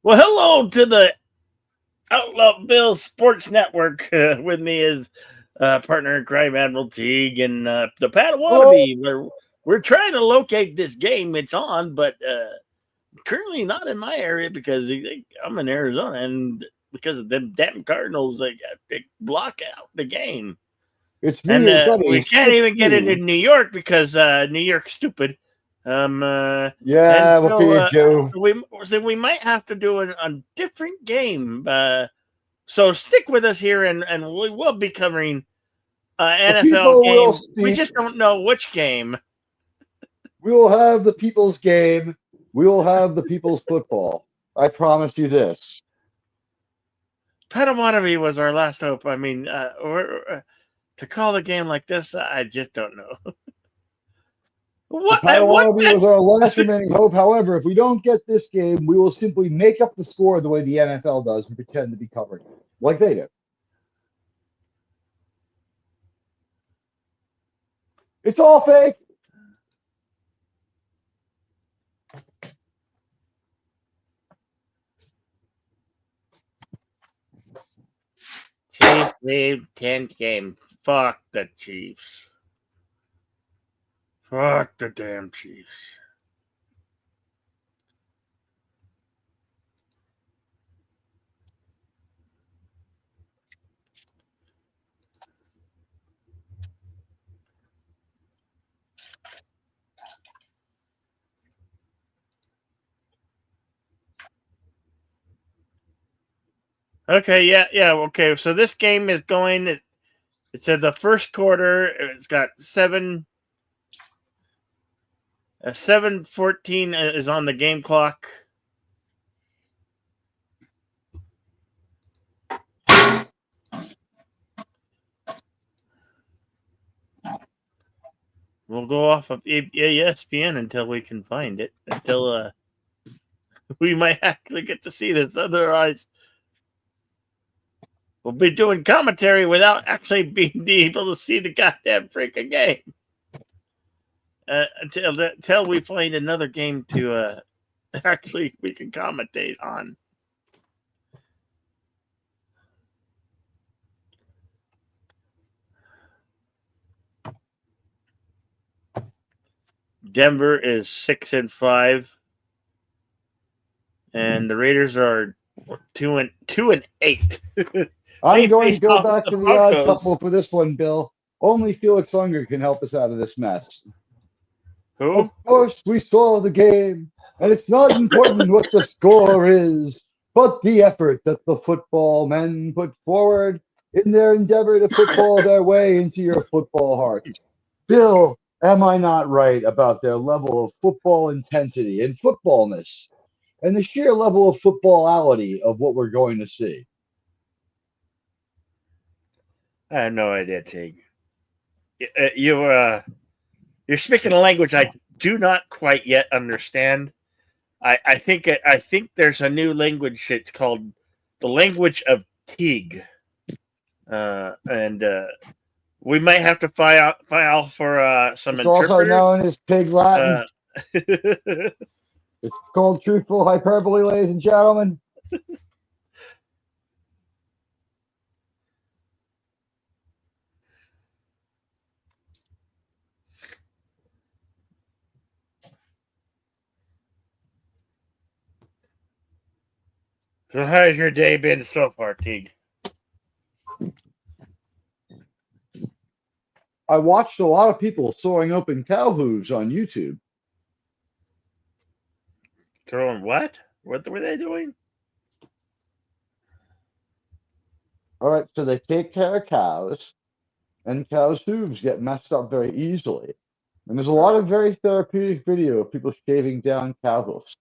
Well, hello to the Outlaw Bill Sports Network. With me is partner in crime Admiral Teague and the Hello. Padawannabe. We're trying to locate this game it's on, but currently not in my area because I'm in Arizona, and because of them damn Cardinals, they block out the game. It's me, And your buddy, we can't even get into Sticky. New York because New York's stupid. And Yeah, what can you do? so we might have to do a different game. So stick with us here, and we will be covering The NFL people will game. We see. just don't know which game. We will have the people's game. We will have the people's football. I promise you this. Padawannabe was our last hope. I mean, to call a game like this, I just don't know. The What? Padawannabe was our last remaining hope. However, if we don't get this game, we will simply make up the score the way the NFL does and pretend to be covering it, like they do. It's all fake. Chiefs lead 10th game. Fuck the Chiefs. Fuck the damn Chiefs. Okay, yeah. Okay, so this game is going. It said the first quarter. It's got 7:14 is on the game clock. We'll go off of ESPN until we can find it. Until we might actually get to see this. Otherwise, we'll be doing commentary without actually being able to see the goddamn freaking game. Until we find another game to actually we can commentate on. Denver is 6-5, and the Raiders are 2-8. I'm They going to face go off back the to the odd Broncos. couple for this one, Bill. Only Felix Unger can help us out of this mess. Who? Of course, we saw the game, and it's not important what the score is, but the effort that the football men put forward in their endeavor to football their way into your football heart. Bill, am I not right about their level of football intensity and footballness and the sheer level of footballality of what we're going to see? I have no idea, Tig. You're speaking a language I do not quite yet understand. I think there's a new language. It's called the language of Tig, and we might have to file for some It's also interpreters. known as Pig Latin. Uh, It's called truthful hyperbole, ladies and gentlemen. so how's your day been so far, Tig? I watched a lot of people sawing open cow hooves on YouTube. Throwing what? What were they doing? All right, so they take care of cows, and cows' hooves get messed up very easily. And there's a lot of very therapeutic video of people shaving down cow hoofs.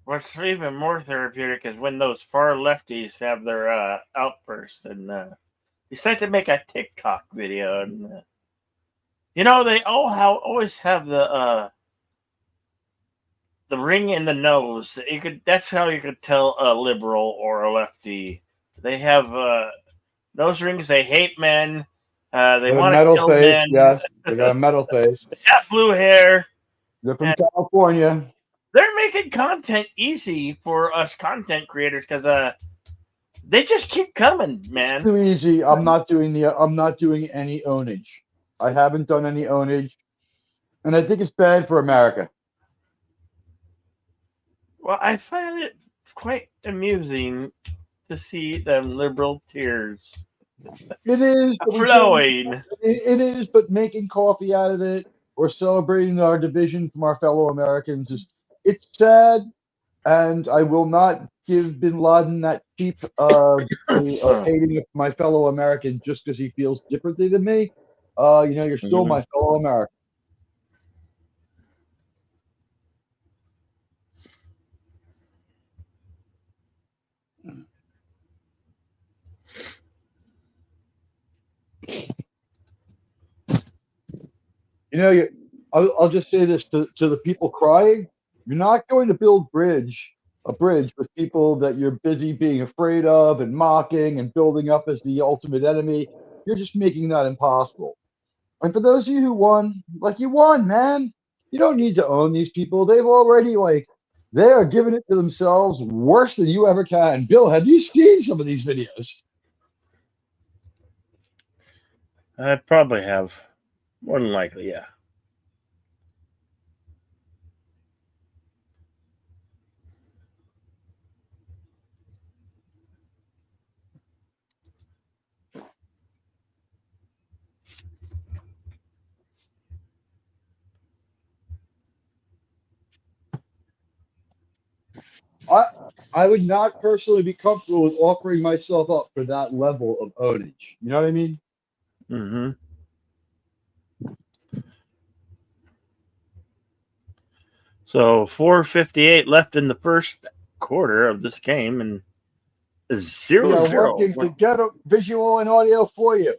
What's even more therapeutic is when those far lefties have their outbursts and decide to make a TikTok video. And they always have the ring in the nose. That's how you could tell a liberal or a lefty. They have nose rings. They hate men. They Got a want to metal kill face, men. yes. They got a metal face. They got blue hair. They're from California. They're making content easy for us content creators because they just keep coming, man. It's too easy. I'm not doing any ownage. I haven't done any ownage, and I think it's bad for America. Well, I find it quite amusing to see them liberal tears It is, but flowing. it is, but making coffee out of it or celebrating our division from our fellow Americans it's sad, and I will not give Bin Laden that cheap hating of my fellow American just because he feels differently than me. You're still my fellow American. I'll just say this to the people crying: you're not going to build a bridge with people that you're busy being afraid of and mocking and building up as the ultimate enemy. You're just making that impossible. And for those of you who won, you won, man. You don't need to own these people. They've already they are giving it to themselves worse than you ever can. Bill, have you seen some of these videos? I probably have. More than likely, yeah. I would not personally be comfortable with offering myself up for that level of ownage. You know what I mean? Mm-hmm. So 4:58 left in the first quarter of this game, and We 0-0. are working to get a visual and audio for you.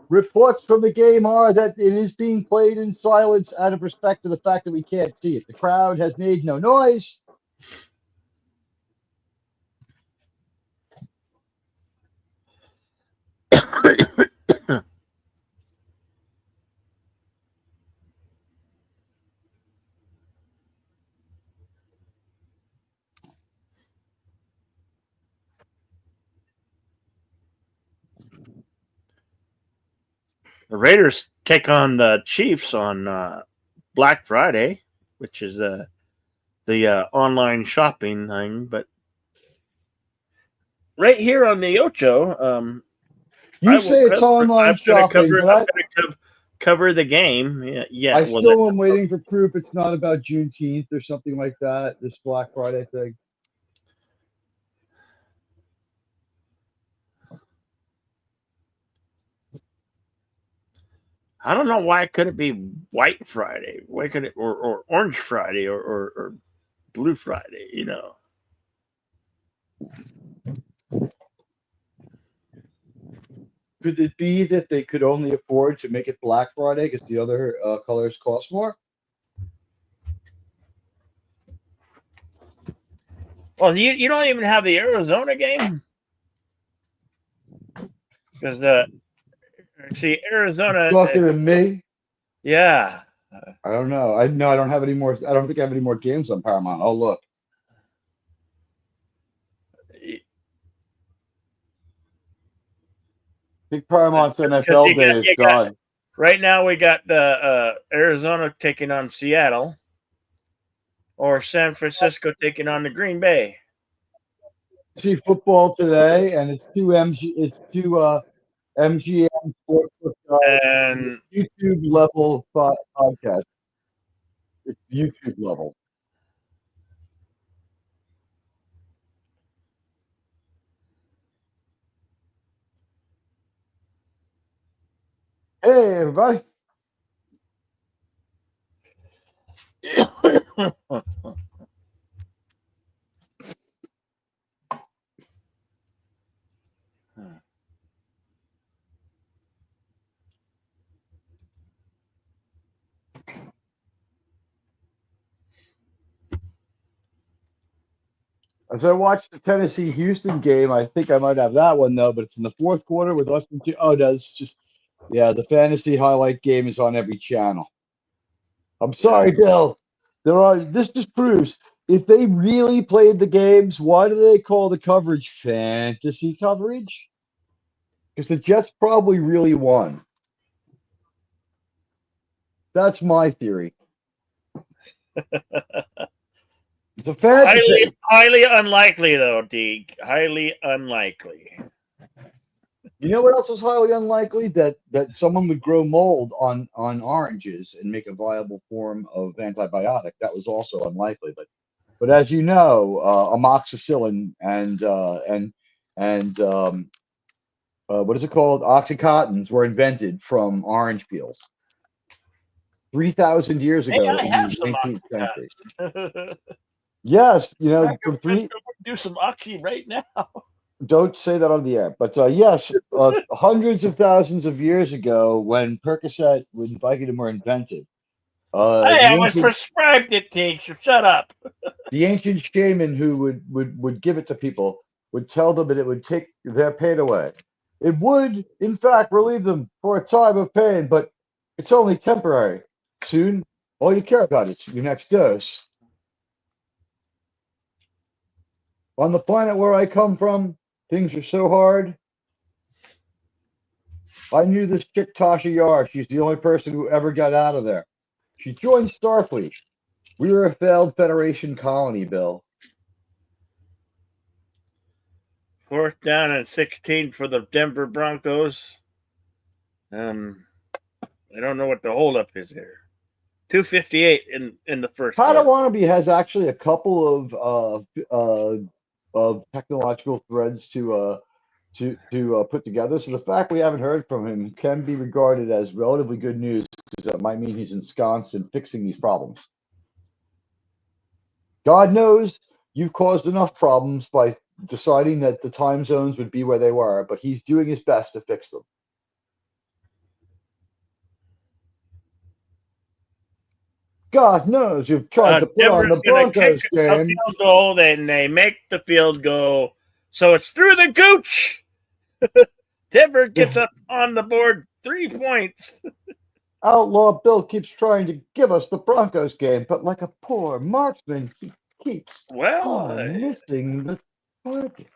Reports from the game are that it is being played in silence out of respect to the fact that we can't see it. The crowd has made no noise. The Raiders take on the Chiefs on Black Friday, which is the online shopping thing. But right here on the Ocho, You say it's online shopping, but cover the game. Yeah. I Well, still am waiting for proof it's not about Juneteenth or something like that, this Black Friday thing. I don't know why it couldn't be White Friday. Why could it or Orange Friday or Blue Friday? Could it be that they could only afford to make it Black Friday because the other colors cost more? Well, you don't even have the Arizona game because Arizona. Talking to me? Yeah. I don't know. I don't have any more. I don't think I have any more games on Paramount. Oh, look. Big Paramount's NFL day is done. Right now, we got Arizona taking on Seattle, or San Francisco taking on the Green Bay. See football today, and it's two MGM Sports and YouTube level podcast. It's YouTube level. Hey, everybody. As I watched the Tennessee-Houston game, I think I might have that one though, but it's in the fourth quarter with less than two. Oh, no, it's just Yeah, the fantasy highlight game is on every channel. I'm sorry, Bill. This just proves if they really played the games, why do they call the coverage fantasy coverage? Because the Jets probably really won. That's my theory. It's a fantasy. Highly unlikely, though, Teague. Highly unlikely. You know what else is highly unlikely? That someone would grow mold on oranges and make a viable form of antibiotic. That was also unlikely. But as you know, amoxicillin and what is it called? Oxycontins were invented from orange peels 3,000 years Hey, ago I in have the some 19th century. oxycontin. Yes, you I know, can, from I three. can do some oxy right now. Don't say that on the air, but yes, hundreds of thousands of years ago, when Percocet and Vicodin were invented, Hey, the I was ancient prescribed it, Teague. So shut up. the ancient shaman who would give it to people would tell them that it would take their pain away. It would, in fact, relieve them for a time of pain, but it's only temporary. Soon, all you care about is your next dose. On the planet where I come from, things are so hard. I knew this chick Tasha Yar. She's the only person who ever got out of there. She joined Starfleet. We were a failed Federation colony, Bill. 4th down and 16 for the Denver Broncos. I don't know what the holdup is here. 2:58 in the first quarter. Padawannabe has actually a couple of technological threads to put together. So the fact we haven't heard from him can be regarded as relatively good news because that might mean he's ensconced in fixing these problems. God knows you've caused enough problems by deciding that the time zones would be where they were, but he's doing his best to fix them. God knows you've tried to put on Denver's the going to Broncos kick a game. field goal, then they make the field goal. So it's through the gooch. Denver gets up on the board 3 points. Outlaw Bill keeps trying to give us the Broncos game, but like a poor marksman, he keeps missing the target.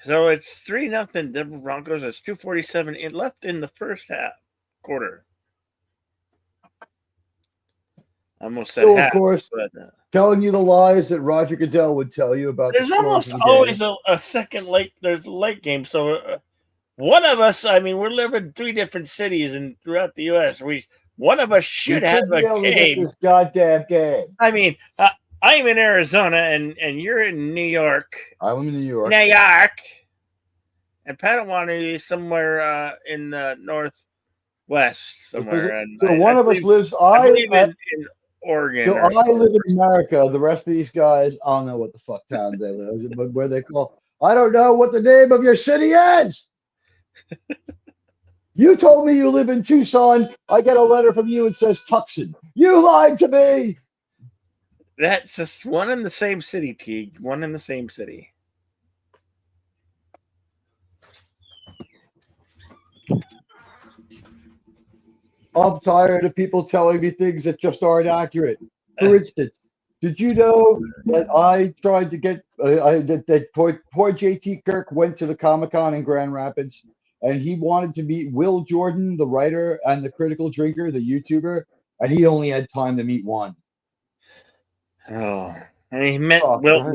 So it's 3-0 Denver Broncos. It's 2:47 left in the first quarter. I almost said Still, half, of course, but telling you the lies that Roger Goodell would tell you about the there's scores almost of the always game. a second late. There's a late game, so one of us. I mean, we're living in 3 different cities and throughout the U.S. One of us We should have should a be able to get game. this goddamn game. I mean, I'm in Arizona and you're in New York. I'm in New York. New York. And Padawan is somewhere in the northwest somewhere. And So one of us lives. I believe in Oregon. So I live in America. The rest of these guys, I don't know what the fuck town they live, but where they call. I don't know what the name of your city is. You told me you live in Tucson. I get a letter from you. It says Tucson. You lied to me. That's just one in the same city, Teague. One in the same city. I'm tired of people telling me things that just aren't accurate. For instance, did you know that I tried to get that poor JT Kirk went to the Comic-Con in Grand Rapids and he wanted to meet Will Jordan, the writer and the critical drinker, the YouTuber, and he only had time to meet one. Oh, and he met Will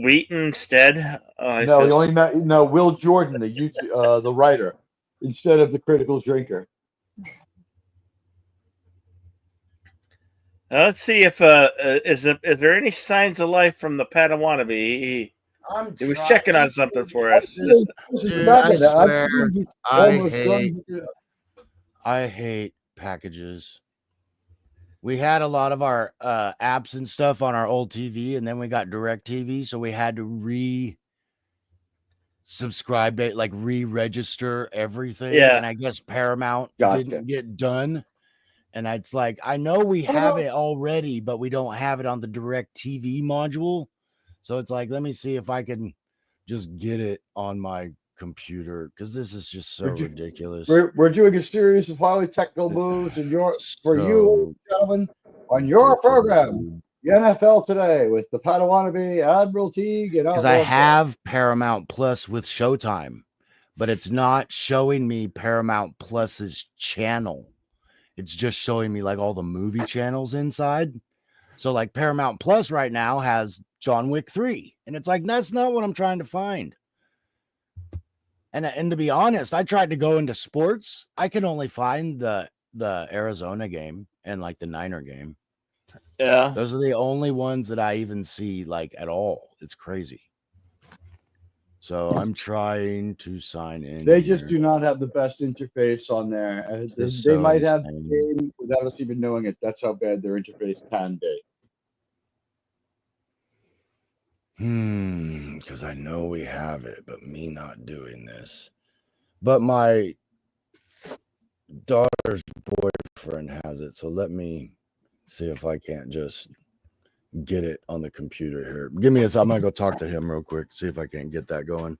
Wheaton instead. No, he only met Will Jordan, the writer, instead of the critical drinker. Let's see if is there any signs of life from the Padawannabe. He was checking on something for us. Dude, I swear, I hate packages. We had a lot of our apps and stuff on our old TV, and then we got Direct TV, so we had to re-subscribe it, like re-register everything. Yeah. And I guess Paramount didn't get done. And it's like, I know we have it already, but we don't have it on the Direct TV module. So it's like, let me see if I can just get it on my computer because this is just so Would you- ridiculous. We're doing a series of highly technical moves, and for you, gentlemen, on your ridiculous, program, dude. the NFL Today with the Padawannabe, Admiral Teague, and Because I Outlaw Bill. have Paramount Plus with Showtime, but it's not showing me Paramount Plus's channel. It's just showing me like all the movie channels inside. So like Paramount Plus right now has John Wick 3, and it's like that's not what I'm trying to find. And to be honest, I tried to go into sports. I can only find the Arizona game and like the Niner game. Yeah. Those are the only ones that I even see like at all. It's crazy. So I'm trying to sign in. They just do not have the best interface on there. They might have the game without us even knowing it. That's how bad their interface can be. Because I know we have it, but me not doing this. But my daughter's boyfriend has it, so let me see if I can't just get it on the computer here. Give me a second. I'm gonna go talk to him real quick, see if I can't get that going.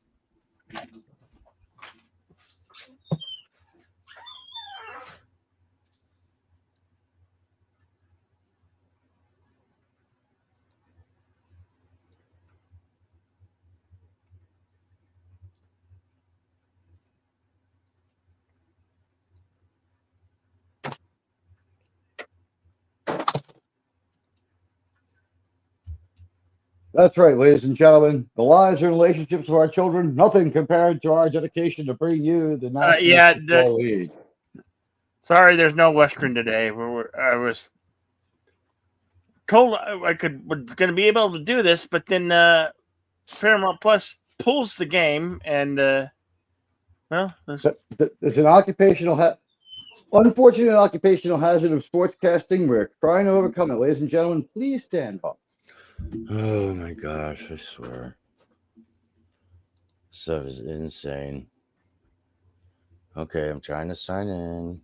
That's right, ladies and gentlemen. The lives and relationships of our children, nothing compared to our dedication to bring you the National Football League. Sorry, there's no Western today. I was told I was going to be able to do this, but then Paramount Plus pulls the game, and well, there's an unfortunate occupational hazard of sportscasting. We're trying to overcome it, ladies and gentlemen. Please stand up. Oh my gosh, I swear. Stuff is insane. Okay, I'm trying to sign in.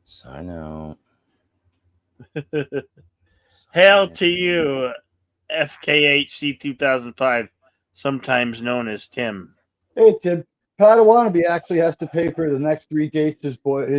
Sign out. Hail to you, FKHC 2005, sometimes known as Tim. Hey, Tim. Padawannabe actually has to pay for the next 3 dates his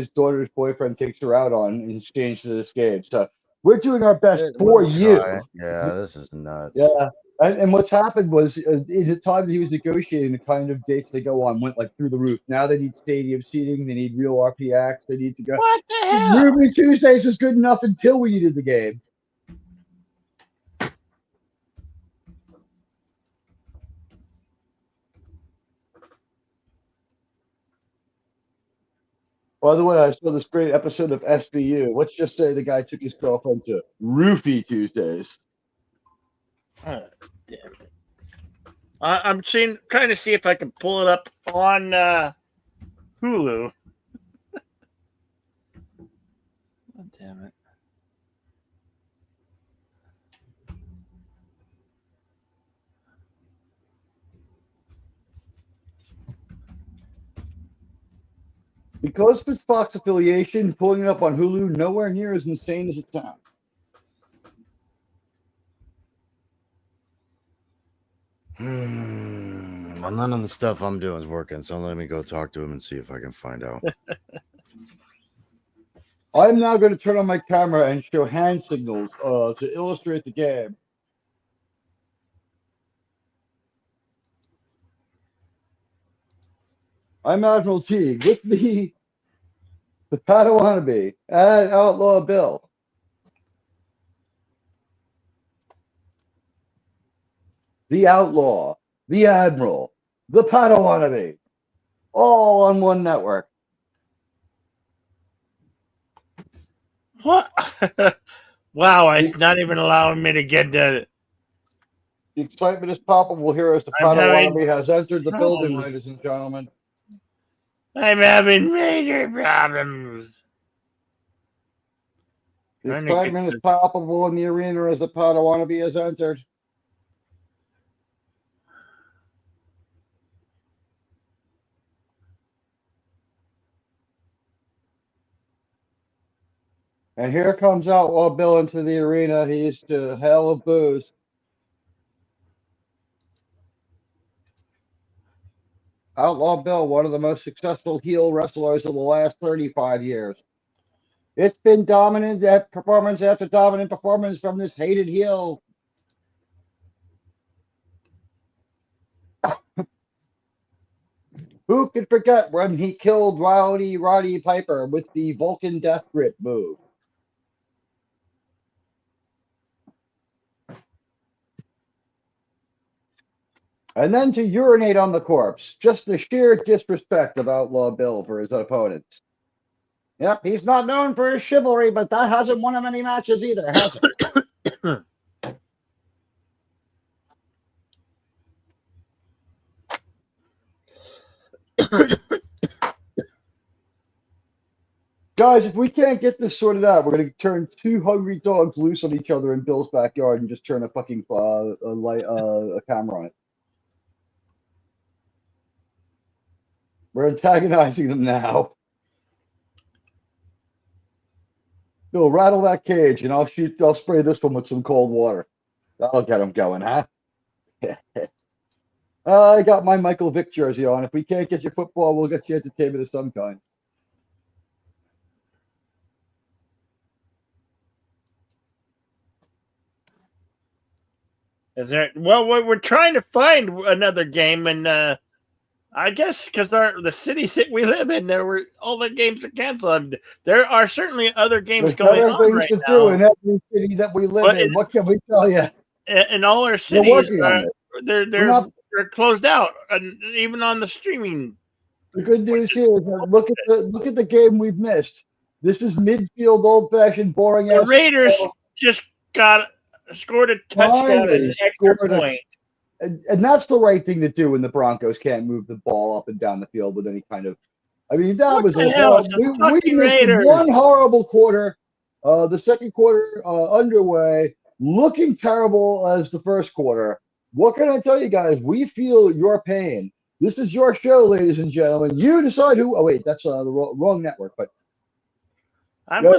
daughter's boyfriend takes her out on in exchange for this game. So we're doing our best for you. Yeah, this is nuts. Yeah. And what's happened was in the time that he was negotiating, the kind of dates they go on went like through the roof. Now they need stadium seating. They need real RPX. They need to go. What the hell? Ruby Tuesdays was good enough until we needed the game. By the way, I saw this great episode of SVU. Let's just say the guy took his girlfriend to Roofie Tuesdays. Oh, damn it. I'm trying to see if I can pull it up on Hulu. Oh, damn it. Because of its Fox affiliation, pulling it up on Hulu nowhere near as insane as it sounds. Well, none of the stuff I'm doing is working, so let me go talk to him and see if I can find out. I'm now going to turn on my camera and show hand signals to illustrate the game. I'm Admiral Teague. With me, the Padawannabe, and Outlaw Bill. The Outlaw, the Admiral, the Padawannabe, all on one network. What? Wow, it's not even allowing me to get the. The excitement is palpable here as the Padawannabe has entered the building, ladies and gentlemen. I'm having major problems. The excitement is palpable in the arena as the Padawannabe has entered. And here comes Outlaw Bill into the arena. He's to hell of booze. Outlaw Bill, one of the most successful heel wrestlers of the last 35 years. It's been dominant at performance after dominant performance from this hated heel. Who could forget when he killed Roddy Piper with the Vulcan Death Grip move? And then to urinate on the corpse. Just the sheer disrespect of Outlaw Bill for his opponents. Yep, he's not known for his chivalry, but that hasn't won him any matches either, has it? Guys, if we can't get this sorted out, we're going to turn two hungry dogs loose on each other in Bill's backyard and just turn a fucking a camera on it. We're antagonizing them now. Bill, rattle that cage, and I'll spray this one with some cold water. That'll get them going, huh? I got my Michael Vick jersey on. If we can't get you football, we'll get you entertainment of some kind. Is there? Well, we're trying to find another game, and I guess because the city we live in, all the games are canceled. There are certainly other games going on right now. There's better things to do in every city that we live in. What can we tell you? In all our cities, they're closed out, and even on the streaming. The good news here is look at the game we've missed. This is midfield, old-fashioned, boring. The Raiders just scored a touchdown at an extra point. And that's the right thing to do when the Broncos can't move the ball up and down the field with any kind of. I mean, that was we missed one horrible quarter. The second quarter underway, looking terrible as the first quarter. What can I tell you guys? We feel your pain. This is your show, ladies and gentlemen. You decide who. Oh wait, that's the wrong network. But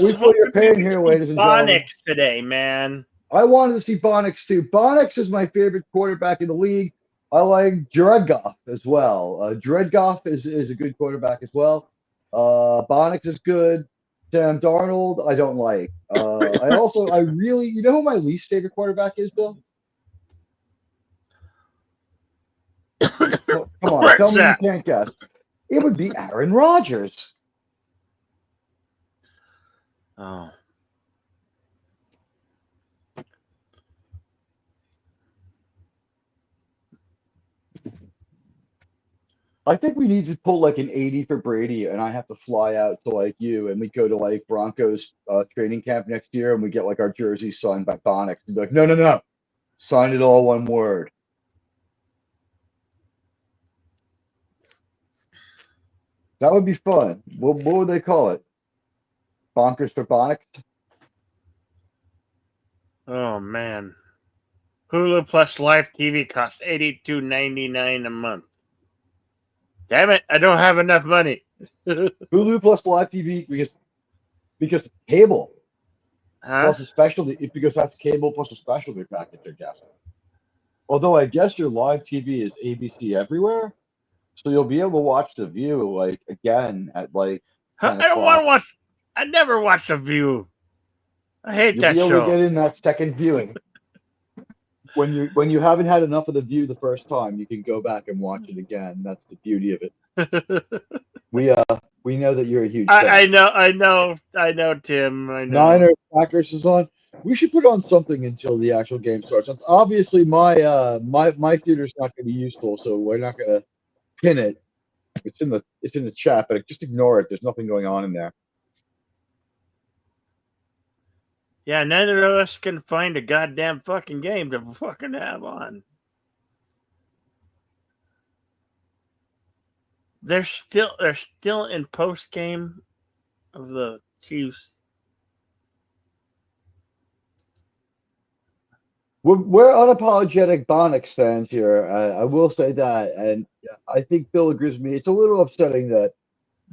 we feel your pain here, ladies and gentlemen. Today, man. I wanted to see Bonix too. Bonix is my favorite quarterback in the league. I like Jared Goff as well. Jared Goff is a good quarterback as well. Bonix is good. Sam Darnold, I don't like. I really, you know who my least favorite quarterback is, Bill? Come on, tell me you can't guess. It would be Aaron Rodgers. Oh. I think we need to pull like an 80 for Brady, and I have to fly out to like you, and we go to like Broncos training camp next year, and we get like our jerseys signed by Bonix, and be like, no, sign it all one word. That would be fun. What would they call it? Bonkers for Bonix? Oh man. Hulu Plus Live TV costs $82.99 a month. Damn it, I don't have enough money. Hulu Plus Live TV because cable. Plus a specialty, because that's cable plus a specialty package, I guess. Although I guess your live TV is ABC everywhere, so you'll be able to watch The View like again at like. I don't want to watch. I never watch The View. I hate that show. You'll be able to get in that second viewing. When you haven't had enough of The View the first time, you can go back and watch it again. That's the beauty of it. We know that you're a huge fan. I know, Tim. I know. Niners Packers is on. We should put on something until the actual game starts. Obviously, my theater's not going to be useful, so we're not going to pin it. It's in the chat, but just ignore it. There's nothing going on in there. Yeah, neither of us can find a goddamn fucking game to fucking have on. They're still in post game of the Chiefs. We're unapologetic Bonix fans here. I will say that, and I think Bill agrees with me. It's a little upsetting that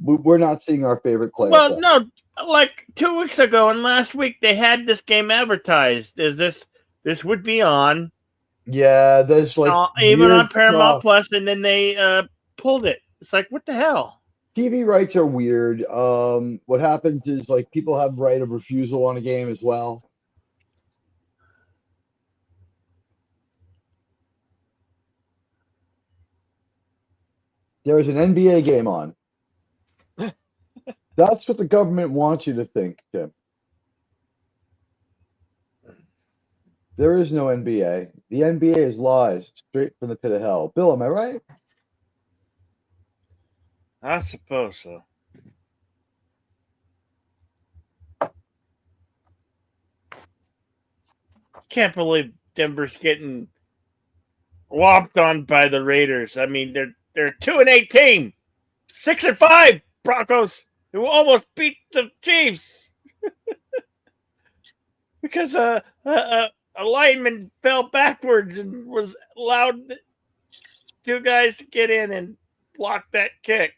we're not seeing our favorite player. Well, no, like 2 weeks ago and last week they had this game advertised. This would be on? Yeah, there's like even on Paramount Plus, and then they pulled it. It's like, what the hell? TV rights are weird. What happens is like people have right of refusal on a game as well. There is an NBA game on. That's what the government wants you to think, Tim. There is no NBA. The NBA is lies straight from the pit of hell. Bill, am I right? I suppose so. Can't believe Denver's getting whopped on by the Raiders. I mean, they're a 2-8 team, 6-5 Broncos, who almost beat the Chiefs because a lineman fell backwards and was allowed two guys to get in and block that kick.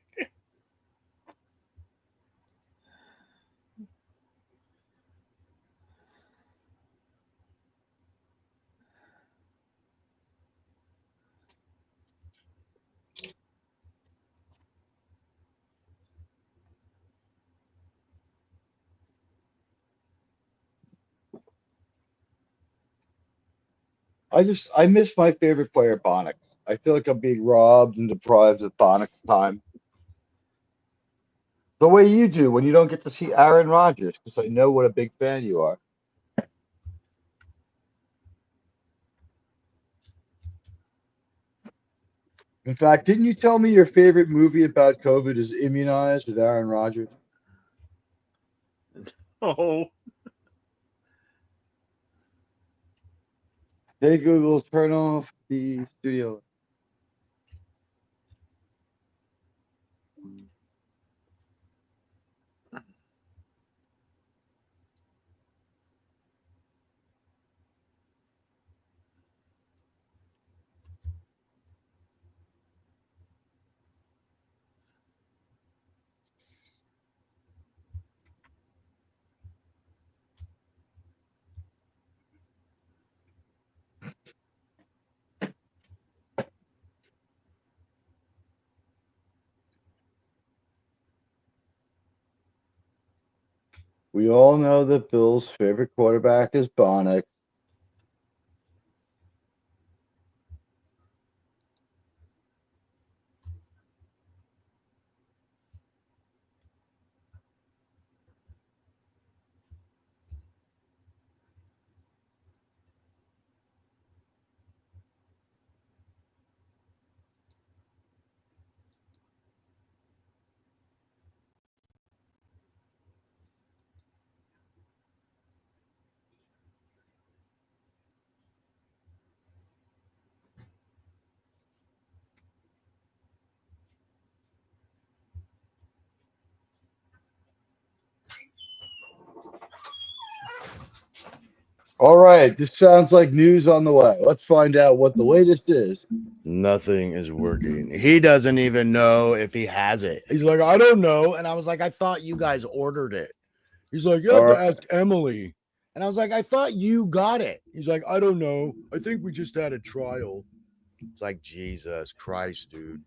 I miss my favorite player, Bonnick. I feel like I'm being robbed and deprived of Bonnick's time. The way you do when you don't get to see Aaron Rodgers, because I know what a big fan you are. In fact, didn't you tell me your favorite movie about COVID is Immunized with Aaron Rodgers? Oh, Hey Google, turn off the studio. We all know that Bill's favorite quarterback is Bonnick. All right, this sounds like news on the way. Let's find out what the latest is. Nothing is working. He doesn't even know if he has it. He's like, I don't know. And I was like, I thought you guys ordered it. He's like, you have to ask Emily. And I was like, I thought you got it. He's like, I don't know. I think we just had a trial. It's like, Jesus Christ, dude.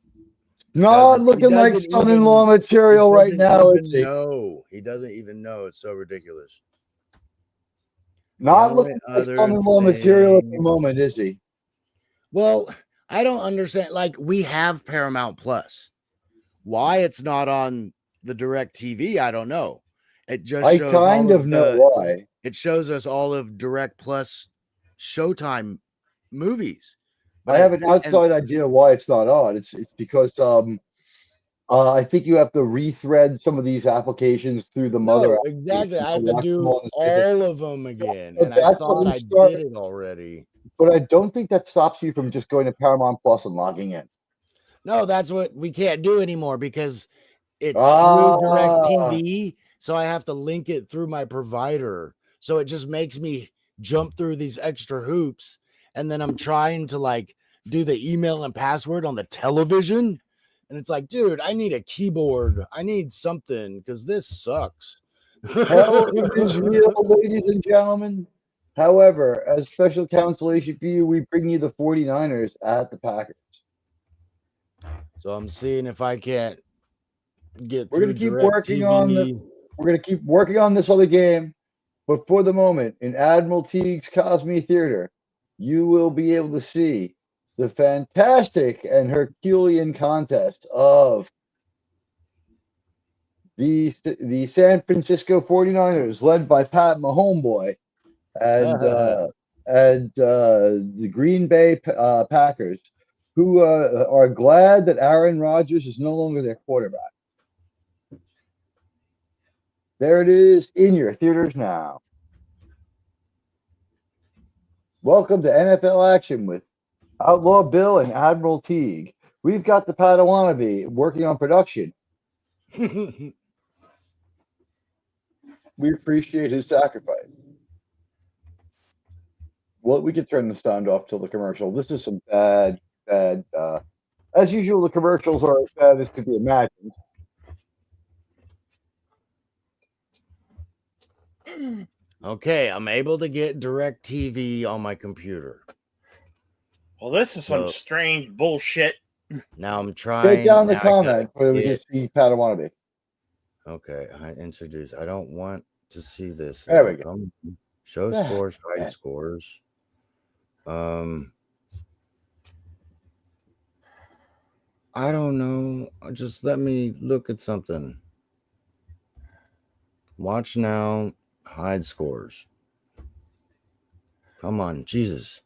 Not looking like son-in-law material right now, is he? No, he doesn't even know. It's so ridiculous. Not looking like son-in-law material at the moment, is he? Well, I don't understand. Like, we have Paramount Plus. Why it's not on the Direct TV, I don't know. It just I kind of know why. It shows us all of Direct Plus Showtime movies. But I have an outside idea why it's not on. It's because I think you have to rethread some of these applications through the mother. Exactly. I have to do all of them again. And I thought I did it already. But I don't think that stops you from just going to Paramount Plus and logging in. No, that's what we can't do anymore because it's through Direct TV. So I have to link it through my provider. So it just makes me jump through these extra hoops. And then I'm trying to like do the email and password on the television. And it's like, dude, I need a keyboard. I need something because this sucks. Hell is real, ladies and gentlemen. However, as special consolation for you, we bring you the 49ers at the Packers. So I'm seeing if I can't get We're gonna through keep direct working on TV. we're gonna keep working on this other game, but for the moment, in Admiral Teague's Cosme Theater, you will be able to see the fantastic and Herculean contest of the San Francisco 49ers, led by Pat Mahomeboy, and the Green Bay Packers, who are glad that Aaron Rodgers is no longer their quarterback. There it is in your theaters now. Welcome to NFL action with Outlaw Bill and Admiral Teague. We've got the Padawannabe working on production. We appreciate his sacrifice. Well, we could turn the sound off till the commercial. This is some bad. As usual, the commercials are as bad as could be imagined. Okay, I'm able to get direct TV on my computer. Well, this is some So- strange bullshit. Now I'm trying. Take down the now I gotta comment where we can get- see Padawannabe. Okay, I introduce. I don't want to see this. There we go. Come, show Yeah, scores, hide yeah. scores. I don't know. Just let me look at something. Watch now, hide scores. Come on, Jesus.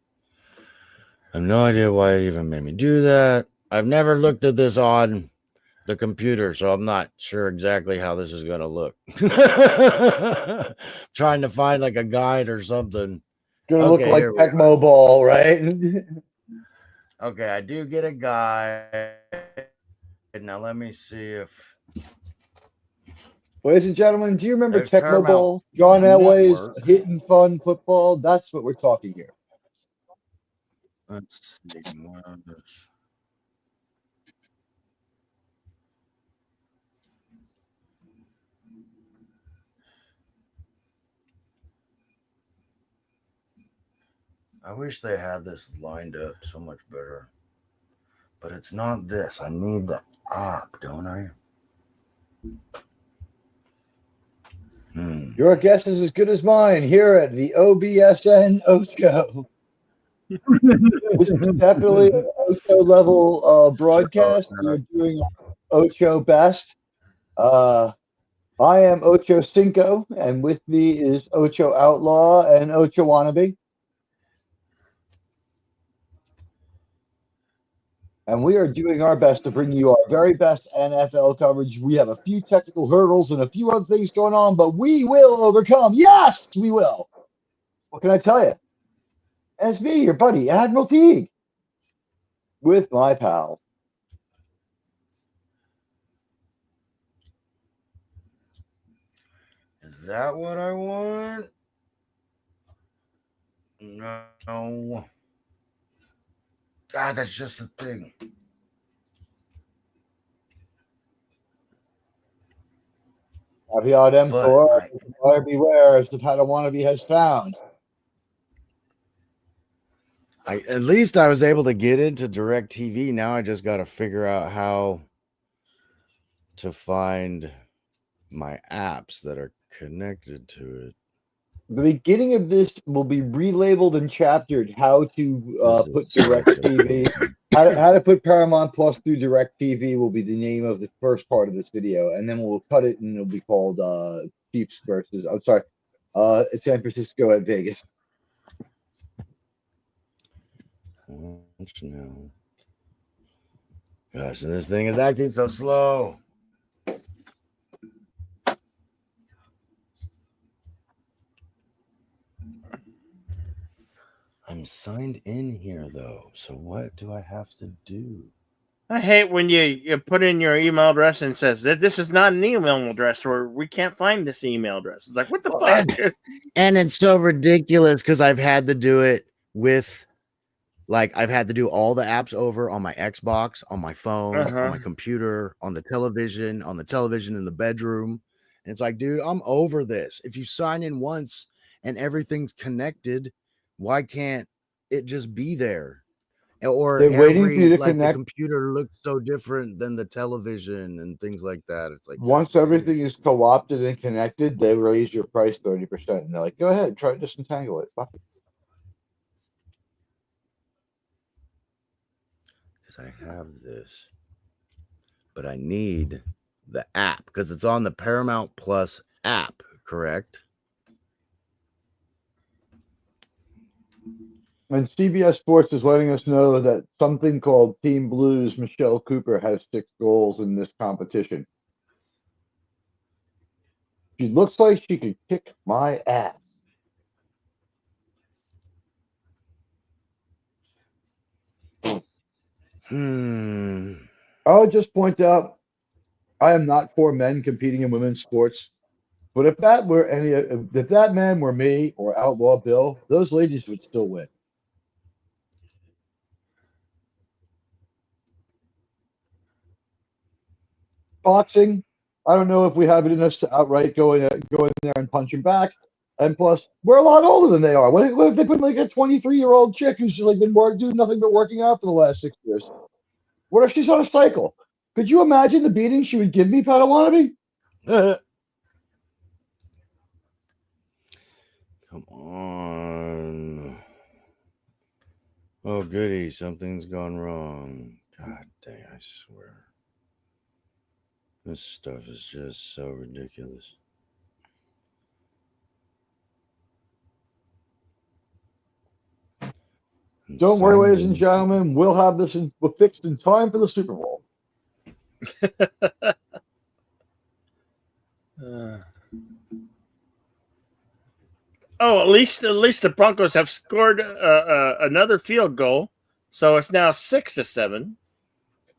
I have no idea why it even made me do that. I've never looked at this on the computer, so I'm not sure exactly how this is going to look. Trying to find like a guide or something. Gonna Okay, look like here we Tecmo Ball, right? Okay, I do get a guide. Now let me see if Ladies and gentlemen, do you remember there's Tecmo Paramount Bowl? John Elway's Network. hit and fun football. That's what we're talking here. Let's see. I wish they had this lined up so much better. But it's not this. I need the app, don't I? Your guess is as good as mine here at the O.B.S.N. Ocho. This is definitely an Ocho level broadcast. We are doing Ocho best. I am Ocho Cinco, and with me is Ocho Outlaw and Ocho Wannabe. And we are doing our best to bring you our very best NFL coverage. We have a few technical hurdles and a few other things going on, but we will overcome. Yes, we will. What can I tell you? And it's me, your buddy, Admiral Teague, with my pals. Is that what I want? No. God, that's just the thing. Caveat emptor, But buyer beware, as the Padawannabe has found. at least I was able to get into direct TV. Now I just got to figure out how to find my apps that are connected to it. The beginning of this will be relabeled and chaptered how to put direct TV. How to put Paramount Plus through direct TV will be the name of the first part of this video, and then we'll cut it and it'll be called Chiefs versus San Francisco at Vegas. Watch now. Gosh, and this thing is acting so slow. I'm signed in here though, so what do I have to do? I hate when you put in your email address and it says that this is not an email address, or we can't find this email address. It's like, what the fuck? And it's so ridiculous because I've had to do it with, like, I've had to do all the apps over on my Xbox, on my phone, on my computer, on the television in the bedroom. And it's like, dude, I'm over this. If you sign in once and everything's connected, why can't it just be there? or They're waiting for you to like the connect. computer looks so different than the television and things like that. It's like, Once God dang. everything is co-opted and connected, they raise your price 30%. And they're like, go ahead, try to disentangle it. Fuck it. Because I have this, but I need the app because it's on the Paramount Plus app, correct? And CBS Sports is letting us know that something called Team Blues Michelle Cooper has 6 goals in this competition. She looks like she could kick my ass. I'll just point out, I am not for men competing in women's sports. But if that man were me or Outlaw Bill, those ladies would still win. Boxing, I don't know if we have it in us to outright go in there and punch him back. And plus, we're a lot older than they are. What if they put like a 23-year-old chick who's just like been doing nothing but working out for the last 6 years? What if she's on a cycle? Could you imagine the beating she would give me, Padawannabe? Come on. Oh, goody. Something's gone wrong. God dang, I swear. This stuff is just so ridiculous. Don't worry, ladies and gentlemen. We'll have this fixed in time for the Super Bowl. At least the Broncos have scored another field goal, so it's now 6-7.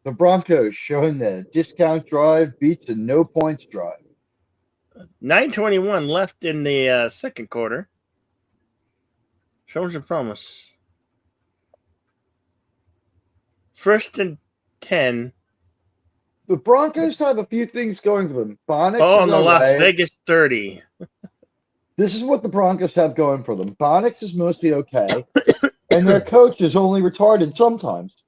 The Broncos showing the discount drive beats a no points drive. 9:21 left in the second quarter. Shows a promise. 1st and 10. The Broncos have a few things going for them. On the Las Vegas 30. This is what the Broncos have going for them. Bonix is mostly okay, and their coach is only retarded sometimes.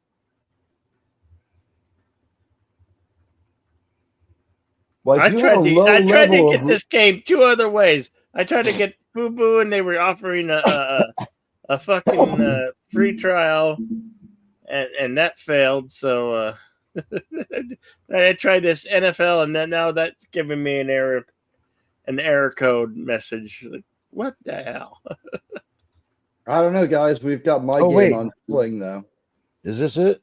I tried to get this game 2 other ways. I tried to get Boo Boo, and they were offering a fucking free trial, and that failed. So I tried this NFL, and then now that's giving me an error code message. Like, what the hell? I don't know, guys. We've got my game on Sling, though. Is this it?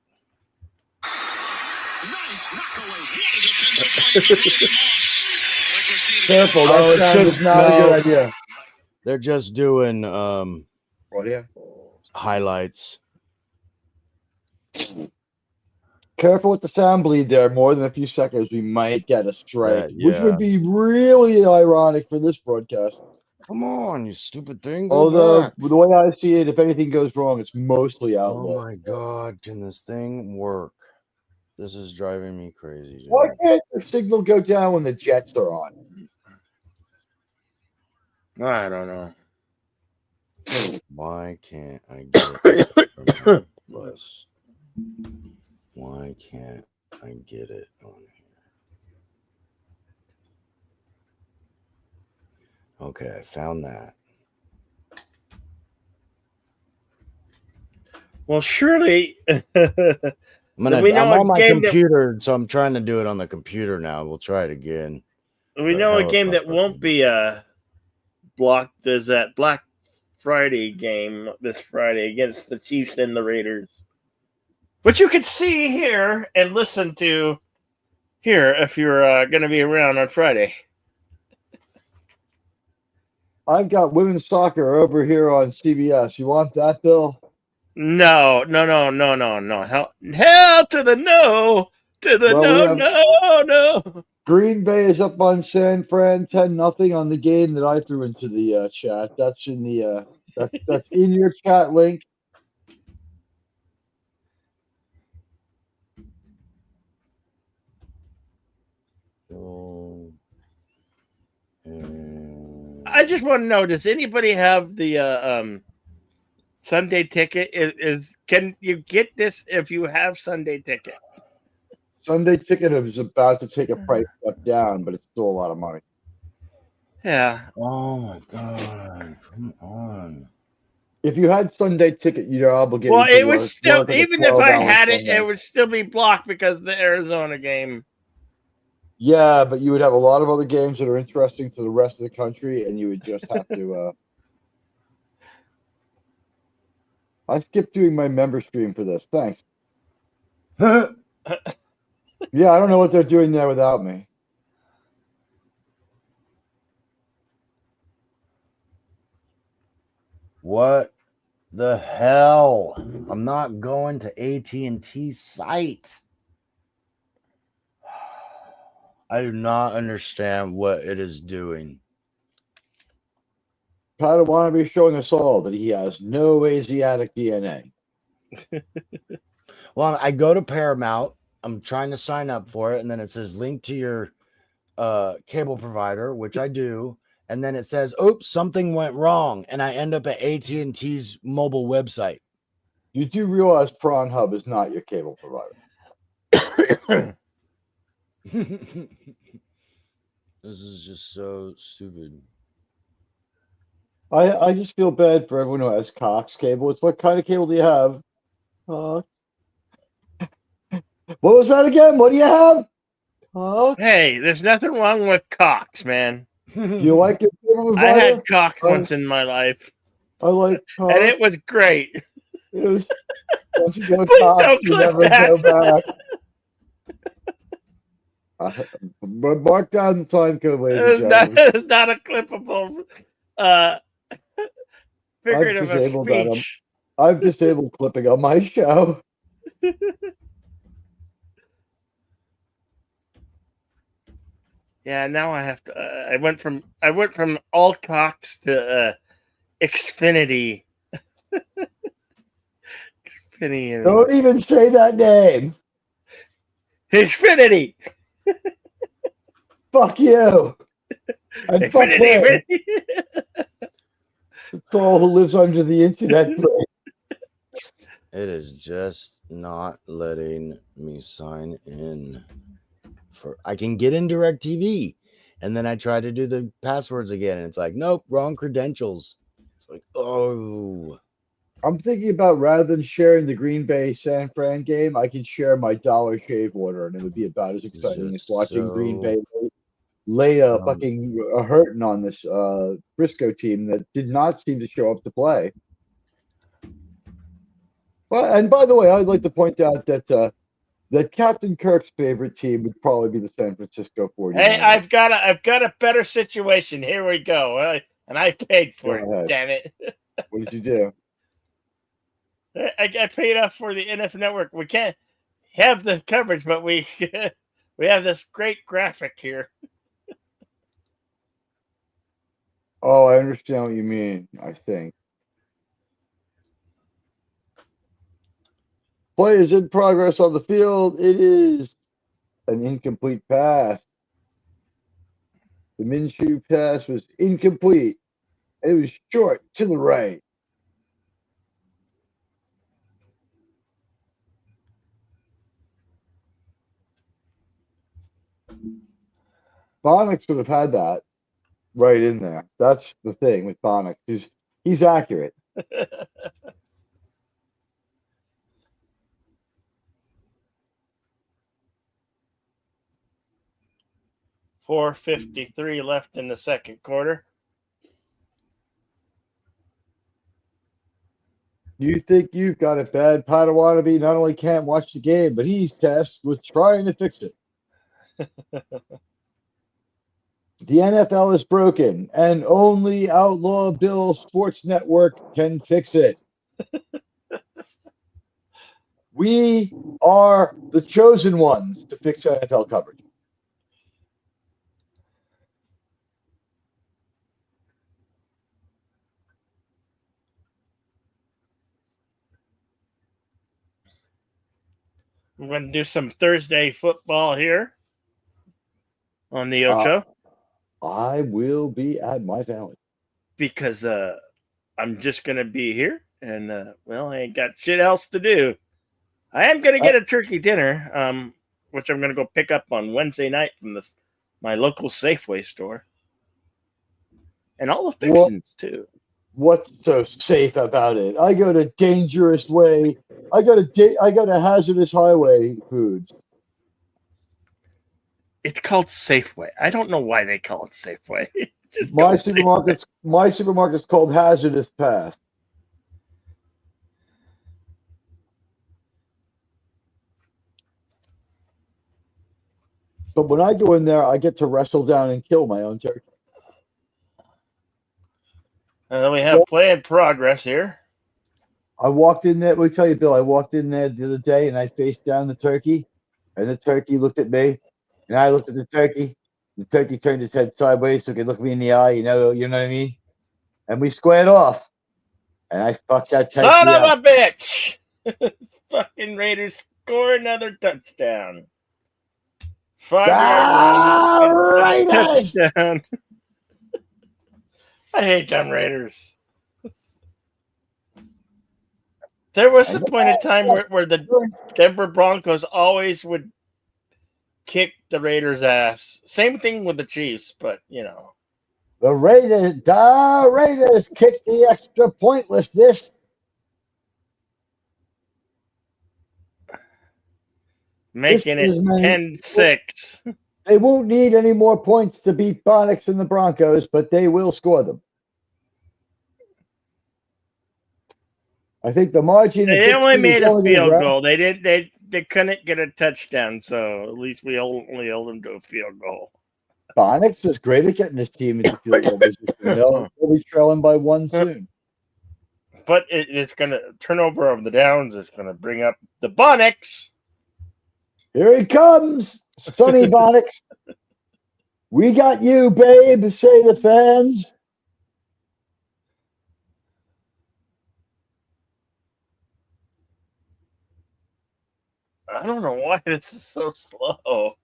Careful, that is not a good idea. They're just doing Audio highlights. Careful with the sound bleed there. More than a few seconds, we might get a strike, which would be really ironic for this broadcast. Come on, you stupid thing. Although, the way I see it, if anything goes wrong, it's mostly Outlaw. Oh my God, can this thing work? This is driving me crazy. Why can't the signal go down when the Jets are on? I don't know. Why can't I get it? Plus? Why can't I get it on here? Okay, I found that. Well, surely. I'm on my computer, so I'm trying to do it on the computer now. We'll try it again. We know a game that won't be blocked is that Black Friday game this Friday against the Chiefs and the Raiders. But you can see here and listen to here if you're going to be around on Friday. I've got women's soccer over here on CBS. You want that, Bill? No. Hell to the no. To the no. Green Bay is up on San Fran 10-0 on the game that I threw into the chat. That's in the that's in your chat link. I just want to know: does anybody have the Sunday Ticket is can you get this if you have Sunday Ticket? Sunday Ticket is about to take a price step down, but it's still a lot of money. Yeah. Oh my god! Come on. If you had Sunday Ticket, you're obligated Well, to it was still work like a even if I 12-hour had it, Sunday. it would still be blocked because of the Arizona game. Yeah, but you would have a lot of other games that are interesting to the rest of the country, and you would just have to. I skipped doing my member stream for this. Thanks. Yeah, I don't know what they're doing there without me. What the hell? I'm not going to AT&T site. I do not understand what it is doing. Padawan is showing us all that he has no Asiatic DNA. Well, I go to Paramount. I'm trying to sign up for it, and then it says link to your cable provider, which I do, and then it says, "Oops, something went wrong," and I end up at AT&T's mobile website. You do realize Prawn Hub is not your cable provider. This is just so stupid. I just feel bad for everyone who has Cox cable. It's what kind of cable do you have? What was that again? What do you have? Hey, there's nothing wrong with Cox, man. Do you like your cable I provider? had Cox once in my life, I like and Cox. it was great. It was, once you go Please Cox, don't you clip never go that. But mark down the time code, ladies and It's gentlemen. not a clippable figurative of disabled that. speech. I've disabled clipping on my show. Yeah, now I have to. I went from all Cox to Xfinity. Xfinity. Don't even say that name. Xfinity. Fuck you. And fuck him. Xfinity. The troll who lives under the internet. It is just not letting me sign in. I can get in DirecTV, and then I try to do the passwords again, and it's like, nope, wrong credentials. It's like, oh. I'm thinking about rather than sharing the Green Bay San Fran game, I can share my Dollar Shave order, and it would be about as exciting as watching Green Bay lay a fucking hurting on this Briscoe team that did not seem to show up to play. Well, and by the way, I'd like to point out that that Captain Kirk's favorite team would probably be the San Francisco 49ers. Hey, I've got a better situation. Here we go. And I paid for it. Damn it! What did you do? I paid off for the NF network. We can't have the coverage, but we have this great graphic here. Oh, I understand what you mean, I think. Play is in progress on the field. It is an incomplete pass. The Minshew pass was incomplete. It was short to the right. Bonix would have had that right in there. That's the thing with Bonix. He's accurate. 4:53 left in the second quarter. You think you've got it bad? Potawatomi not only can't watch the game, but he's tasked with trying to fix it. The NFL is broken, and only Outlaw Bill Sports Network can fix it. We are the chosen ones to fix NFL coverage. I'm going to do some Thursday football here on the Ocho. I will be at my family because I'm just going to be here And well, I ain't got shit else to do. I am gonna get a turkey dinner, which I'm gonna go pick up on Wednesday night from my local Safeway store, and all the fixings too. What's so safe about it? I go to Dangerous Way. I go to Hazardous Highway Foods. It's called Safeway. I don't know why they call it Safeway. Just My Safeway. supermarket's called Hazardous Path. But when I go in there, I get to wrestle down and kill my own turkey. We have planned progress here. I walked in there. Let me tell you, Bill. I walked in there the other day and I faced down the turkey, and the turkey looked at me, and I looked at the turkey. The turkey turned his head sideways so he could look me in the eye. You know what I mean? And we squared off, and I fucked that turkey Son of up. a bitch! Fucking Raiders score another touchdown. 5-yard run, Raiders! touchdown. I hate them Raiders. There was a point in time where the Denver Broncos always would kick the Raiders' ass. Same thing with the Chiefs, but you know. The Raiders kicked the extra pointlessness. Making it 10-6. They won't need any more points to beat Bonix and the Broncos, but they will score them. I think the margin. They only made a field goal. They didn't. They couldn't get a touchdown, so at least we only held them to a field goal. Bonix is great at getting his team into field goal position. They'll be trailing by one soon. But it's going to turnover of the downs. It's going to bring up the Bonix. Here he comes, Sonny Bonix. We got you, babe. Say the fans. I don't know why this is so slow.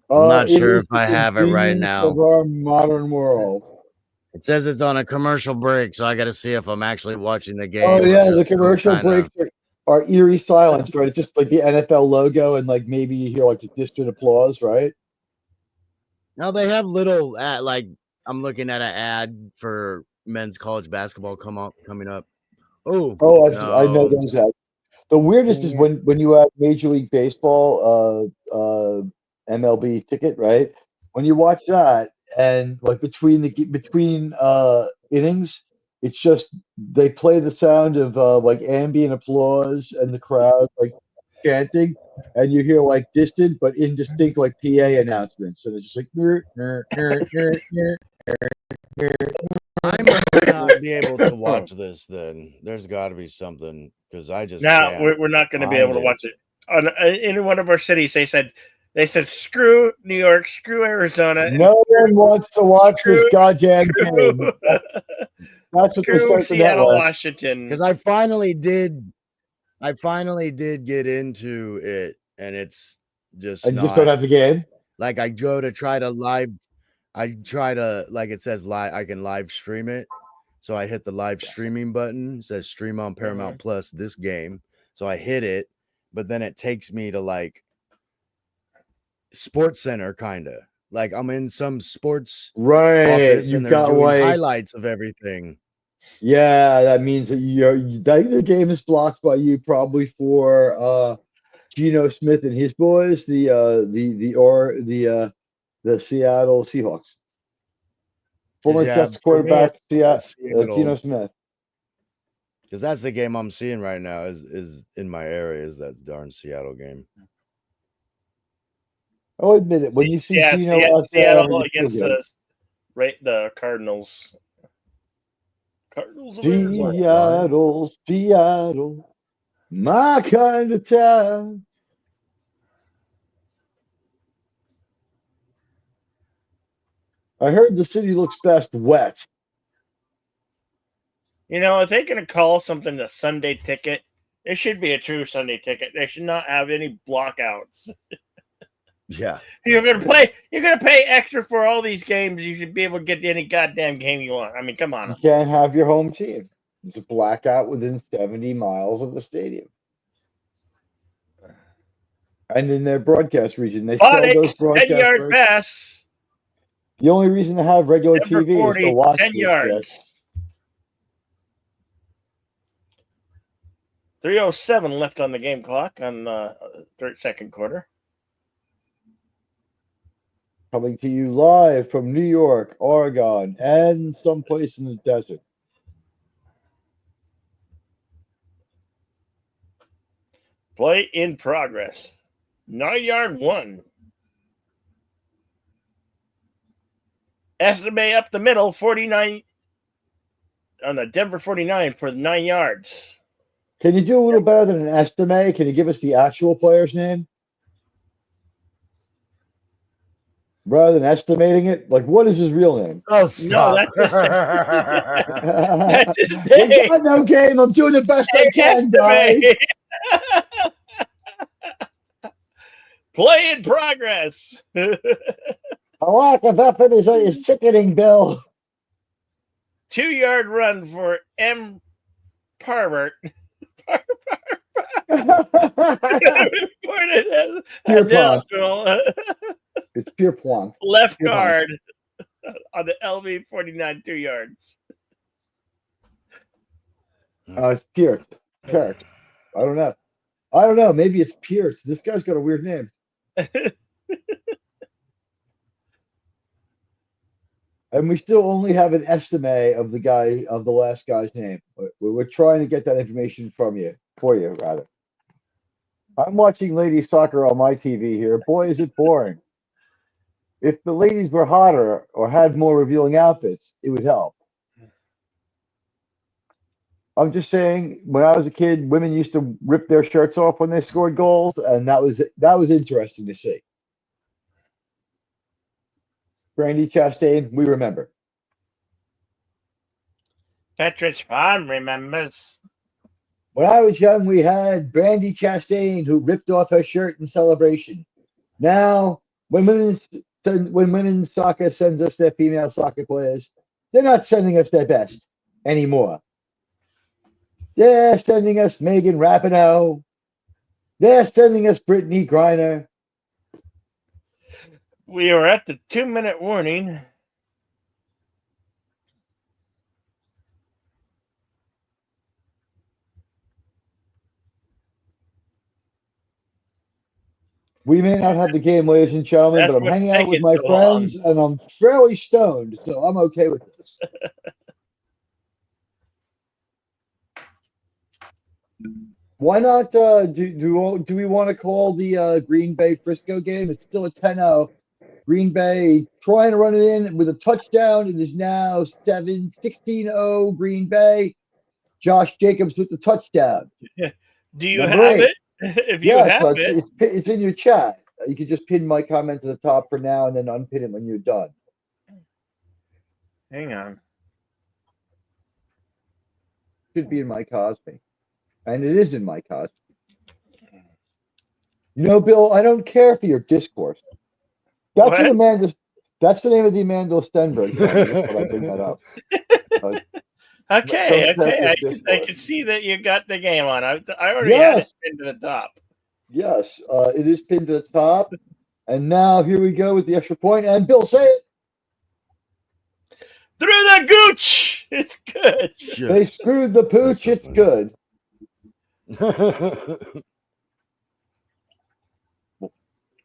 I'm not sure if I have it right now. Of our modern world. It says it's on a commercial break, so I got to see if I'm actually watching the game. Oh yeah, the commercial breaks are eerie silence, right? It's just like the NFL logo, and like maybe you hear like the distant applause, right? No, they have little like I'm looking at an ad for men's college basketball coming up. Oh, no. I know those ads. The weirdest is when you have Major League Baseball, MLB ticket, right? When you watch that, and like between innings, it's just they play the sound of like ambient applause and the crowd like chanting, and you hear like distant but indistinct like PA announcements, and it's just like I might not be able to watch this. Then there's got to be something because I just we're not going to be able to watch it. In one of our cities, they said screw New York, screw Arizona. No one wants to watch this goddamn game. That's what they said. Seattle, Washington. Because I finally did get into it, and it's just. And you just don't have the game. Like I go to try to live. I try to like it says live. I can live stream it, so I hit the live streaming button. It says stream on Paramount Plus this game. So I hit it, but then it takes me to like Sports Center, kind of like I'm in some sports office, and they're doing highlights of everything. Yeah, that means that the game is blocked by you probably for Geno Smith and his boys, the Seattle Seahawks. Former Jets quarterback Geno Smith. Because that's the game I'm seeing right now is in my area is that darn Seattle game. I'll admit it. When you see Geno out Seattle against the Cardinals. Seattle, my kind of town. I heard the city looks best wet. You know, if they're going to call something a Sunday ticket, it should be a true Sunday ticket. They should not have any blockouts. Yeah. You're gonna pay extra for all these games. You should be able to get any goddamn game you want. I mean, come You on. can't have your home team. It's a blackout within 70 miles of the stadium. And in their broadcast region, they sell those Onyx, 10-yard broadcast. pass. The only reason to have regular Number TV is to 40, watch 10 this yards. shit. 3:07 left on the game clock on the second quarter. Coming to you live from New York, Oregon, and someplace in the desert. Play in progress. 9-yard one. Estimate up the middle, 49 on the Denver 49 for 9 yards. Can you do a little better than an estimate? Can you give us the actual player's name? Rather than estimating it? Like, what is his real name? Oh, stop. No, that's his We name. got no game. I'm doing the best I can, guys. Play in progress. A lack of effort is sickening, Bill. 2-yard run for M. Parvert. It's Pierpont. Left guard on the LV 49, 2 yards. It's Pierce. I don't know. Maybe it's Pierce. This guy's got a weird name. And we still only have an estimate of the last guy's name. We're trying to get that information for you. I'm watching ladies soccer on my TV here. Boy, is it boring. If the ladies were hotter or had more revealing outfits, it would help. I'm just saying, when I was a kid, women used to rip their shirts off when they scored goals, and that was interesting to see. Brandy Chastain, we remember. Petrich Pond remembers. When I was young, we had Brandy Chastain who ripped off her shirt in celebration. Now, when women's soccer sends us their female soccer players, they're not sending us their best anymore. They're sending us Megan Rapinoe. They're sending us Brittany Griner. We are at the 2-minute warning. We may not have the game, ladies and gentlemen, but I'm hanging out with my friends, and I'm fairly stoned, so I'm okay with this. Why not? Do we want to call the Green Bay Frisco game? It's still a 10-0. Green Bay trying to run it in with a touchdown. It is now 16-0 Green Bay. Josh Jacobs with the touchdown. Do you have it? If you have it. It's in your chat. You can just pin my comment to the top for now and then unpin it when you're done. Hang on. Should be in my Cosby. And it is in my Cosby. You know, Bill, I don't care for your discourse. That's the name of the Amanda Stenberg. That's what I bring that up. Okay. I can see that you got the game on. I already had it pinned to the top. Yes, it is pinned to the top. And now here we go with the extra point. And Bill, say it. Through the gooch. It's good. Shit. They screwed the pooch. It's good.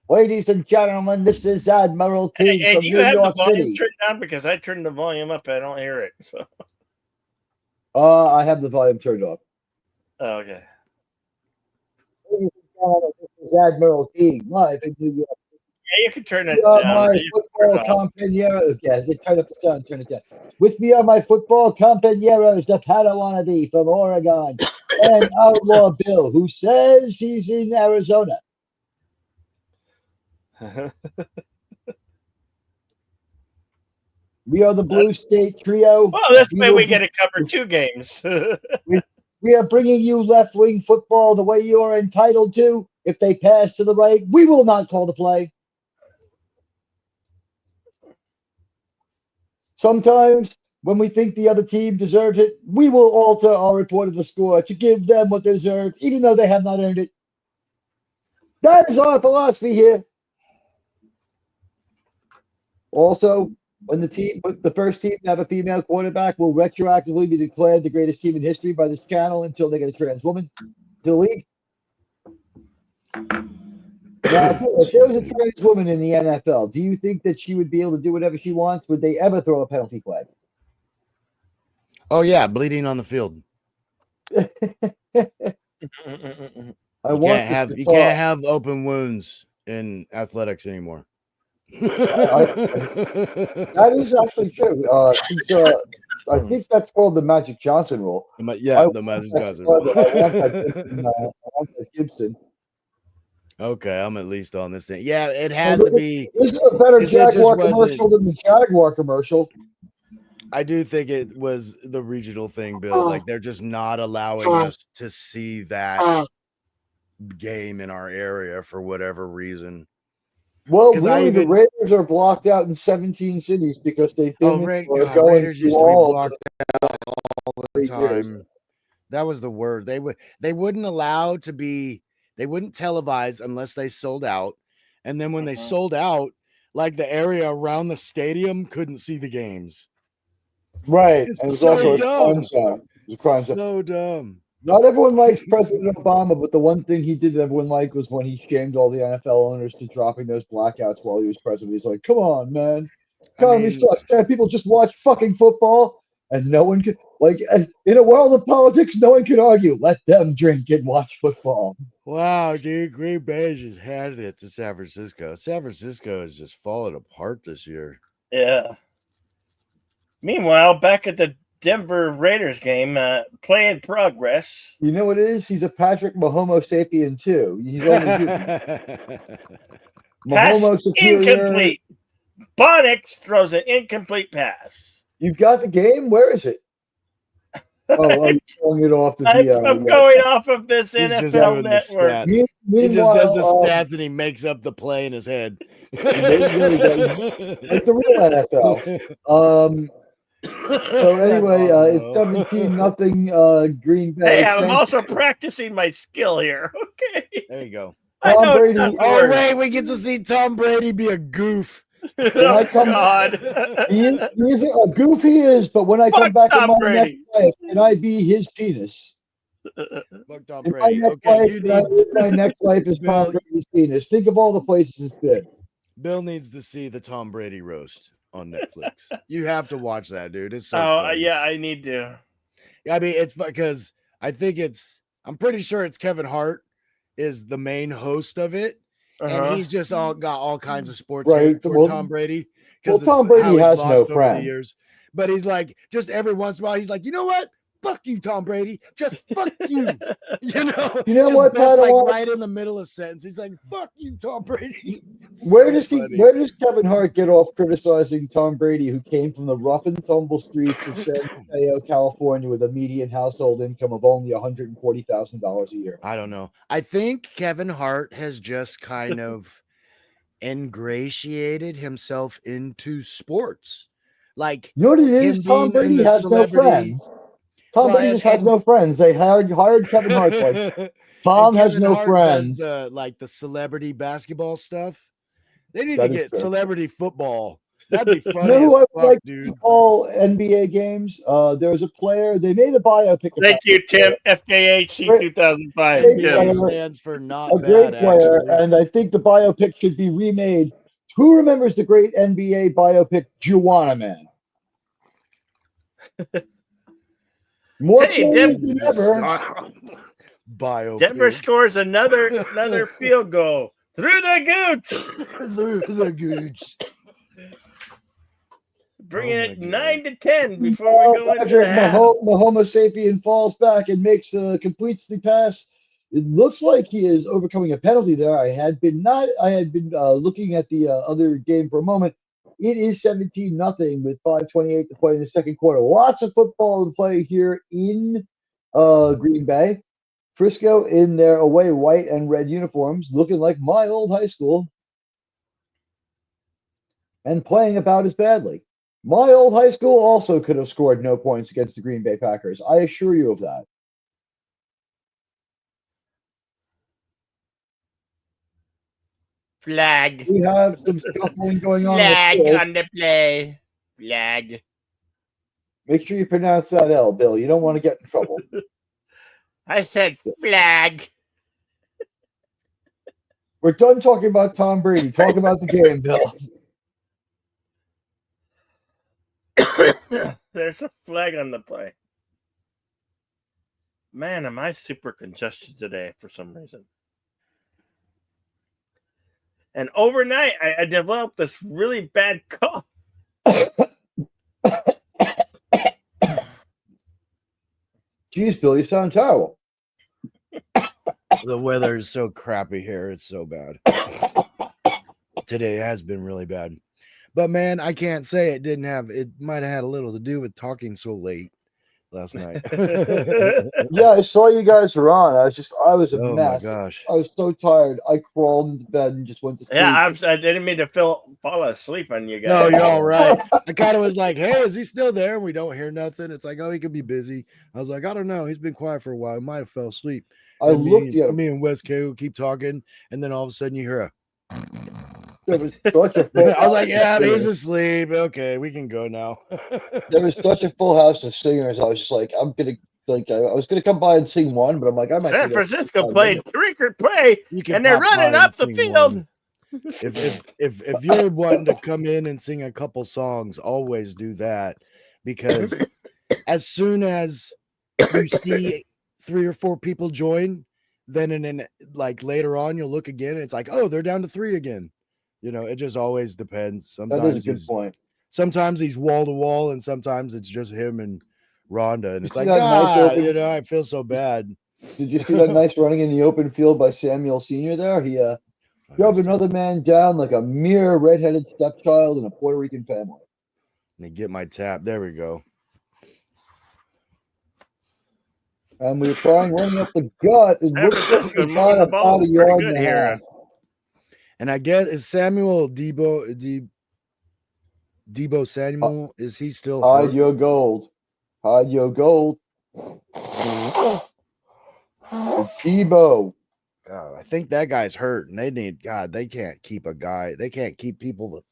Ladies and gentlemen, this is Admiral King from New York City. Do you have the volume turned down? Because I turned the volume up and I don't hear it. So. I have the volume turned off. Oh, okay. Ladies and gentlemen, this is Admiral King live in New York City. Yeah, you can turn it down. My football compañeros. Yeah, they turn up the sound, turn it down. With me are my football compañeros, the Padawannabe from Oregon, and Outlaw Bill, who says he's in Arizona. We are the Blue State Trio. Well, this way we get to cover 2 games. We are bringing you left-wing football the way you are entitled to. If they pass to the right, we will not call the play. Sometimes when we think the other team deserves it, we will alter our report of the score to give them what they deserve, even though they have not earned it. That is our philosophy here. Also, when the first team to have a female quarterback will retroactively be declared the greatest team in history by this channel until they get a trans woman to the league. Now, if there was a trans woman in the NFL, do you think that she would be able to do whatever she wants? Would they ever throw a penalty flag? Oh yeah, bleeding on the field. I You want can't to you talk. can't have open wounds in athletics anymore. That is actually true. I think that's called the Magic Johnson rule. Yeah, the Magic Johnson rule. I want that Gibson. I want that Gibson. Okay, I'm at least on this thing. Yeah, it Hey, has to be. This is a better 'cause it just Jaguar wasn't- commercial than the Jaguar commercial. I do think it was the regional thing, Bill. Like they're just not allowing us to see that game in our area for whatever reason. Well, 'Cause really, the Raiders are blocked out in 17 cities because they've been going Raiders used to be all blocked out all the years. time. That was the word. They wouldn't allow to be. They wouldn't televise unless they sold out, and then when they sold out, like the area around the stadium couldn't see the games. Right, It's and it was so also a dumb. crime zone. It was a crime zone. So dumb. Not everyone likes President Obama, but the one thing he did that everyone liked was when he shamed all the NFL owners to dropping those blackouts while he was president. He's like, "Come on, man, economy sucks. Can't people just watch fucking football?" And no one could, like, in a world of politics, no one can argue. Let them drink and watch football. Wow, dude, Green Bay just handed it to San Francisco. San Francisco is just falling apart this year. Yeah. Meanwhile, back at the Denver Raiders game, play in progress. You know what it is? He's a Patrick Mahomo sapien too. He's only human. Pass incomplete. Bonix throws an incomplete pass. You've got the game? Where is it? Oh, I'm throwing it off the I'm going off of this NFL Network. He just does the stats and he makes up the play in his head. Really like the real NFL. So anyway, awesome, it's 17-0 Green Bay. Hey, I'm also practicing my skill here. Okay. There you go. Tom Brady. Oh, wait, we get to see Tom Brady be a goof. Oh, God. He is a goof, he is, but when I come back in my next life, can I be his penis? Fuck Tom Brady. Okay, my next life is Tom Brady's penis. Think of all the places it's been. Bill needs to see the Tom Brady roast on Netflix. You have to watch that, dude. It's so funny. Yeah, I need to. I mean, it's because I'm pretty sure it's Kevin Hart is the main host of it. And he's just got all kinds of sports hate for Tom Brady. Well, Tom Brady has no friends. But he's like, just every once in a while, he's like, you know what? Fuck you, Tom Brady. Just fuck you. You know what? Right in the middle of a sentence. He's like, fuck you, Tom Brady. Where does Kevin Hart get off criticizing Tom Brady, who came from the rough and tumble streets of San Mateo, California, with a median household income of only $140,000 a year? I don't know. I think Kevin Hart has just kind of ingratiated himself into sports. Like, you know what it is? Tom Brady has no friends. Tom Brady just has no friends. They hired Kevin Hart. Like, Tom has no friends. Does the celebrity basketball stuff. They need to get celebrity football. That'd be funny. You know who I would like dude. to call NBA games? There was a player. They made a biopic. Thank you, Tim. FKHC 2005. Stands for not a great player, and I think the biopic should be remade. Who remembers the great NBA biopic Juwanna Man? More players than ever. Biopic. Denver scores another field goal through the gooch. Through the gooch. Bringing it 9-10 before we go into the half. Mahomo sapien falls back and completes the pass. It looks like he is overcoming a penalty there. I had been looking at the other game for a moment. It is 17-0 with 5:28 to play in the second quarter. Lots of football to play here in Green Bay. Frisco in their away white and red uniforms, looking like my old high school, and playing about as badly. My old high school also could have scored no points against the Green Bay Packers. I assure you of that. Flag. We have some scuffling going on the Flag field. on the play. Flag. Make sure you pronounce that L, Bill. You don't want to get in trouble. I said flag. We're done talking about Tom Brady. Talk about the game, Bill. There's a flag on the play. Man, am I super congested today for some reason. And overnight, I developed this really bad cough. Jeez, Bill, you sound terrible. The weather is so crappy here. It's so bad. Today has been really bad. But man, I can't say it might have had a little to do with talking so late last night. Yeah, I saw you guys were on. I was a Oh my mess. gosh. I was so tired. I crawled into bed and just went to sleep. Yeah, I didn't mean to fall asleep on you guys. No, you're all right. I kind of was like, hey, is he still there? And we don't hear nothing. It's like, oh, he could be busy. I was like, I don't know. He's been quiet for a while. He might have fell asleep. I And looked at him. me and Wes K keep talking, and then all of a sudden you hear a There was such a full I was like, house yeah, of he's singers. asleep. Okay, we can go now. There was such a full house of singers. I was just like, I was gonna come by and sing one, but I'm like, I might San take Francisco 5 played minutes. three-court play, You can and they're pop by running and up the sing field. one. If you're wanting to come in and sing a couple songs, always do that, because as soon as you see 3 or 4 people join, then like later on you'll look again and it's like, oh, they're down to 3 again. You know, it just always depends. That is a good point. Sometimes he's wall to wall, and sometimes it's just him and Rhonda, and You it's see like, that nice God, open- you know, I feel so bad. Did you see that nice running in the open field by Samuel Sr. there? He shoved another man down like a mere redheaded stepchild in a Puerto Rican family. Let me get my tap. There we go. And we were trying running up the gut. It San looks like Francisco we moving got the ball about a pretty yard good and a here. half. And I guess is Samuel Debo Samuel, is he still Hide hurt? your gold. Hide your gold. Debo. God, I think that guy's hurt, and they can't keep people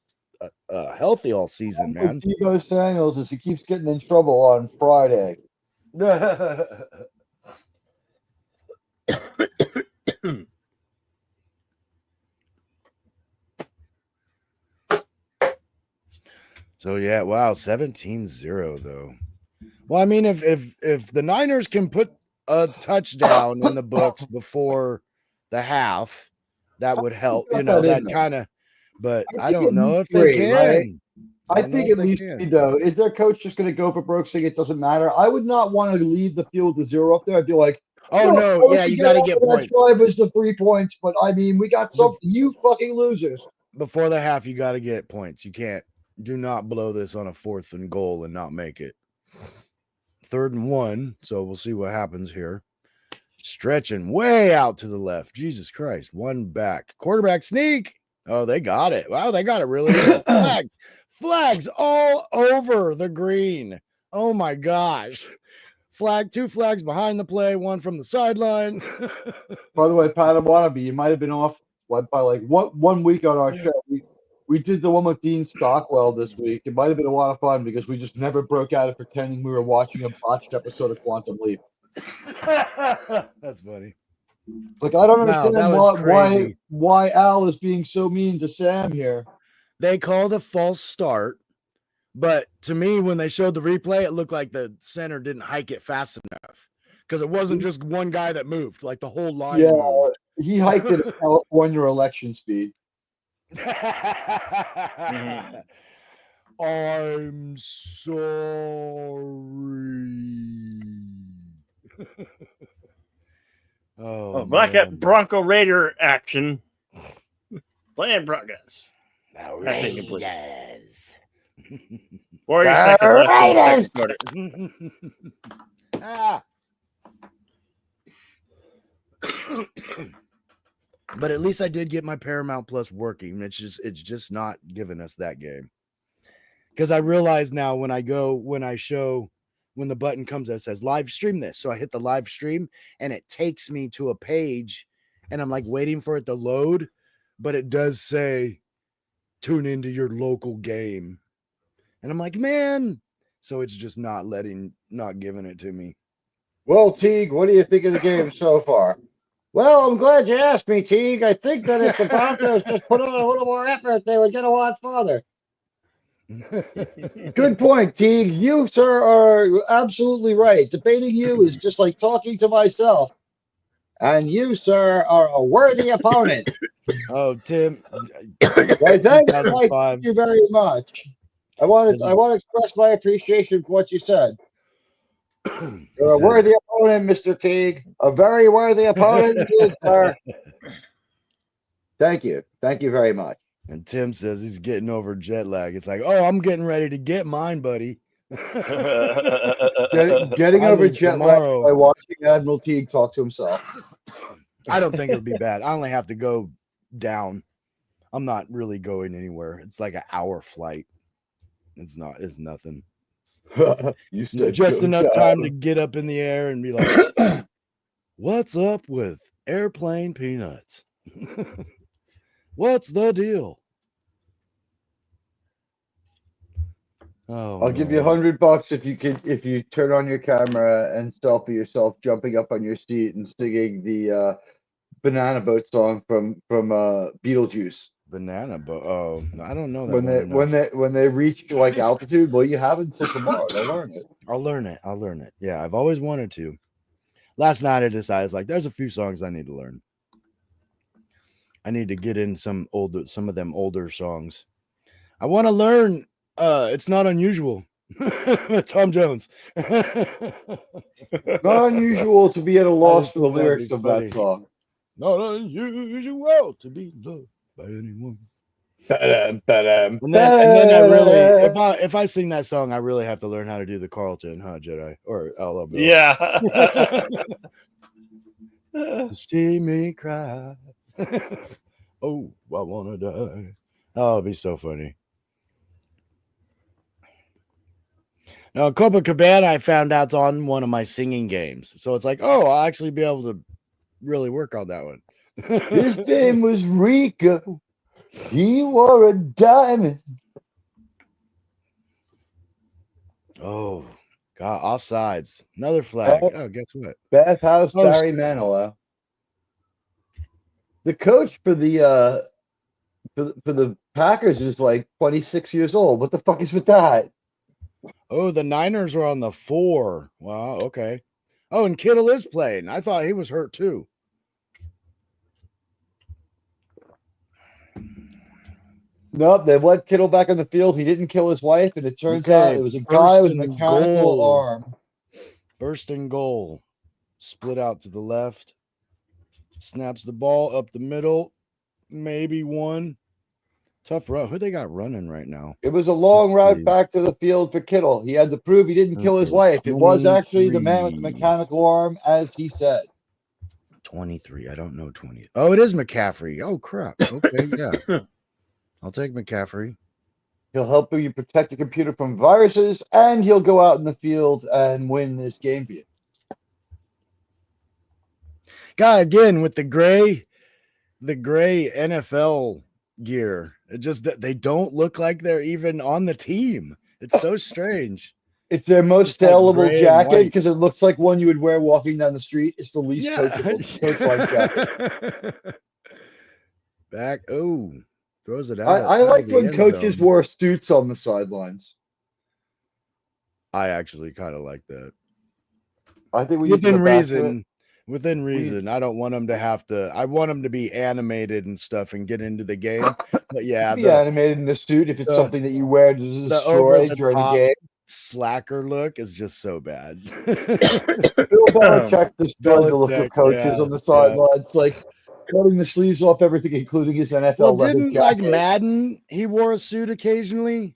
healthy all season, man. Debo Samuels as he keeps getting in trouble on Friday. So yeah, wow, 17-0 though. Well, I mean, if the Niners can put a touchdown in the books before the half, that would help. You know, that kind of. But I don't know if they can. Right? I think at least though, is their coach just going to go for Brooks saying it doesn't matter? I would not want to leave the field with 0 up there. I'd be like, oh no, yeah, you got to get points. That drive was the 3 points, but I mean, we got something. You fucking losers. Before the half, you got to get points. You can't. Do not blow this on a 4th and goal and not make it. 3rd and 1. So we'll see what happens here. Stretching way out to the left. Jesus Christ. 1 back. Quarterback sneak. Oh, they got it. Wow, they got it really good. Flags all over the green. Oh my gosh. 2 flags behind the play, 1 from the sideline. By the way, Pat Wannabe, you might have been off by like 1 week on our show. We did the one with Dean Stockwell this week. It might have been a lot of fun because we just never broke out of pretending we were watching a botched episode of Quantum Leap. That's funny. Like, I don't understand why Al is being so mean to Sam here. They called a false start, but to me, when they showed the replay, it looked like the center didn't hike it fast enough because it wasn't just one guy that moved, like the whole line moved. He hiked it at California election speed. I'm sorry. Black Bronco Raider action. Playing Broncos. Raiders. Raiders. But at least I did get my Paramount Plus working. It's just not giving us that game. because I realize now when the button comes that says live stream this. So I hit the live stream and it takes me to a page and I'm like waiting for it to load, but it does say tune into your local game. And I'm like, man, so it's just not giving it to me. Well, Teague, what do you think of the game so far? Well, I'm glad you asked me, Teague. I think that if the Broncos just put on a little more effort, they would get a lot farther. Good point, Teague. You, sir, are absolutely right. Debating you is just like talking to myself. And you, sir, are a worthy opponent. Oh, Tim. Why, thank 2005. you very much. I want to express my appreciation for what you said. You're a worthy opponent, Mr. Teague. A very worthy opponent, indeed, sir. Thank you. Thank you very much. And Tim says he's getting over jet lag. It's like, oh, I'm getting ready to get mine, buddy. Getting over jet lag by watching Admiral Teague talk to himself. I don't think it would be bad. I only have to go down. I'm not really going anywhere. It's like an hour flight. It's nothing. You said just enough time to get up in the air and be like, what's up with airplane peanuts? What's the deal? Oh, I'll give you $100 if you turn on your camera and selfie yourself jumping up on your seat and singing the Banana Boat song from Beetlejuice. Banana Boat. Oh, I don't know that when they reach like altitude. Well, you have until tomorrow to learn it. I'll learn it. Yeah, I've always wanted to. Last night I decided there's a few songs I need to learn. I need to get in some of them older songs. I want to learn. It's not unusual. Tom Jones. Not unusual to be at a loss for the lyrics of that song. Not unusual to be loved by anyone. And then I really, if I sing that song, I really have to learn how to do the Carlton, huh, Jedi? Or LL Bill. Yeah. See me cry. Oh, I wanna die. Oh, it'd be so funny. Now, Copacabana, I found out's on one of my singing games. So it's like, oh, I'll actually be able to really work on that one. His name was Rico. He wore a diamond. Oh, God, offsides. Another flag. Oh, guess what? Bathhouse Barry Manilow. The coach for the Packers is like 26 years old. What the fuck is with that? Oh, the Niners are on the 4. Wow, okay. Oh, and Kittle is playing. I thought he was hurt too. Nope, they let Kittle back on the field. He didn't kill his wife, and it turns out it was a guy with a mechanical arm. First and goal. Split out to the left. Snaps the ball up the middle. Maybe one. Tough run. Who they got running right now? It was a long route back to the field for Kittle. He had to prove he didn't kill his wife. It was actually the man with the mechanical arm, as he said. 23. I don't know 20. Oh, it is McCaffrey. Oh, crap. Okay, yeah. I'll take McCaffrey. He'll help you protect your computer from viruses, and he'll go out in the field and win this game for you. God, again, with the gray NFL gear. It just they don't look like they're even on the team. It's so strange. It's their most saleable jacket because it looks like one you would wear walking down the street. It's the least coach-like jacket. Back, throws it out. I like when coaches wore suits on the sidelines. I actually kind of like that. I think within reason. I don't want them to have to. I want them to be animated and stuff and get into the game. But yeah, be animated in a suit if it's something that you wear to destroy during the game. Slacker look is just so bad. Bill Belichick destroyed the look of coaches on the sidelines, like cutting the sleeves off everything, including his NFL. Well, didn't like Madden? He wore a suit occasionally.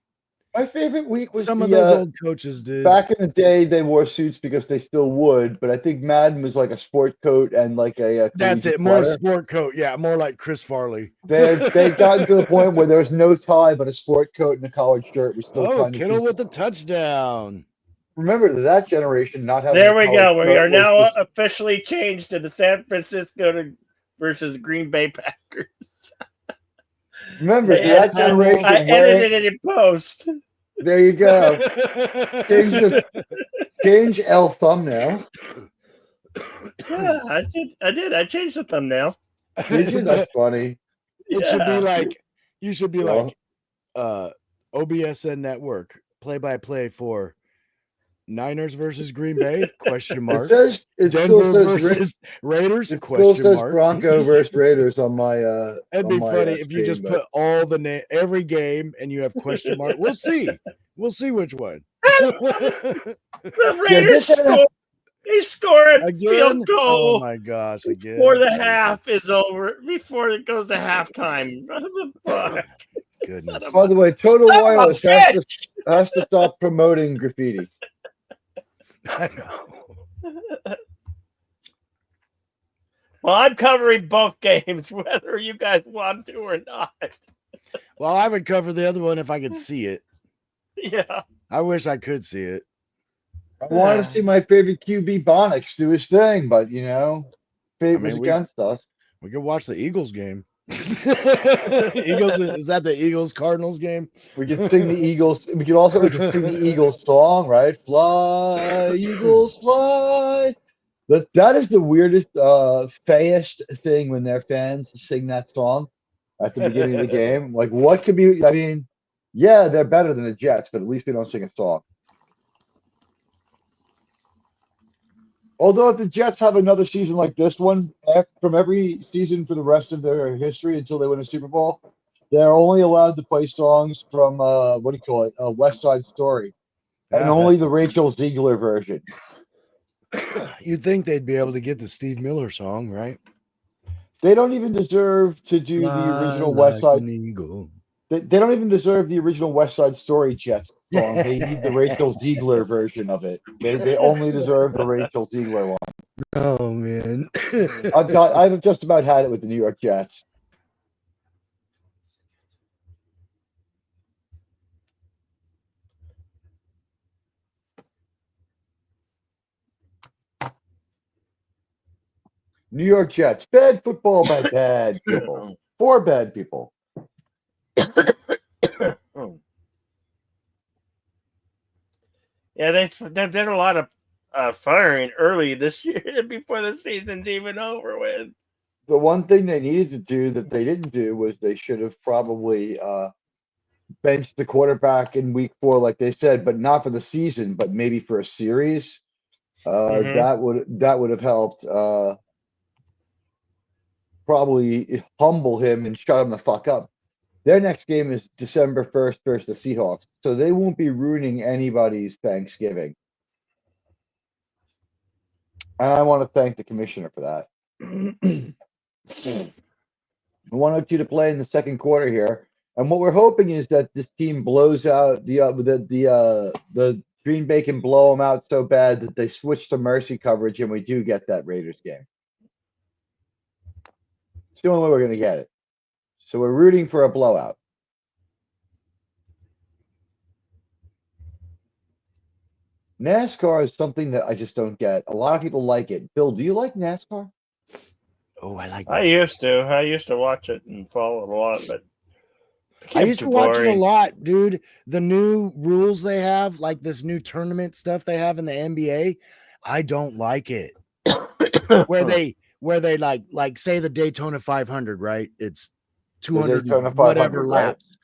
My favorite week was Some of those old coaches did. back in the day. They wore suits because they still would, but I think Madden was like a sport coat and like a That's it. More sport coat. Yeah, more like Chris Farley. They'd gotten to the point where there was no tie, but a sport coat and a collared shirt was still trying to Kittle with the touchdown. Remember that generation not having. There we go. We are now officially changed to the San Francisco versus Green Bay Packers. Remember that generation. I edited it in post. There you go. Change L thumbnail. Yeah, I did. I changed the thumbnail. Did you? That's funny. It should be like you should be like O.B.S.N network play-by-play for Niners versus Green Bay ? It says Denver versus Raiders ? It still says Bronco versus Raiders on my. It'd be funny if you just put all the every game and you have question mark. We'll see. We'll see which one. The Raiders score. He scored a field goal. Oh my gosh! Again, before the half is over. Before it goes to halftime. What the fuck? Goodness. By the way, Total Wireless has to stop promoting graffiti. I know. Well, I'm covering both games, whether you guys want to or not. Well, I would cover the other one if I could see it. Yeah. I wish I could see it. I want to see my favorite QB Bonix do his thing, but fate was against us. We could watch the Eagles game. Eagles, is that the Eagles Cardinals game? We could sing the Eagles. We could sing the Eagles song, right? Fly, Eagles, fly. That is the weirdest, fayest thing when their fans sing that song at the beginning of the game. Like, what could be? I mean, yeah, they're better than the Jets, but at least we don't sing a song. Although if the Jets have another season like this one, from every season for the rest of their history until they win a Super Bowl, they're only allowed to play songs from West Side Story, and only the Rachel Ziegler version. You'd think they'd be able to get the Steve Miller song, right? They don't even deserve to do the original West Side. They don't even deserve the original West Side Story Jets song. They need the Rachel Ziegler version of it. They only deserve the Rachel Ziegler one. Oh man, I've just about had it with the New York Jets. New York Jets, bad football by bad people, for bad people. Yeah, they've done a lot of firing early this year before the season's even over with. The one thing they needed to do that they didn't do was they should have probably benched the quarterback in week 4, like they said, but not for the season, but maybe for a series. That would have helped probably humble him and shut him the fuck up. Their next game is December 1st versus the Seahawks, so they won't be ruining anybody's Thanksgiving. And I want to thank the commissioner for that. 102 to play in the second quarter here, and what we're hoping is that this team blows out the Green Bay can blow them out so bad that they switch to mercy coverage, and we do get that Raiders game. It's the only way we're going to get it. So we're rooting for a blowout. NASCAR is something that I just don't get. A lot of people like it. Bill, do you like NASCAR? Oh, I like. I used to watch it and follow it a lot, but I used to watch it a lot, dude. The new rules they have, like this new tournament stuff they have in the NBA, I don't like it. where they like say the Daytona 500, right? It's 200 whatever laps. Right?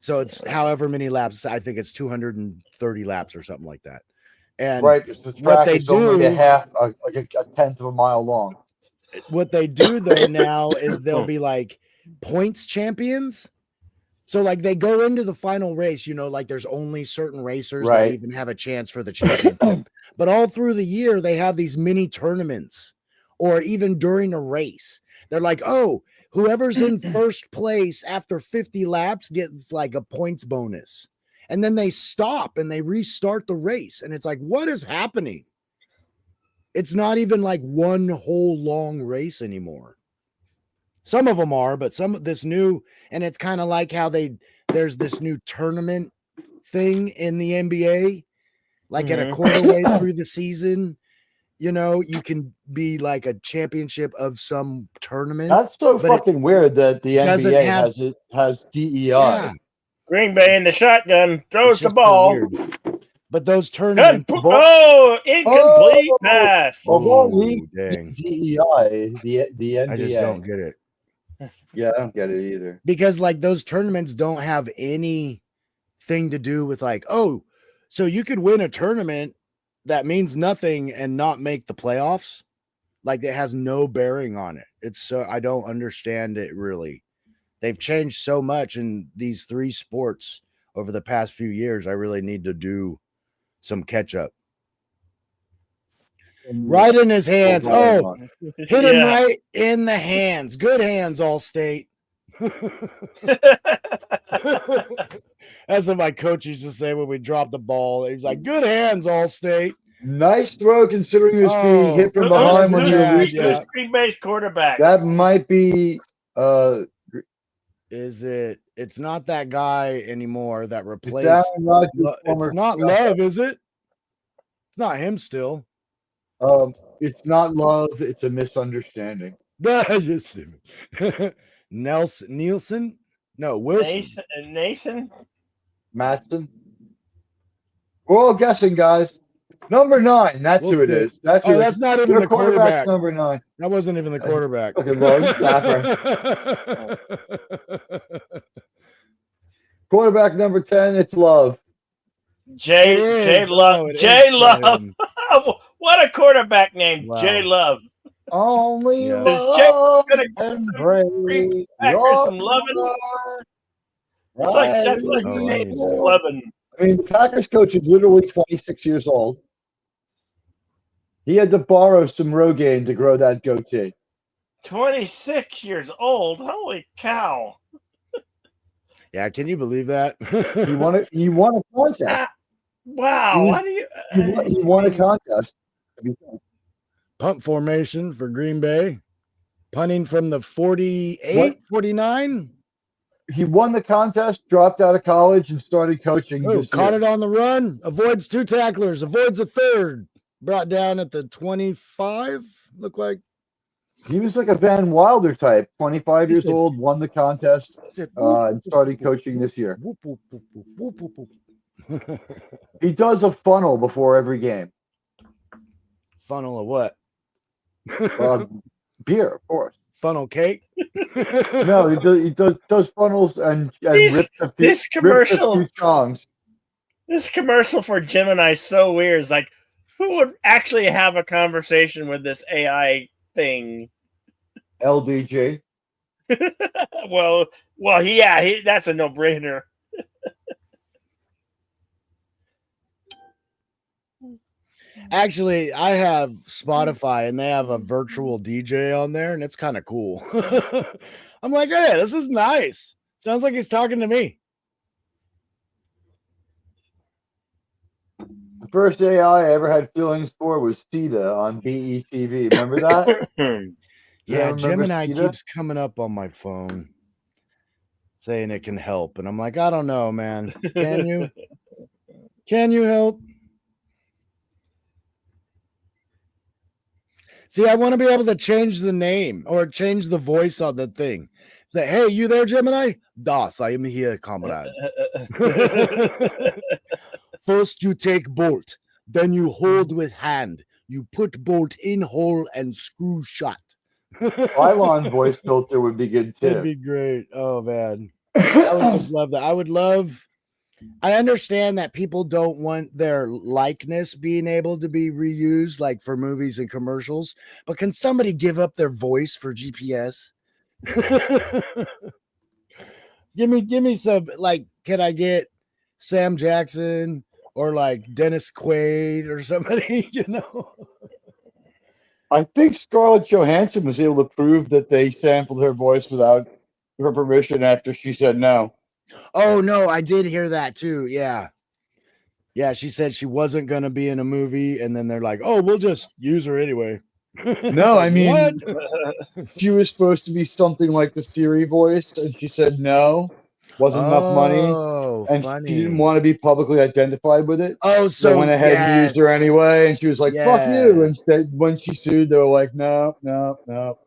So it's however many laps. I think it's 230 laps or something like that. And right, the track is only a tenth of a mile long. What they do though now is they'll be like points champions. So like they go into the final race, like there's only certain racers that even have a chance for the championship. But all through the year, they have these mini tournaments, or even during a race, they're like, oh, whoever's in first place after 50 laps gets like a points bonus. and then they stop and they restart the race. And it's like, what is happening? It's not even like one whole long race anymore. Some of them are, but some of this new, and it's kind of like how there's this new tournament thing in the NBA, like at a quarter way through the season, you can be like a championship of some tournament. That's so but fucking weird that the doesn't NBA have- has DEI. Yeah, Green Bay in the shotgun throws the it's just so ball. weird. But those tournaments, Incomplete pass. Of all Oh, leagues, dang. DEI, the NBA. I just don't get it. Yeah, I don't get it either. Because like those tournaments don't have anything to do with like, oh, so you could win a tournament that means nothing and not make the playoffs. Like it has no bearing on it. It's so I don't understand it really. They've changed so much in these three sports over the past few years. I really need to do some catch up. Right in his hands. Oh, hit him right in the hands. Good hands, Allstate. That's what my coach used to say when we dropped the ball. He was like, good hands, Allstate. Nice throw considering he was being hit from behind when you released it. Green Bay's quarterback. That might be is it? It's not that guy anymore that replaced. It's not Love, is it? It's not him still. It's not Love. It's a misunderstanding. Just Nielsen? No, Wilson. Nason? Matson? We're all guessing, guys. Number 9. That's who it is. That's who. That's not even the quarterback. Number 9. That wasn't even the quarterback. Okay, quarterback number 10. It's Love. J Love. J Love. What a quarterback name, J Love. Only love and brave. Some loving. That's like loving. I mean, the Packers coach is literally 26 years old. He had to borrow some Rogaine to grow that goatee. 26 years old? Holy cow. Yeah, can you believe that? He won a contest. Wow. He won a contest. Punt formation for Green Bay. Punting from the 48, 49. He won the contest, dropped out of college, and started coaching. Caught it on the run. Avoids 2 tacklers. Avoids a third. Brought down at the 25, look like. He was like a Van Wilder type. 25 years old, won the contest, and started coaching this year. He does a funnel before every game. Funnel of what? Beer, of course. Funnel cake? No, he does funnels and rips a few chongs. This commercial for Gemini is so weird. It's like, who would actually have a conversation with this AI thing? LDJ. well, yeah, that's a no-brainer. Actually, I have Spotify and they have a virtual DJ on there, and it's kind of cool. I'm like, hey, this is nice. Sounds like he's talking to me. The first AI I ever had feelings for was Sita on BETV. Remember that? Yeah, Gemini keeps coming up on my phone saying it can help. And I'm like, I don't know, man. Can you? Can you help? See, I want to be able to change the name or change the voice on the thing. Say, hey, you there, Gemini? Das, I am here, comrade. First, you take bolt. Then you hold with hand. You put bolt in hole and screw shut. Pylon voice filter would be good too. That'd be great. Oh, man. I would just love that. I understand that people don't want their likeness being able to be reused, like for movies and commercials, but can somebody give up their voice for GPS? give me some, like, can I get Sam Jackson or like Dennis Quaid or somebody, I think Scarlett Johansson was able to prove that they sampled her voice without her permission after she said no. Oh no, I did hear that too. Yeah. Yeah, she said she wasn't gonna be in a movie, and then they're like, "Oh, we'll just use her anyway." It's No, like, I mean, what? she was supposed to be something like the Siri voice, and she said no, wasn't enough money, Oh, and she didn't funny. want to be publicly identified with it. Oh, They so went ahead and yes, used her anyway, and she was like, "Fuck you!" yeah, And when she sued, they were like, "No, no, no."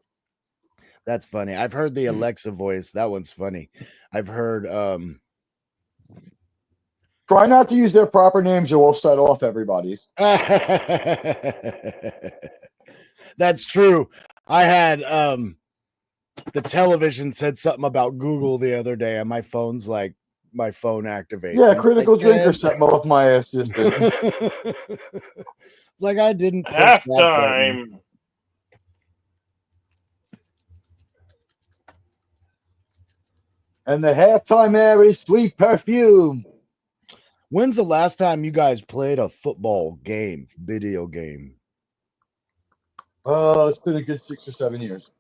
that's funny. I've heard the Alexa voice. That one's funny. I've heard Try not to use their proper names, or we'll set off everybody's. That's true. I had the television said something about Google the other day, and my phone activates. Yeah, And it's like, critical drinker man. set off my assistant. It's like I didn't push that button. Halftime. And the halftime air is sweet perfume. When's the last time you guys played a football game, video game? Oh, it's been a good 6 or 7 years.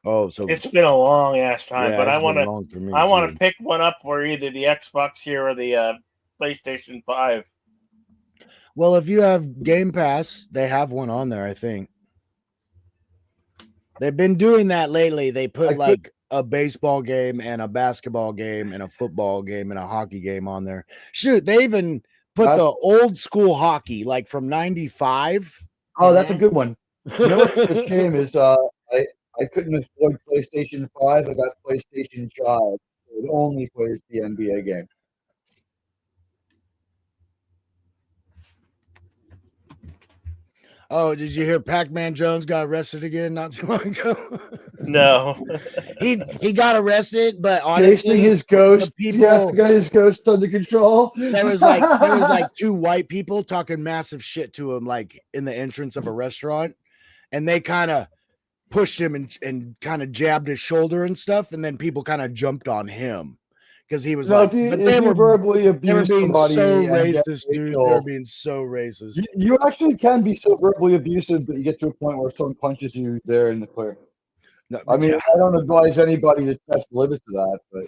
Oh, so It's been a long ass time, yeah, but it's I want been to. long for me. I want too. to pick one up for either the Xbox here or the PlayStation 5. Well, if you have Game Pass, they have one on there, I think. They've been doing that lately. They put like a baseball game and a basketball game and a football game and a hockey game on there. Shoot, they even put the old school hockey, like from '95. Oh, that's a good one. You know what's a shame is I couldn't afford PlayStation 5. I got PlayStation 5. It only plays the NBA game. Oh, did you hear Pac-Man Jones got arrested again not too long ago? No. he got arrested, but honestly, chasing his ghost. people, Yes, got his ghost under control. there was like two white people talking massive shit to him, like in the entrance of a restaurant, and they kind of pushed him and kind of jabbed his shoulder and stuff, and then people kind of jumped on him because he was but they were verbally abused being somebody so and racist, dude. They were killed. being so racist. You actually can be so verbally abusive, but you get to a point where someone punches you, there in the clear. No, I mean, I don't advise anybody to test the limits of that, but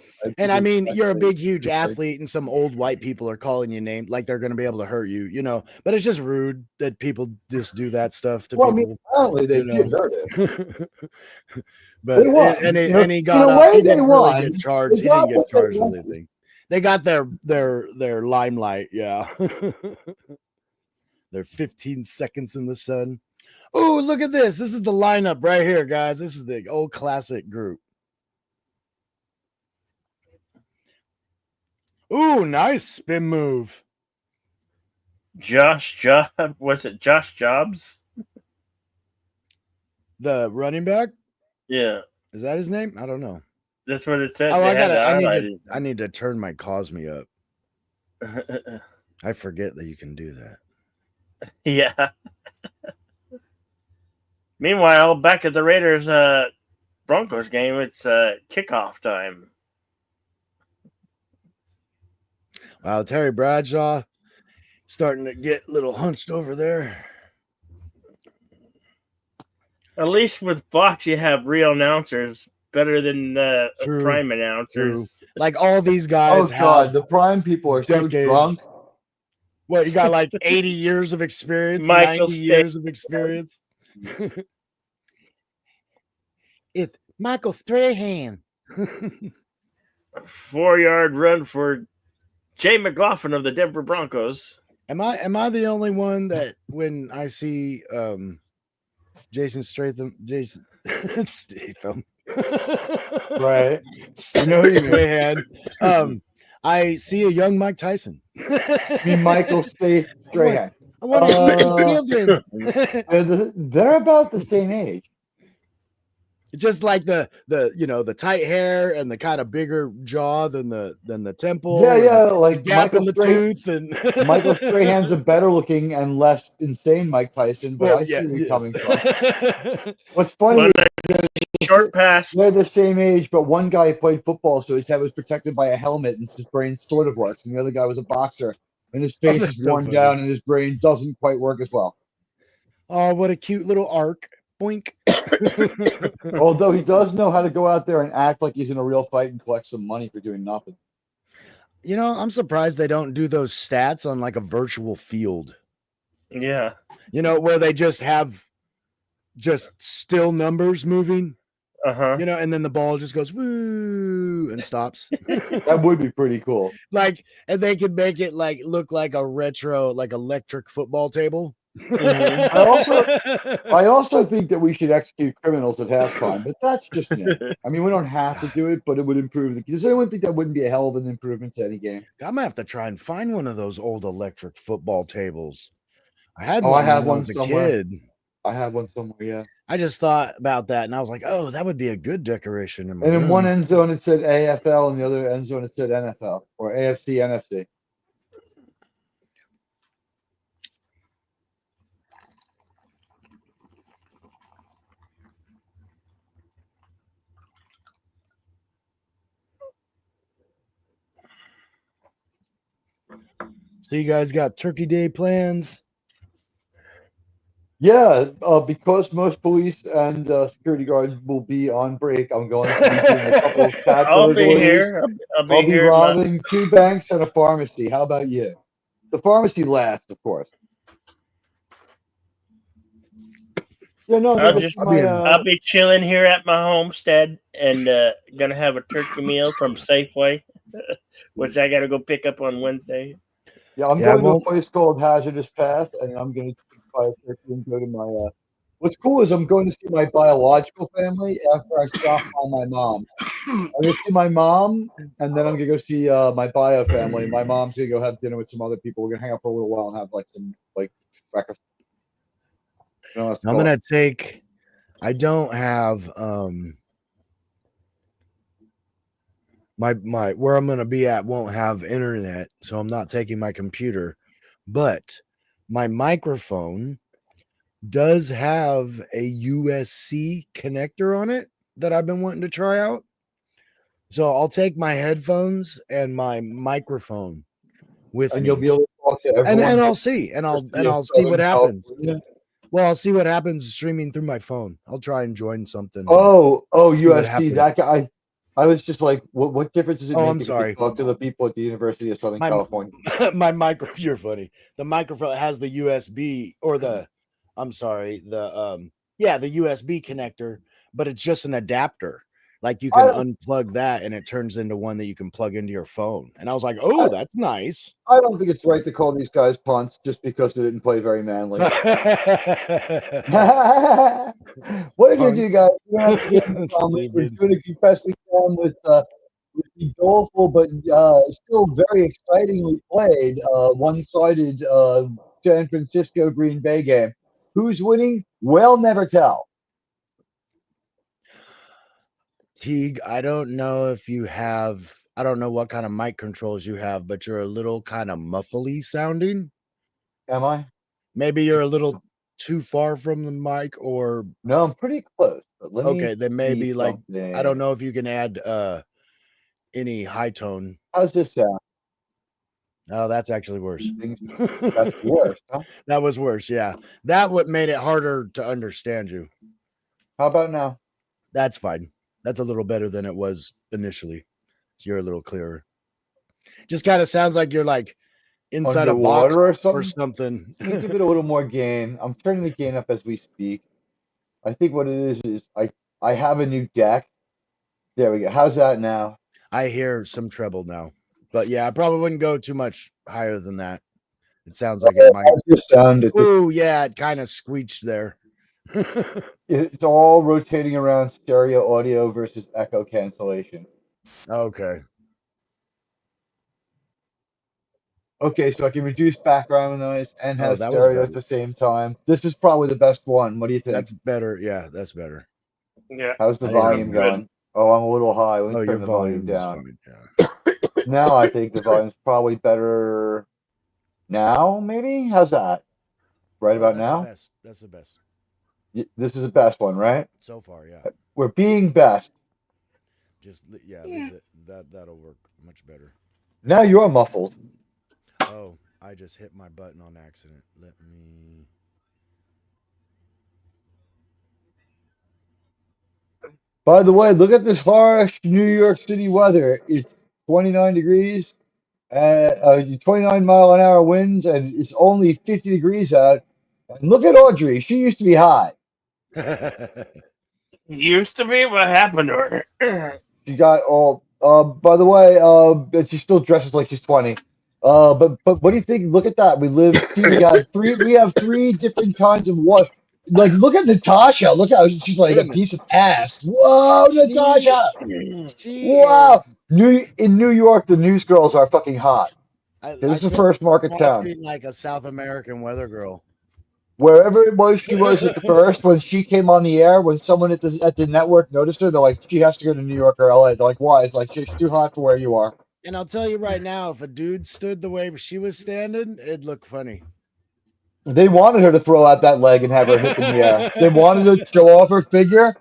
I mean, you're a big, huge athlete, and some old white people are calling you names like they're going to be able to hurt you, you know. But it's just rude that people just do that stuff to people. I mean, apparently they did hurt him. But he got he didn't really get charged. He didn't get charged with anything. They got their limelight, yeah. Their 15 seconds in the sun. Oh, look at this. This is the lineup right here, guys. This is the old classic group. Ooh, nice spin move. Was it Josh Jobs? The running back? Yeah. Is that his name? I don't know. That's what it said. Oh, I need to turn my Cosme up. I forget that you can do that. Yeah. Meanwhile, back at the Raiders Broncos game, it's kickoff time. Wow, Terry Bradshaw starting to get a little hunched over there. At least with Fox, you have real announcers better than the prime announcers. True. Like all these guys the prime people are so drunk. What, you got like 80 years of experience, 90 years of experience? It's Michael Strahan. 4-yard run for Jay McLaughlin of the Denver Broncos. Am I the only one that when I see Jason Statham, Right? You know who you mean. I see a young Mike Tyson. I mean, Michael Strahan. I want to they're about the same age. It's just like the tight hair and the kind of bigger jaw than the temple. Yeah, like gap in the tooth. And Michael Strahan's a better looking and less insane Mike Tyson, but I see where you're coming from. What's funny is short pass. They're the same age, but one guy played football, so his head was protected by a helmet, and his brain sort of works, and the other guy was a boxer, and his face is worn down, and his brain doesn't quite work as well. Oh, what a cute little arc. Boink. Although he does know how to go out there and act like he's in a real fight and collect some money for doing nothing. You know, I'm surprised they don't do those stats on like a virtual field. Yeah. You know, where they just have just still numbers moving. Uh-huh. You know, and then the ball just goes woo and stops. That would be pretty cool. Like, and they could make it like look like a retro, like electric football table. Mhm. I also think that we should execute criminals at halftime, but that's just me. I mean, we don't have to do it, but it would improve the. Does anyone think that wouldn't be a hell of an improvement to any game? I'm gonna have to try and find one of those old electric football tables. I had Oh, I one have when I one was a somewhere. kid. I have one somewhere, yeah. I just thought about that and I was like, oh, that would be a good decoration in my And in one room. end zone it said AFL, and the other end zone it said NFL or AFC, NFC. So you guys got Turkey Day plans? Yeah, because most police and security guards will be on break, I'm going to be doing a couple of cat I'll be burglaries. here. I'll I'll be be here. robbing 2 banks and a pharmacy. How about you? The pharmacy last, of course. Yeah, no, I'm I'll gonna go just see my. I'll be chilling here at my homestead and gonna have a turkey meal from Safeway, which I gotta go pick up on Wednesday. Yeah, I'm Yeah, I going to a won't. place called Hazardous Path, and I'm going to buy a turkey and go to my. What's cool is I'm going to see my biological family after I stop by my mom. I'm going to see my mom, and then I'm going to go see my bio family. My mom's going to go have dinner with some other people. We're going to hang out for a little while and have like some like breakfast. You know, that's I'm cool. gonna take. I don't have my where I'm gonna be at won't have internet, so I'm not taking my computer. But my microphone does have a USB connector on it that I've been wanting to try out. So I'll take my headphones and my microphone with And you'll me. be able to talk to And everyone I'll from see. And the I'll University and of I'll see what Southern happens. California. Well, I'll see what happens streaming through my phone. I'll try and join something and Oh, see what USC. happens. That guy. I was just like, what difference does it Oh, make I'm if you could sorry. talk to the people at the University of Southern My California? my micro you're funny. The microphone has the USB or the I'm sorry, the USB connector, but it's just an adapter. Like you I can don't, unplug that and it turns into one that you can plug into your phone. And I was like, I, "Oh, that's nice." I don't think it's right to call these guys punts just because they didn't play very manly. What are you gonna do, Punks. guys? We don't have to get into comments. We're Stupid. doing a best we can with the doleful but still very excitingly played one-sided San Francisco Green Bay game. Who's winning? We'll never tell. Teague, I don't know if you have I don't know what kind of mic controls you have, but you're a little kind of muffly sounding. Am I? Maybe you're a little too far from the mic or No, I'm pretty close. But let me okay, then see maybe like I don't something. know if you can add any high tone. How's this sound? Oh, that's actually worse. Things that's worse, huh? That was worse, yeah. That what made it harder to understand you. How about now? That's fine. That's a little better than it was initially. You're a little clearer. Just kind of sounds like you're like inside a box Underwater or or something? something. Let me give it a little more gain. I'm turning the gain up as we speak. I think what it is I have a new deck. There we go. How's that now? I hear some treble now. But yeah, I probably wouldn't go too much higher than that. It sounds like it might. How's this sound? Oh, yeah, it kind of squeeched there. It's all rotating around stereo audio versus echo cancellation. Okay. Okay, so I can reduce background noise and Oh, have that was stereo at better. the same time. This is probably the best one. What do you think? That's better. Yeah, that's better. Yeah. How's the I didn't volume even. Good. going? Oh, I'm a little high. Let me Oh, your turn the volume volume is down. fine. Yeah. Now I think the volume's probably better now, maybe? How's that? Right Oh, about that's the now? best. That's the best This is the best one, right? so far. Yeah. We're being best. Just yeah, leave it. That'll work much better. Now you're muffled. Oh, I just hit my button on accident. Let me. By the way, look at this harsh New York City weather. It's 29 degrees. 29-mile-an-hour winds, and it's only 50 degrees out. And look at Audrey. She used to be hot. Used to be. What happened to her? She got all. By the way, but she still dresses like she's 20. But what do you think? Look at that. We live. See, we got three. We have three different kinds of what. Like, look at Natasha. Look how she's like a piece Goodness. of ass. Whoa, She Natasha. she Wow. is In New York, the news girls are fucking hot. This I is the feel first market town. watching like a South American weather girl. Wherever it was she was at first, when she came on the air, when someone at the network noticed her, they're like, she has to go to New York or LA. They're like, why? It's like she's too hot for where you are. And I'll tell you right now, if a dude stood the way she was standing, it'd look funny. They wanted her to throw out that leg and have her hip in the air. They wanted to show off her figure.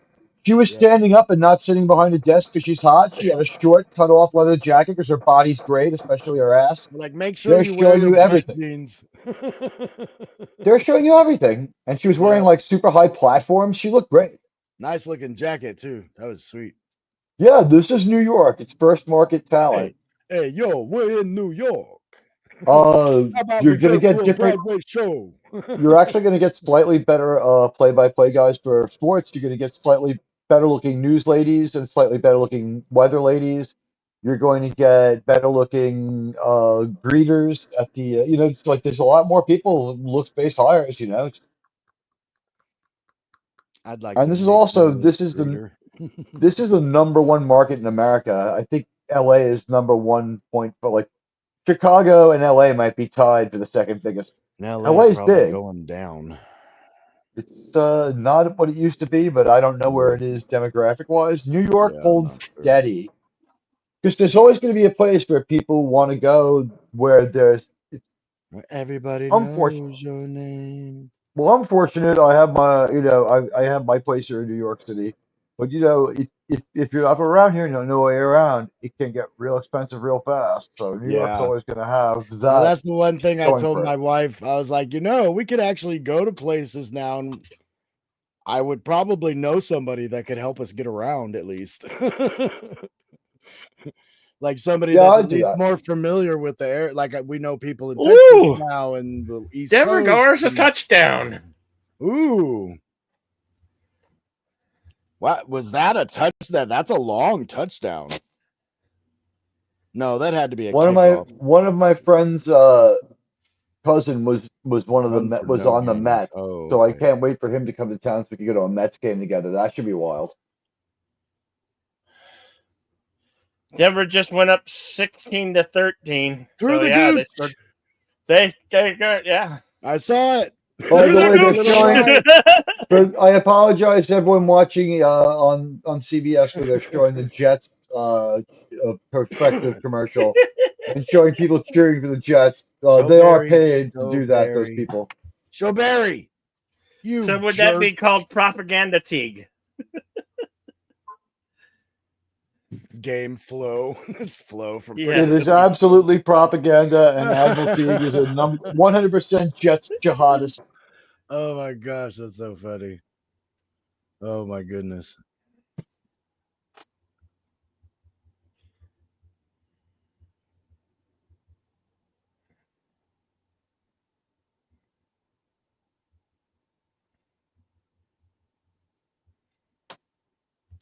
She was Yep. standing up and not sitting behind a desk because she's hot. She had a short, cut off leather jacket because her body's great, especially her ass. Like, make sure They're you wear showing your you black everything. jeans. They're showing you everything. And she was wearing Yeah. like super high platforms. She looked great. Nice looking jacket too. That was sweet. Yeah, this is New York. It's first market talent. Hey, yo, we're in New York. Uh, How about you're we gonna go get to a different. Broadway show? You're actually gonna get slightly better play-by-play guys for sports. You're gonna get slightly better looking news ladies and slightly better looking weather ladies. You're going to get better looking greeters at the it's like there's a lot more people looks based hires. I'd like And to this is make also one of those greeter. this is the number one market in America. I think LA is number one point for like Chicago and LA might be tied for the second biggest. Now LA LA's is probably big. going down. It's not what it used to be, but I don't know where it is demographic wise. New York Yeah, I'm holds not sure. steady because there's always going to be a place where people want to go where it's Everybody unfortunate. knows your name. Well, I'm fortunate. I have I have my place here in New York City, but if you're up around here and you don't know way around, it can get real expensive real fast. So New York's Yeah. always going to have Now that that's the one thing I going told for it. my wife. I was like, we could actually go to places now, and I would probably know somebody that could help us get around at least. Like somebody Yeah, that's I at do least that. more familiar with the air. Like we know people in Texas Ooh, now and the East Denver Coast. Goers a touchdown. Ooh. What was that a touch? That's a long touchdown. No, that had to be a kickoff. One of my friends cousin was one of the Run for Was no on the gain. Mets, Oh, so I okay. can't wait for him to come to town so we can go to a Mets game together. That should be wild. Denver just went up 16-13. Through So the yeah, gooch. they got yeah. I saw it. By the way, they're Little showing. slide. But I apologize to everyone watching on CBS where they're showing the Jets perspective commercial and showing people cheering for the Jets. They are Showberry. paid to do that. Those Showberry. people. Showberry. You So would jerk. that be called propaganda Teague? Game flow. This flow from Yeah. It is absolutely propaganda, and Admiral Teague is a 100% Jets jihadist. Oh my gosh, that's so funny. Oh my goodness.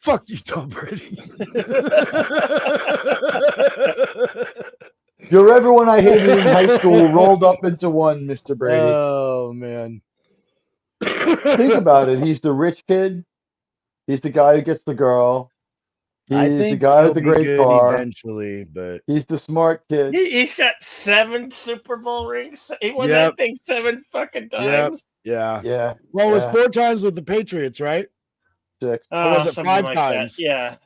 Fuck you, Tom Brady. You're everyone I hated in high school rolled up into one, Mr. Brady. Oh man. Think about it. He's the rich kid. He's the guy who gets the girl. I He's the think guy he'll with the be great good car. eventually, but He's the smart kid. He's got 7 Super Bowl rings. He won Yep. that thing 7 fucking yep, times. yeah. Yeah. Well, it was yeah. 4 times with the Patriots, right? 6. Or was it Something 5 like times? That. Yeah.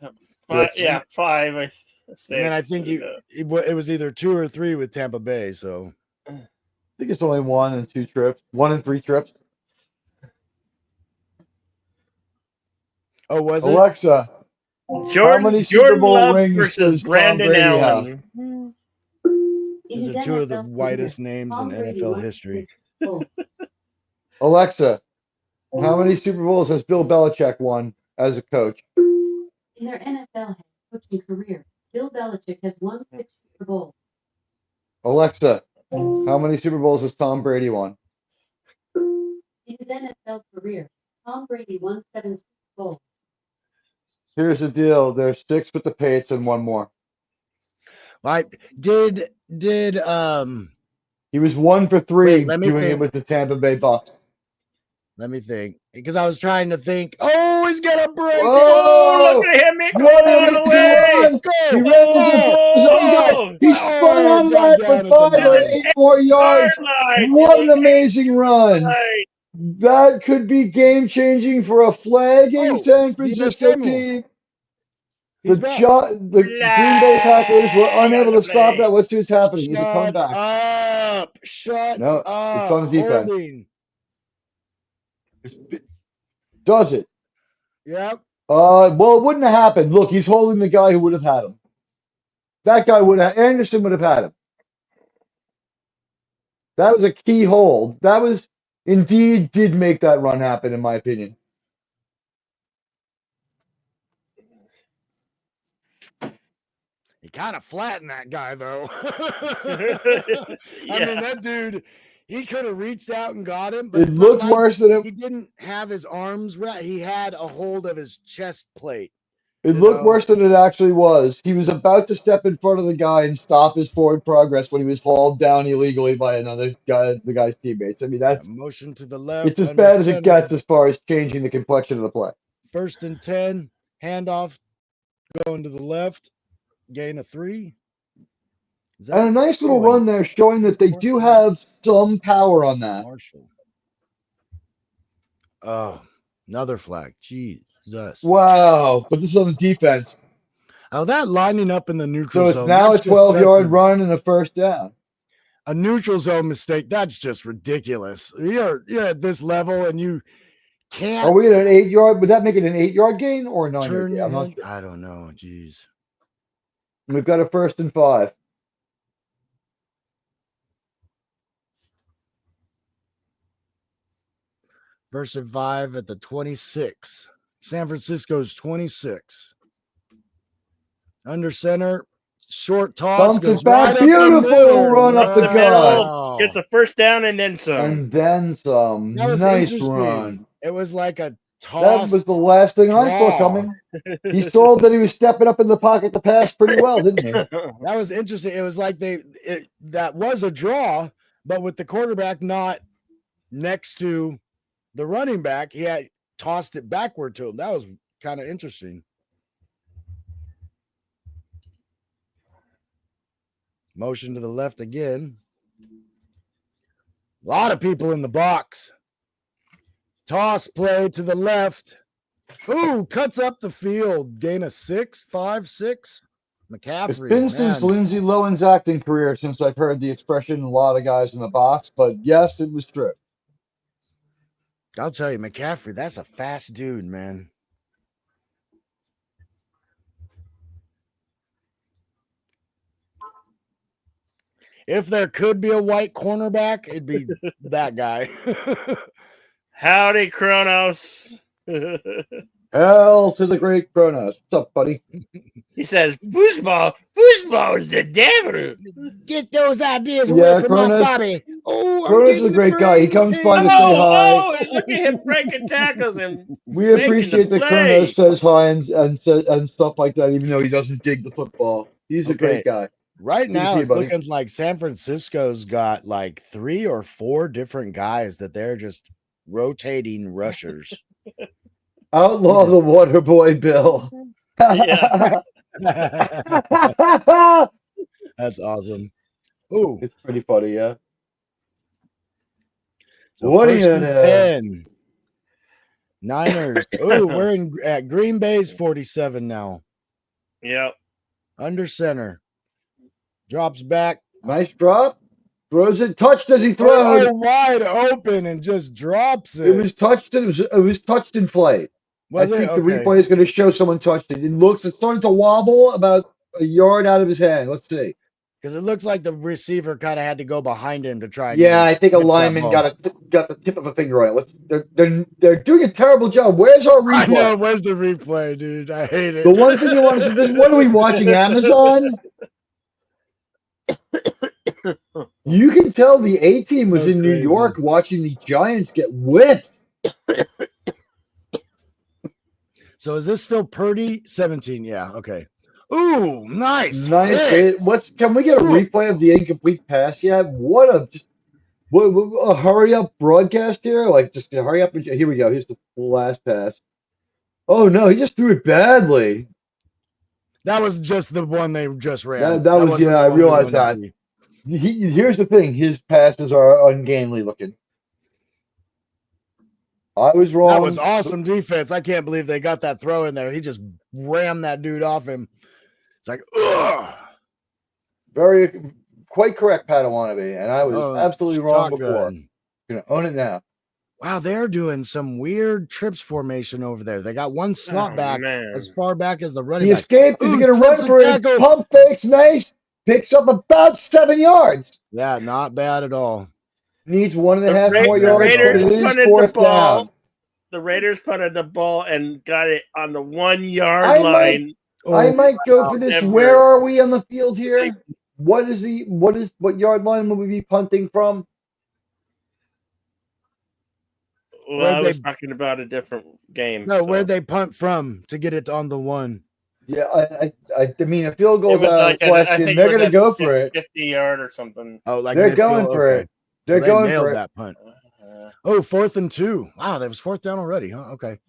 6. Yeah, 5. 6. And then I think it was either 2 or 3 with Tampa Bay. So I think it's only 1 and 2 trips. 1 and 3 trips. oh, was it? Alexa, how many Super Jordan Bowl Love rings versus does Tom Brandon Brady have? Allen. Those are 2 of the whitest names in NFL history. Alexa, how many Super Bowls has Bill Belichick won as a coach? In their NFL head coaching career, Bill Belichick has won 6 Super Bowls. Alexa, how many Super Bowls has Tom Brady won? In his NFL career, Tom Brady won 7 Super Bowls. Here's the deal. There's 6 with the Patriots and 1 more. Like, did He was 1 for 3 Wait, let me doing it think. with the Tampa Bay Bucks. Let me think, because I was trying to think. Oh, he's gonna break it! Oh, look at him! He What going an away! amazing run! He ran into his own guy. He spun out of got that down for at the 5 or 8 more yards. Sideline. What an amazing run! Right. That could be game changing for a flagging San Debo Francisco Samuel. team. He's The back. Green Bay Packers were Flag unable on the to stop play. that. Let's see what's happening. Is it coming Shut back? up! Shut No, up! it's on the defense. Holding. Does it? Yep. Well, it wouldn't have happened. Look, he's holding the guy who would have had him. That guy would have, Anderson would have had him. That was a key hold. That was indeed did make that run happen, in my opinion. He kind of flattened that guy, though. Yeah. I mean, that dude, he could have reached out and got him, but It it's not looked like worse than he it. didn't have his arms right. He had a hold of his chest plate. It You looked know? worse than it actually was. He was about to step in front of the guy and stop his forward progress when he was hauled down illegally by another guy, the guy's teammates. I mean, A motion to the left. it's as under bad as it center. gets as far as changing the complexion of the play. 1st and 10. Handoff going to the left. Gain of 3. Is that And a nice little going? run there showing that they do have some power on that. Marshall. Oh, another flag. Jesus. Wow. But this is on the defense. Oh, that lining up in the neutral So zone. it's now a that's just 12-yard such run and a first down. a neutral zone mistake. That's just ridiculous. You're at this level and you can't Are we at an 8-yard? Would that make it an 8-yard gain or a 9-yard turn gain? your I'm not head. sure. I don't know. Jeez. We've got a 1st and 5. First and 5 at the 26. San Francisco's 26. Under center. Short toss. Bumps it Goes back. right up the Beautiful middle. run up the gut. Wow. Gets a first down and then some. And then some. That was Nice interesting. run. It was like a That toss. was the last thing I saw draw. coming. He sold that he was stepping up in the pocket to pass pretty well, didn't he? That was interesting. It was like that was a draw, but with the quarterback not next to the running back, he had tossed it backward to him. That was kind of interesting. Motion to the left again. A lot of people in the box. Toss play to the left. Ooh, cuts up the field. Gain of 6, 5, 6. McCaffrey. It's been since man. Lindsay Lohan's acting career since I've heard the expression a lot of guys in the box, but yes, it was true. I'll tell you, McCaffrey, that's a fast dude, man. If there could be a white cornerback, it'd be that guy. Howdy, Kronos. Hell to the great Kronos. What's up, buddy? He says, foosball is the devil. Get those ideas Yeah, away from my Kronos- body. Oh, I'm Kronos is a getting great the guy. He brain comes pain. by to say hi. Oh, look at him breaking tackles and We making appreciate the that play. Kronos says hi and stuff like that, even though he doesn't dig the football. He's a Okay. great guy. Right Good to now, see you, it's buddy. looking like San Francisco's got like 3 or 4 different guys that they're just rotating rushers. Outlaw the water boy, Bill. Yeah. That's awesome. Ooh, It's pretty funny, yeah. so What are first you and gonna- 10. Niners. Oh, we're at Green Bay's 47 now. Yep. Under center. Drops back. Nice drop. Throws it. Touched as he throws. Oh, wide open and just drops it. It was touched. It was touched in flight. Was I it? think the Okay. replay is going to show someone touched it. It's starting to wobble about a yard out of his hand. Let's see. Because it looks like the receiver kind of had to go behind him to try and Yeah, I think a get that lineman ball. got the tip of a finger on it. They're doing a terrible job. Where's our I know. replay? Where's the replay, dude? I hate it. The one thing you want to see. What are we watching? Amazon? You can tell the A team was So in New crazy. York watching the Giants get whipped. So is this still Purdy? 17. Yeah. Okay. Ooh, nice. Nice. hit. Can we get a replay of the incomplete pass yet? What a hurry up broadcast here. Like, just hurry up. Here we go. Here's the last pass. Oh, no. He just threw it badly. That was just the one they just ran. That was, wasn't yeah, the I one we realized wanted that. to see. Here's the thing. His passes are ungainly looking. I was wrong. That was awesome defense. I can't believe they got that throw in there. He just rammed that dude off him. It's like, ugh. Quite correct, Padawannabe. And I was absolutely wrong before. Gonna own it now. Wow, they're doing some weird trips formation over there. They got one slot back as far back as the running He back. escaped. He's going to run for it. Pump fakes, nice. Picks up about 7 yards. Yeah, not bad at all. Needs 1.5 more yards, but it is fourth down. The Raiders punted the ball and got it on the 1 yard line. I might go for this. Where are we on the field here? What yard line will we be punting from? Well, I was talking about a different game. No, where'd they punt from to get it on the 1? Yeah, I mean, a field goal is out of the question. They're going to go for it. 50-yard or something. Oh, like they're going for it. They're going for it. That punt. Oh, 4th and 2. Wow, that was 4th down already, huh? Okay.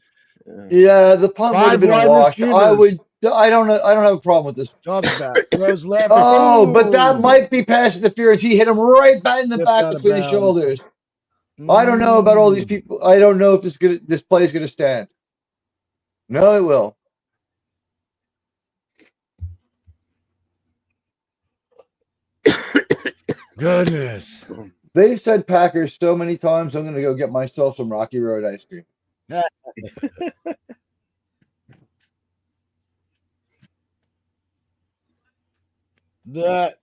Yeah, the punt would have been a wash. I don't have a problem with this. Jobs back. Throws left. Oh, but that might be pass interference. He hit him right back in the back between the shoulders. I don't know about all these people. I don't know if this play is going to stand. No, it will. Goodness. They've said Packers so many times, I'm going to go get myself some Rocky Road ice cream. That.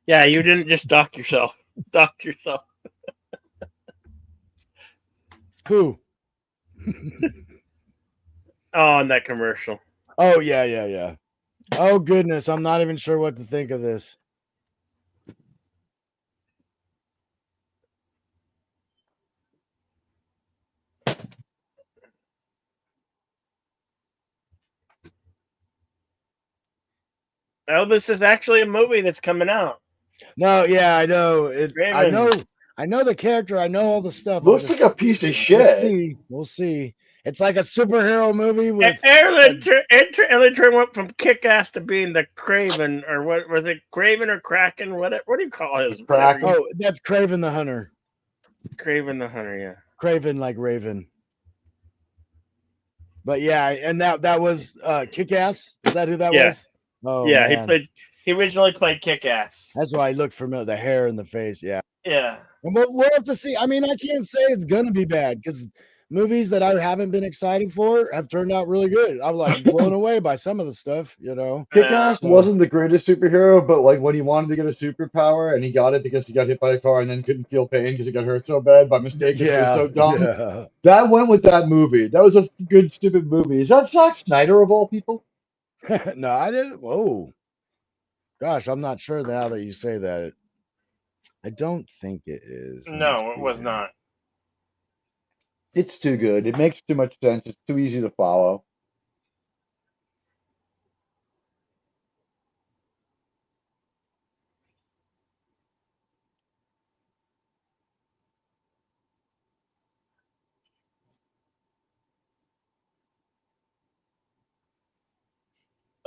Yeah, you didn't just dock yourself. Dock yourself. Who? Oh, in that commercial. Oh, yeah. Oh, goodness. I'm not even sure what to think of this. Oh, this is actually a movie that's coming out. No, yeah, I know. I know the character. I know all the stuff. Looks like a piece of shit. We'll see. It's like a superhero movie with Ellen Trent went from Kick-Ass to being the Craven, or what was it? Craven or Kraken? What do you call his? Kraken. Oh, that's Craven the Hunter. Craven the Hunter, yeah. Craven like Raven. But yeah, and that was Kick-Ass. Is that who that was? Oh yeah, man. He originally played Kick-Ass. That's why I looked familiar. The hair and the face, yeah. Yeah. And we'll have to see. I mean, I can't say it's gonna be bad because movies that I haven't been excited for have turned out really good. I'm like blown away by some of the stuff, you know. Kick-Ass wasn't the greatest superhero, but like when he wanted to get a superpower and he got it because he got hit by a car and then couldn't feel pain because he got hurt so bad by mistake because he was so dumb. Yeah. That went with that movie. That was a good, stupid movie. Is that Zack Snyder of all people? No, I didn't. Whoa. Gosh, I'm not sure now that you say that. I don't think it is. No, it was not. It's too good. It makes too much sense. It's too easy to follow.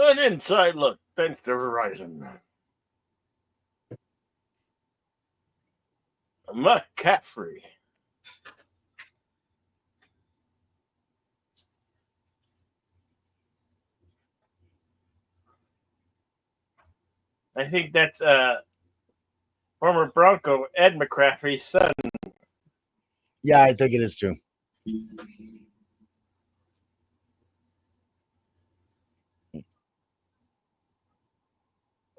An inside look, thanks to Verizon. McCaffrey. I think that's former Bronco Ed McCaffrey's son. Yeah, I think it is too.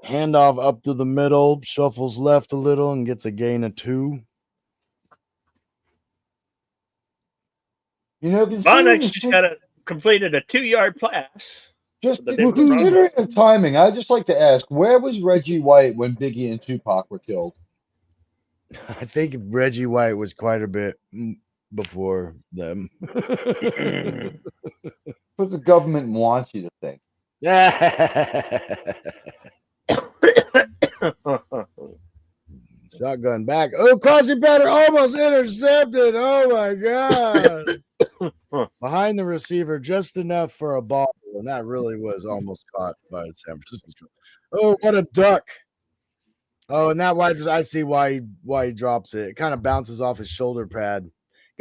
Handoff up to the middle, shuffles left a little and gets a gain of 2. You know, Bonnex just completed a 2-yard pass. just for the Denver considering Broncos. the timing, I'd just like to ask, where was Reggie White when Biggie and Tupac were killed? I think Reggie White was quite a bit before them. That's what the government wants you to think. Shotgun back. Oh, crossing pattern almost intercepted. Oh my god. Behind the receiver, just enough for a ball, and that really was almost caught by San Francisco. Oh, what a duck. Oh, and that wide, I see why he drops it. It kind of bounces off his shoulder pad. You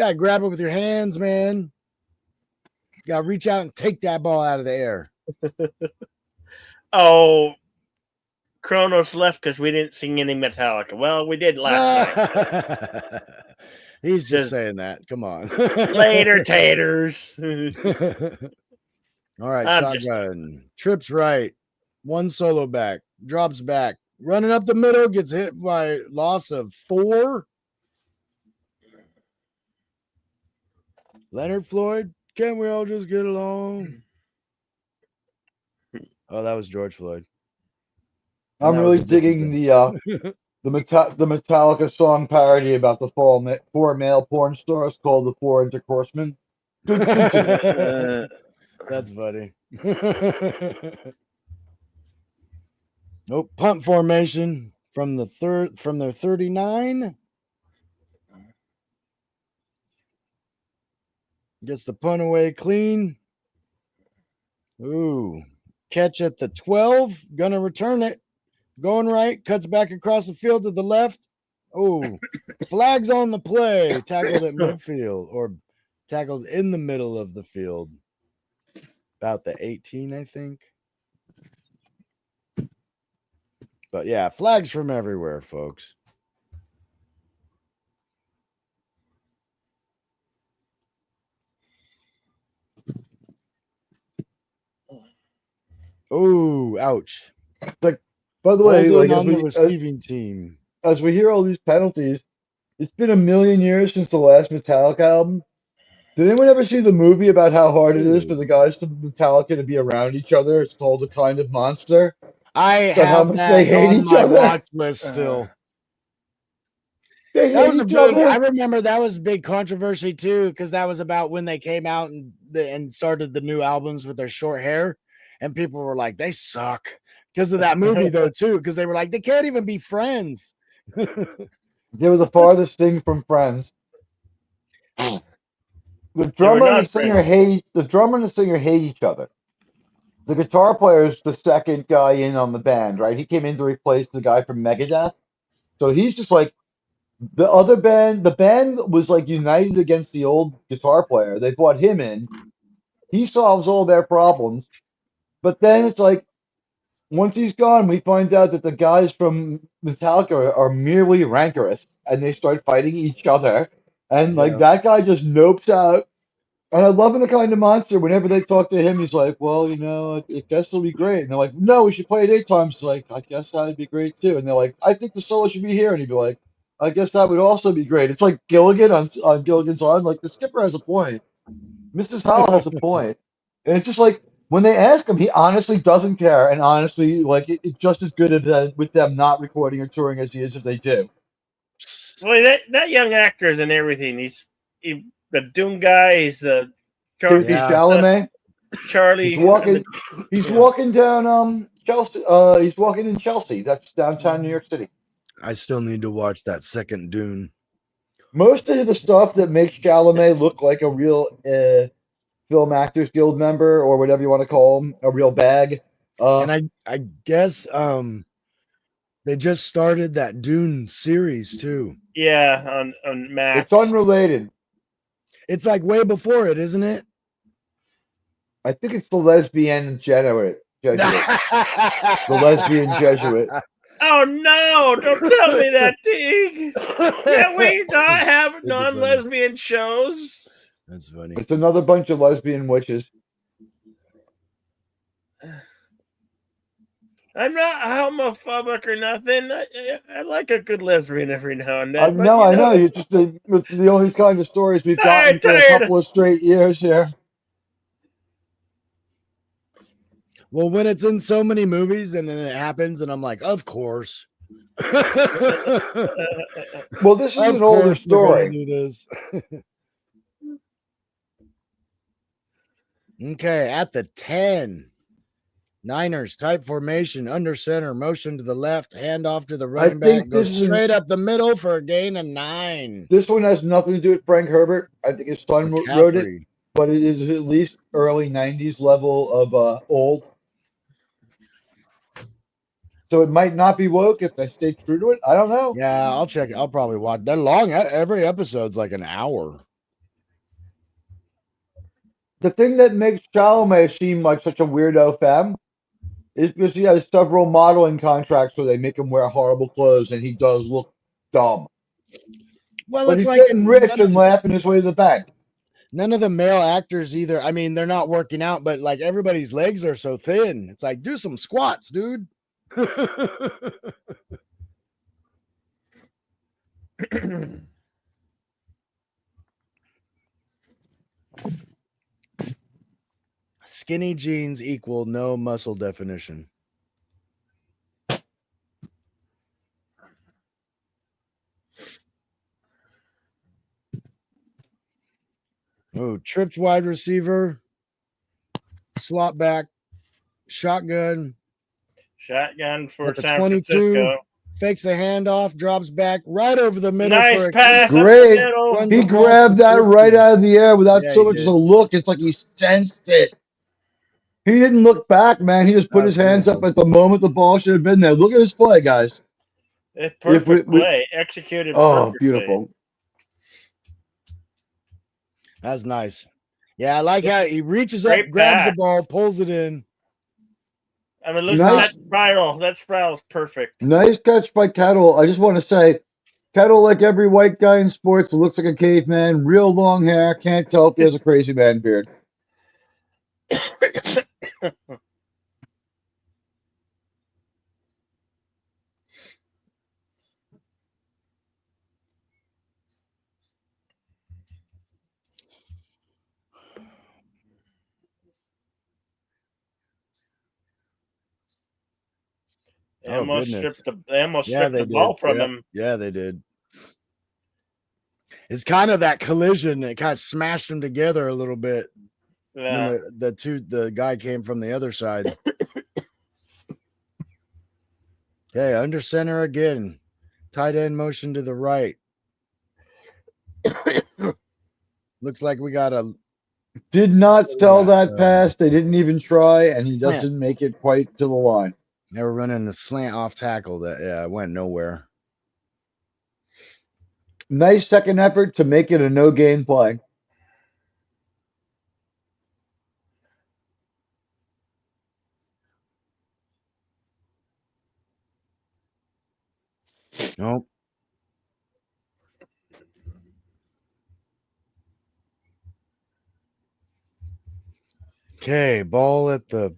gotta grab it with your hands, man. You gotta reach out and take that ball out of the air. Oh, Kronos left because we didn't sing any Metallica. Well, we did last night. He's just saying that. Come on. Later, taters. All right, shotgun. Trips right. One solo back. Drops back. Running up the middle. Gets hit by loss of 4. Leonard Floyd. Can we all just get along? Oh, that was George Floyd. I'm really digging the Metallica song parody about the 4 male porn stars called the 4 Intercoursemen. Good to That's funny. Nope. Punt formation from their 39. Gets the punt away clean. Ooh. Catch at the 12. Gonna return it. Going right. Cuts back across the field to the left. Oh. Flags on the play. Tackled at midfield or tackled in the middle of the field. About the 18, I think. But yeah, flags from everywhere, folks. Oh, ouch. Like, by the way, like on the receiving team. As we hear all these penalties, it's been a million years since the last Metallica album. Did anyone ever see the movie about how hard it is for the guys to Metallica to be around each other? It's called The Kind of Monster. I have that on my watch list still. They hate each other. I remember that was a big controversy too, because that was about when they came out and started the new albums with their short hair, and people were like, they suck because of that movie though too, because they were like, they can't even be friends. They were the farthest thing from friends. The drummer and the singer hate each other. The guitar player is the second guy in on the band, right? He came in to replace the guy from Megadeth. So he's just like the other band. The band was like united against the old guitar player. They brought him in. He solves all their problems. But then it's like once he's gone, we find out that the guys from Metallica are merely rancorous and they start fighting each other. And like that guy just nopes out. And I love in The Kind of Monster, whenever they talk to him, he's like, well, you know, I guess it'll be great. And they're like, no, we should play it 8 times. He's like, I guess that'd be great too. And they're like, I think the solo should be here. And he'd be like, I guess that would also be great. It's like Gilligan on Gilligan's Island. Like, the skipper has a point. Mrs. Howell has a point. And it's just like, when they ask him, he honestly doesn't care. And honestly, like, it's just as good with them not recording or touring as he is if they do. Well, that young actor is in everything. The Doom guy. He's the Timothy Chalamet. Charlie. He's walking down Chelsea. He's walking in Chelsea. That's downtown New York City. I still need to watch that second Dune. Most of the stuff that makes Chalamet look like a real Film Actors Guild member or whatever you want to call him, a real bag. And I guess they just started that Dune series too. Yeah, on Max. It's unrelated. It's like way before it, isn't it? I think it's the lesbian Jesuit. The lesbian Jesuit. Oh no! Don't tell me that, Teague. Can we not have non-lesbian shows? That's funny. It's another bunch of lesbian witches. I'm not homophobic or nothing. I like a good lesbian every now and then, but No, you I know. know, It's just it's the only kind of stories we've gotten for a tired. couple of straight years here. Well, when it's in so many movies and then it happens, and I'm like, of course. Well, this is Of an older course they're gonna story. do this. Okay, at the 10. Niners type formation, under center, motion to the left, hand off to the I running back, think go straight up the middle for a gain of 9. this one has nothing to do with Frank Herbert. I think his son wrote it, McCaffrey. but it is at least early '90s level of old. So it might not be woke if they stay true to it. I don't know. Yeah, I'll check. I'll probably watch. They're long. Every episode's like an hour. The thing that makes Chalamet seem like such a weirdo femme is because he has several modeling contracts where they make him wear horrible clothes and he does look dumb. Well, But it's he's like getting rich and laughing his way to the bank. none of the male actors either. I mean, they're not working out, but like everybody's legs are so thin. It's like, do some squats, dude. Skinny jeans equal no muscle definition. Oh, tripped wide receiver, slot back, shotgun. Shotgun for At the San 22, Francisco. fakes a handoff, drops back right over the middle Nice for a pass up Great. the middle. runs He across grabbed the that 50. right out of the air without Yeah, so he much as did. a look. It's like he sensed it. He didn't look back, man. He just put That his was hands up beautiful. at the moment the ball should have been there. Look at this play, guys. It's If perfect play, executed oh, perfectly. beautiful. That's nice. Yeah, I like how he reaches up, Great grabs the pass. ball, pulls it in. I mean, listen, Nice. that spiral. That spiral's perfect. Nice catch by Kettle. I just want to say, Kettle, like every white guy in sports, looks like a caveman. Real long hair. Can't tell if he has a crazy man beard. They Oh, almost goodness. stripped the Yeah, they ball did. from Yep. him. Yeah, they did. It's kind of that collision that kind of smashed them together a little bit. Yeah. When the guy came from the other side. Okay, under center again. Tight end motion to the right. Looks like we got a Did not sell that Um, pass. They didn't even try, and he slant. doesn't make it quite to the line. They were running a slant off tackle that went nowhere. Nice second effort to make it a no gain play. Nope. Okay, ball at the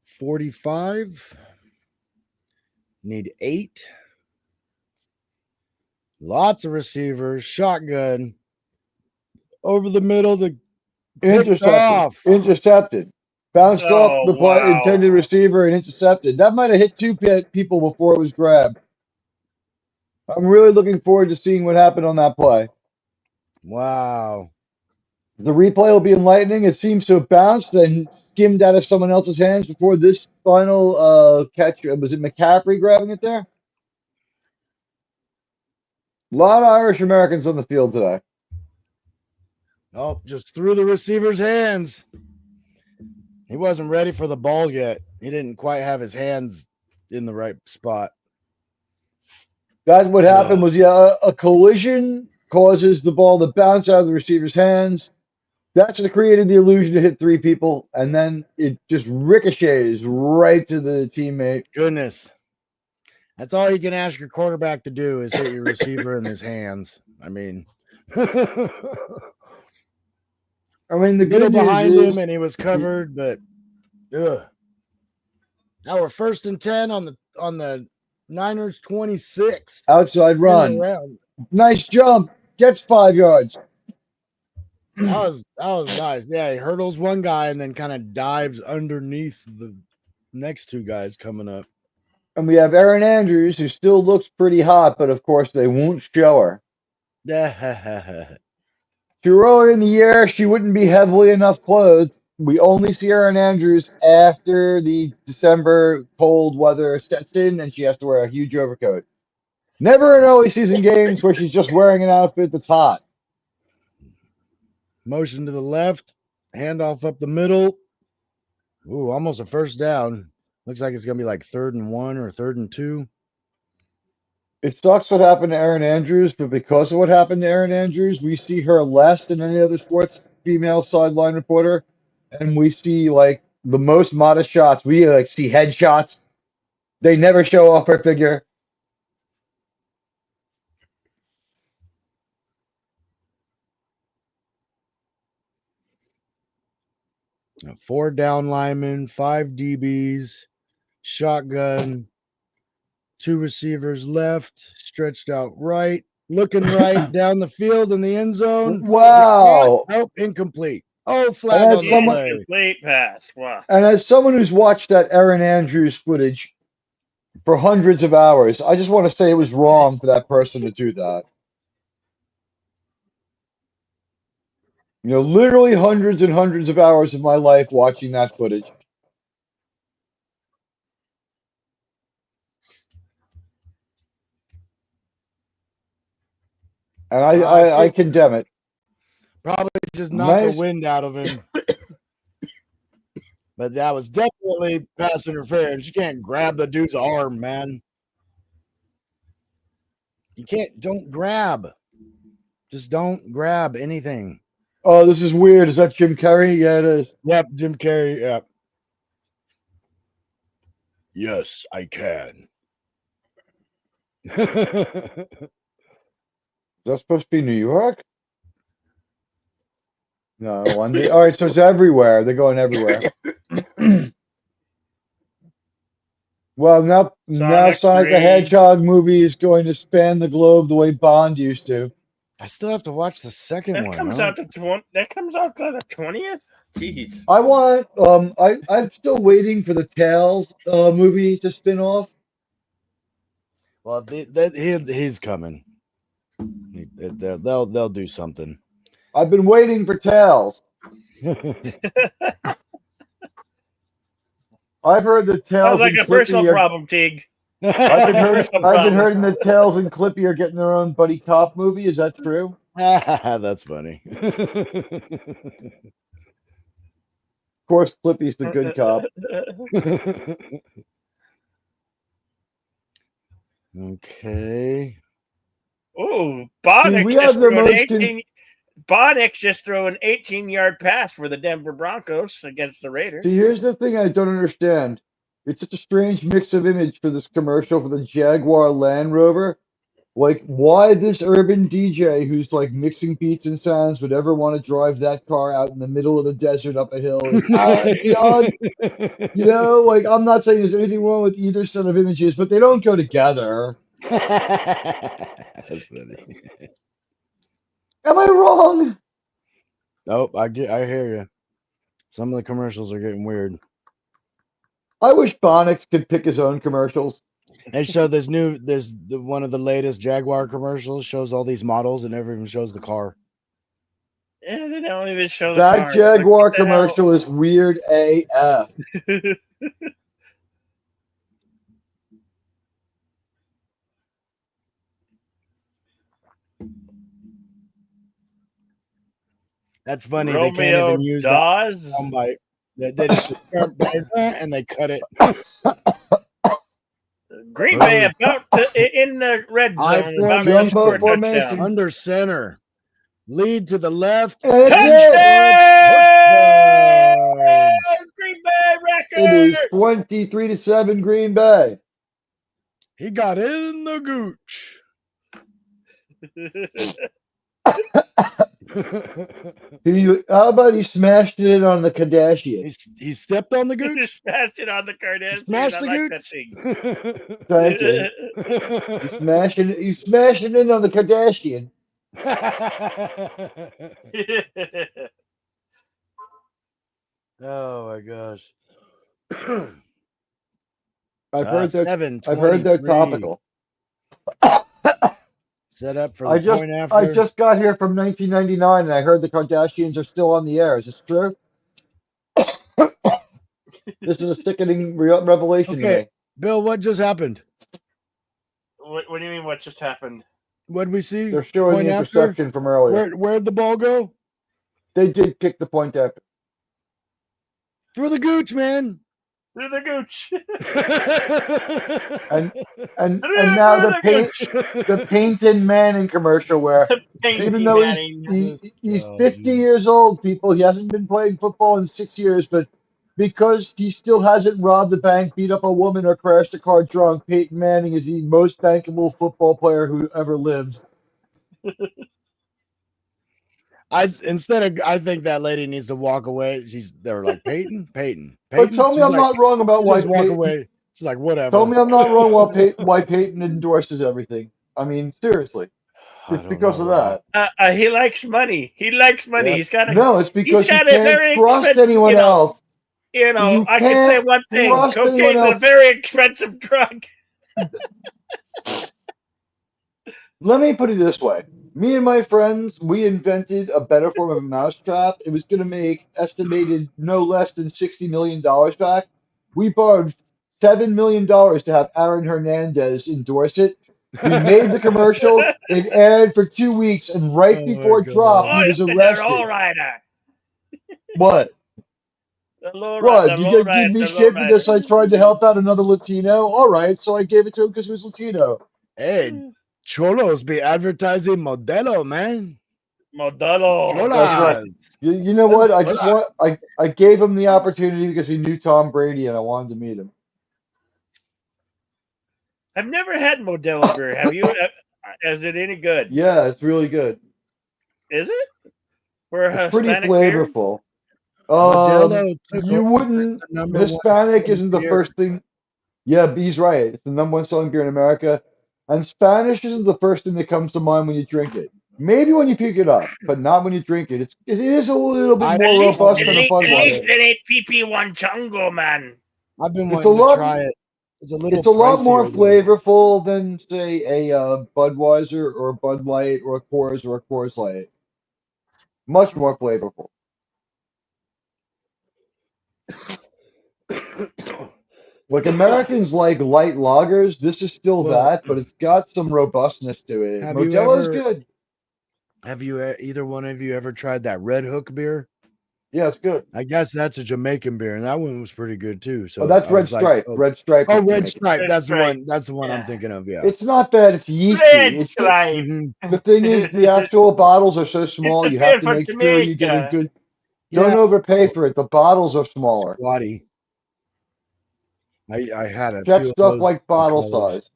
45. Need 8. Lots of receivers. Shotgun. Over the middle to picked off. Intercepted. Bounced off the Oh, wow. intended receiver and intercepted. That might have hit two people before it was grabbed. I'm really looking forward to seeing what happened on that play. Wow. The replay will be enlightening. It seems to have bounced and skimmed out of someone else's hands before this final catch. Was it McCaffrey grabbing it there? A lot of Irish Americans on the field today. Oh, just threw the receiver's hands. He wasn't ready for the ball yet. He didn't quite have his hands in the right spot. That's what happened was, a collision causes the ball to bounce out of the receiver's hands. That's what created the illusion to hit 3 people, and then it just ricochets right to the teammate. Goodness. That's all you can ask your quarterback to do is hit your receiver in his hands. I mean, I mean, the middle good news behind is him and he was covered, but ugh. Now we're 1st and 10 on the Niners 26. Outside In the run. round. Nice jump. Gets 5 yards. That was nice. Yeah, he hurdles one guy and then kind of dives underneath the next two guys coming up. And we have Erin Andrews, who still looks pretty hot, but of course they won't show her. Too early in the year, she wouldn't be heavily enough clothed. We only see Erin Andrews after the December cold weather sets in, and she has to wear a huge overcoat. Never in early season games where she's just wearing an outfit that's hot. Motion to the left, handoff up the middle. Ooh, almost a first down. Looks like it's gonna be like 3rd and 1 or 3rd and 2. It sucks what happened to Erin Andrews, but because of what happened to Erin Andrews, we see her less than any other sports female sideline reporter, and we see like the most modest shots. We like see headshots. They never show off her figure. Four down linemen, 5 DBs, shotgun, 2 receivers left, stretched out right, looking right down the field in the end zone. Wow. Nope, incomplete. Oh, And flag as on the someone- play. Incomplete pass. Wow. And as someone who's watched that Erin Andrews footage for hundreds of hours, I just want to say it was wrong for that person to do that. You know, literally hundreds and hundreds of hours of my life watching that footage. And I condemn it. Probably just knocked the Nice. wind out of him. But that was definitely pass interference. You can't grab the dude's arm, man. Don't grab. Just don't grab anything. Oh, this is weird. Is that Jim Carrey? Yeah, it is. Yep, Jim Carrey. Yep. Yes, I can. Is that supposed to be New York? No, London. All right, so it's everywhere. They're going everywhere. Well, now Sonic Sonic the 3. Hedgehog movie is going to span the globe the way Bond used to. I still have to watch the second That one. comes huh? out that comes out on the 20th. Jeez. I want. I'm still waiting for the Tales movie to spin off. Well, he's coming. They'll do something. I've been waiting for Tales. I've heard that Tales Sounds like and a personal Clippy are. problem, Tig. I've been hearing that Tales and Clippy are getting their own buddy cop movie. Is that true? That's funny. Of course, Clippy's the good cop. Okay. Oh, See, we have the most. Bonix just threw an 18-yard pass for the Denver Broncos against the Raiders. See, here's the thing I don't understand. It's such a strange mix of image for this commercial for the Jaguar Land Rover. Like, why this urban DJ who's like mixing beats and sounds would ever want to drive that car out in the middle of the desert up a hill is beyond. You know, like, I'm not saying there's anything wrong with either set of images, but they don't go together. That's funny. Am I wrong? Nope, I hear you. Some of the commercials are getting weird. I wish Bonix could pick his own commercials. They show one of the latest Jaguar commercials shows all these models and never even shows the car. Yeah, they don't even show the That car. Jaguar Like, what the commercial is weird AF. hell? That's funny. Romeo they can't even use Dawes. that soundbite. They just and they cut it. Green Bay about to in the red zone. About to jumbo score a formation. touchdown. Under center. Lead to the left. And it's Touchdown! Green Bay It is record. 23-7 Green Bay. He got in the gooch. How about he smashed it in on the Kardashian? he stepped on the You gooch. smashed it on the He Kardashian. smashed I the like that gooch. Thank you. You smashing it on the Kardashian. thing. Oh my gosh. I've heard they're 7:23. topical. Set up for the point I after. just got here from 1999, and I heard the Kardashians are still on the air. Is this true? This is a sickening revelation to Okay, me. Bill, what just happened? What do you mean? What just happened? What did we see? They're showing Point the after? interception from earlier. Where'd the ball go? They did kick the point after. Through the gooch, man. Through the gooch. And Through now the the Peyton Manning commercial where gooch. even Painting though Manning. he's Oh, 50 geez. years old, people, he hasn't been playing football in 6 years, but because he still hasn't robbed a bank, beat up a woman, or crashed a car drunk, Peyton Manning is the most bankable football player who ever lived. I think that lady needs to walk away. They were like, Peyton. But tell me She's I'm like, not wrong about she why just walk Peyton. away. She's like, whatever. Tell me I'm not wrong why Peyton endorses everything. I mean, seriously, I it's don't because know, of that. He likes money. He likes money. Yeah. No, it's He's because he got a can't very trust expensive. anyone else. I can say one thing. Trust anyone Cocaine's a else. very expensive drug. Let me put it this way. Me and my friends, we invented a better form of a mousetrap. It was going to make estimated no less than $60 million back. We borrowed $7 million to have Aaron Hernandez endorse it. We made the commercial. It aired for 2 weeks, and right Oh my before it dropped, he Oh, was the arrested. lowrider. What? The lowrider. What? The You gonna give lowrider. me The shit because I lowrider. tried to help out another Latino? All right, so I gave it to him because he was Latino. Hey, Cholos be advertising Modelo, man. Modelo. That's right. Cholas. You know what? I gave him the opportunity because he knew Tom Brady and I wanted to meet him. I've never had Modelo beer. Have you? Is it any good? Yeah, it's really good. Is it for a It's pretty Hispanic beer? flavorful. Modelo took You over as wouldn't. the number one Hispanic selling isn't the beer. first thing. Yeah, he's right. It's the number one selling beer in America, and Spanish isn't the first thing that comes to mind when you drink it. Maybe when you pick it up, but not when you drink it. It is a little bit I more At least, robust at than a least, at least Budweiser. it ain't PP1 Chungo, man. I've been It's a wanting to lot. try it. It's a little It's a lot more pricier though. flavorful than, say, a Budweiser or a Bud Light or a Coors Light. Much more flavorful. Like Americans like light lagers, this is still Well, that, but it's got some robustness to it. have you Modelo's ever good. either one of you ever tried that Red Hook beer? Yeah, it's good. I guess that's a Jamaican beer, and that one was pretty good too. Oh, So that's I Red was like, Stripe. oh, Red Stripe is Red Jamaican. Stripe. Red That's the Stripe. one. That's the one I'm Yeah. thinking of. Yeah. It's not bad. It's yeasty. Red Stripe. The thing is, the actual bottles are so small, It's a you have beer to for make sure you get a Jamaica. good. Yeah. Don't overpay for it. The bottles are smaller. Squatty. I had a Check few of stuff those like bottle colors. size.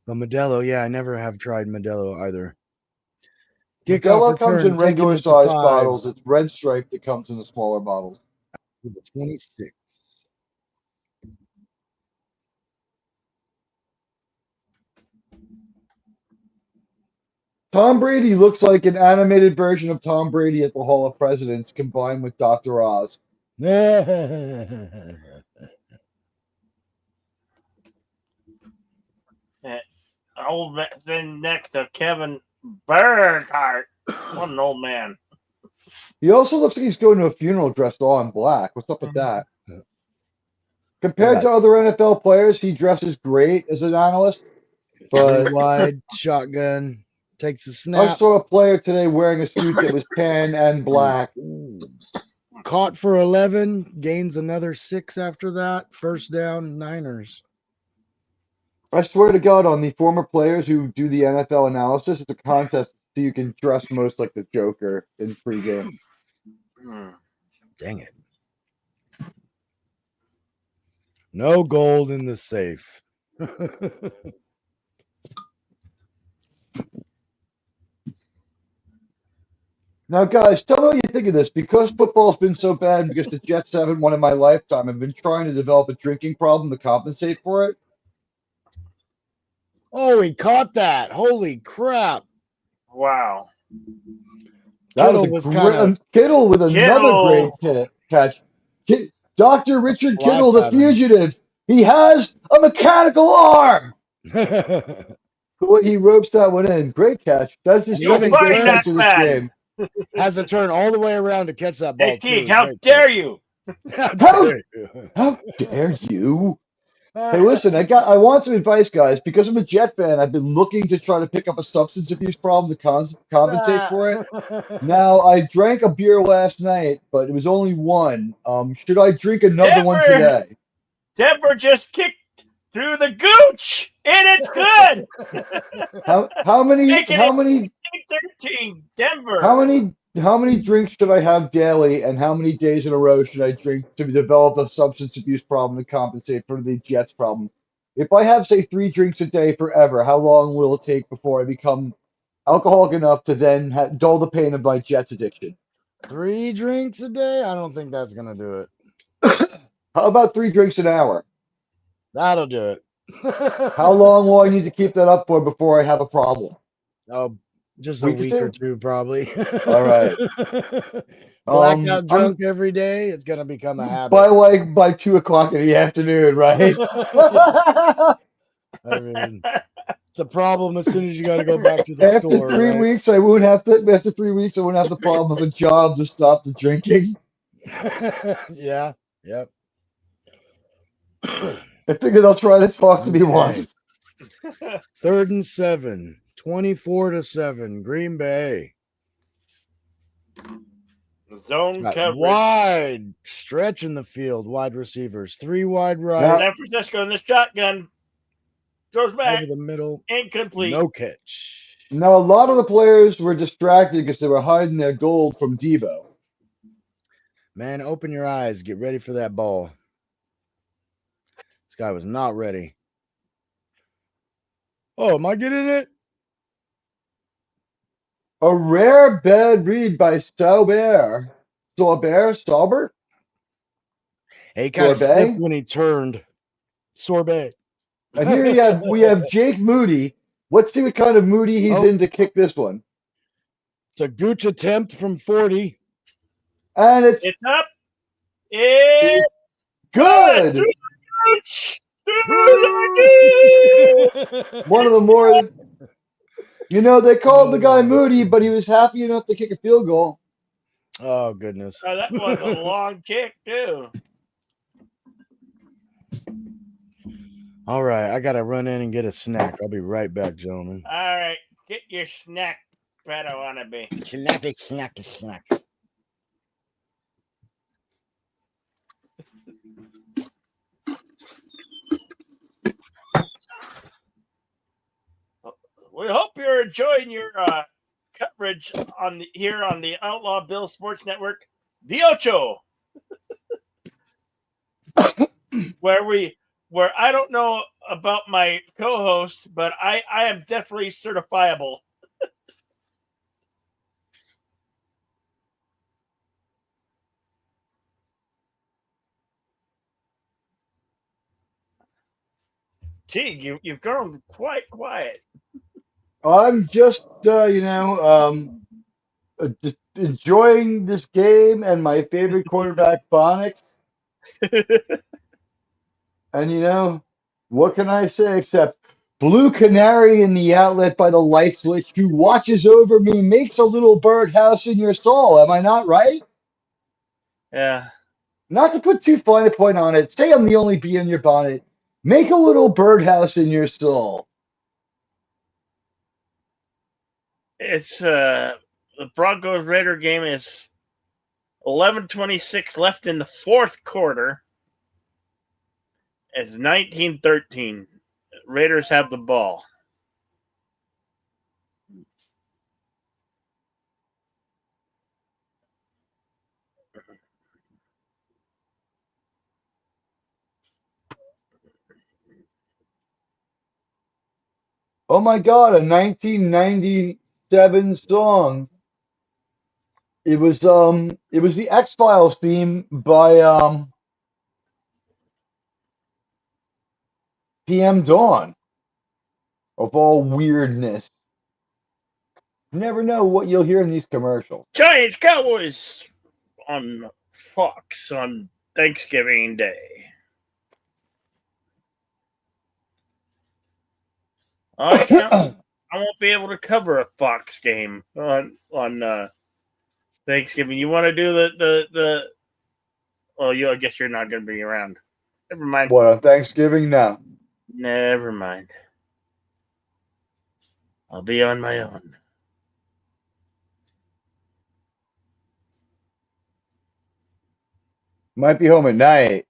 But Modelo, yeah, I never have tried Modelo either. Kickoff Modelo comes return, in taking regular it to size 5 bottles. It's Red Stripe that comes in the smaller bottles. to the 26. Tom Brady looks like an animated version of Tom Brady at the Hall of Presidents combined with Dr. Oz. Then next to Kevin Burkhardt. What an old man. He also looks like he's going to a funeral dressed all in black. What's up with that? Yeah. Compared to other NFL players, he dresses great as an analyst. But Three wide shotgun takes a I snap. saw a player today wearing a suit that was tan and black. Caught for 11, gains another 6 after that. First down, Niners. I swear to God, on the former players who do the NFL analysis, it's a contest so you can dress most like the Joker in pregame. Dang it. No gold in the safe. Now, guys, tell me what you think of this. Because football's been so bad, and because the Jets haven't won in my lifetime, I've been trying to develop a drinking problem to compensate for it. Oh, he caught that. Holy crap. Wow. That was Kittle a was kind of great Kittle with another great Kittle. catch. Dr. Richard fly Kittle, the pattern. fugitive. He has a mechanical arm. And The way he ropes that one in. Great catch. That's his he Go even second great find that turns, catch of this man. game. has to turn all the way around to catch that Hey, ball, too. It Teague, was a how great dare catch. you? How How dare you? how dare you? Hey, listen, I want some advice, guys. Because I'm a Jet fan, I've been looking to try to pick up a substance abuse problem to compensate for it. Now, I drank a beer last night, but it was only one. Should I drink another one Denver, today? Denver just kicked through the gooch, and it's good. How many Making how it many 13. how Denver. many how many drinks should I have daily, and how many days in a row should I drink to develop a substance abuse problem to compensate for the Jets problem? If I have, say, 3 drinks a day forever, how long will it take before I become alcoholic enough to then dull the pain of my Jets addiction? 3 drinks a day? I don't think that's going to do it. How about 3 drinks an hour? That'll do it. How long will I need to keep that up for before I have a problem? Oh, just a Week or week or two? two, probably. All right. Blackout I'm drunk every day. It's going to become a habit. by 2 o'clock in the afternoon, right? I mean, it's a problem as soon as you got to go back to the After store, three right? weeks, I won't have to. After 3 weeks, I won't have the problem of a job to stop the drinking. Yeah. Yep. I figure they'll try to talk to me Okay. once. 3rd and 7. 24-7. Green Bay. Zone Got coverage. wide stretch in the field. Wide receivers. 3 wide right. Now, San Francisco in the shotgun. Throws back. Over the middle. Incomplete. No catch. now, a lot of the players were distracted because they were hiding their gold from Debo. Man, open your eyes. Get ready for that ball. This guy was not ready. Oh, am I getting it? A rare bad read by Sauber. Sauber? Hey, he kind of slipped Sorbet? when he turned. Sorbet. And here we have Jake Moody. Let's see what kind of Moody he's Oh. in to kick this one. It's a gooch attempt from 40. And it's It's up. It's good. Through the gooch. Through the gooch. One of the more, they called the guy Moody, but he was happy enough to kick a field goal. Oh, goodness. Oh, that was a long kick, too. All right, I got to run in and get a snack. I'll be right back, gentlemen. All right. Get your snack, Beto wannabe. Snack. We hope you're enjoying your coverage here on the Outlaw Bill Sports Network, the Ocho, where I don't know about my co-host, but I am definitely certifiable. Teague, you've grown quite quiet. I'm just, just enjoying this game and my favorite quarterback, Bonix. And what can I say except Blue Canary in the outlet by the light switch who watches over me makes a little birdhouse in your soul. Am I not right? Yeah. Not to put too fine a point on it, say I'm the only bee in your bonnet. Make a little birdhouse in your soul. It's the Broncos Raider game is 11:26 left in the fourth quarter. It's 19-13. Raiders have the ball. Oh my God, a 1997 song. It was the X-Files theme by PM Dawn of all weirdness. You never know what you'll hear in these commercials. Giants Cowboys on Fox on Thanksgiving Day. I can't. I won't be able to cover a Fox game on Thanksgiving. You want to do the? Well, I guess you're not going to be around. Never mind. What, on Thanksgiving? No. Never mind. I'll be on my own. Might be home at night,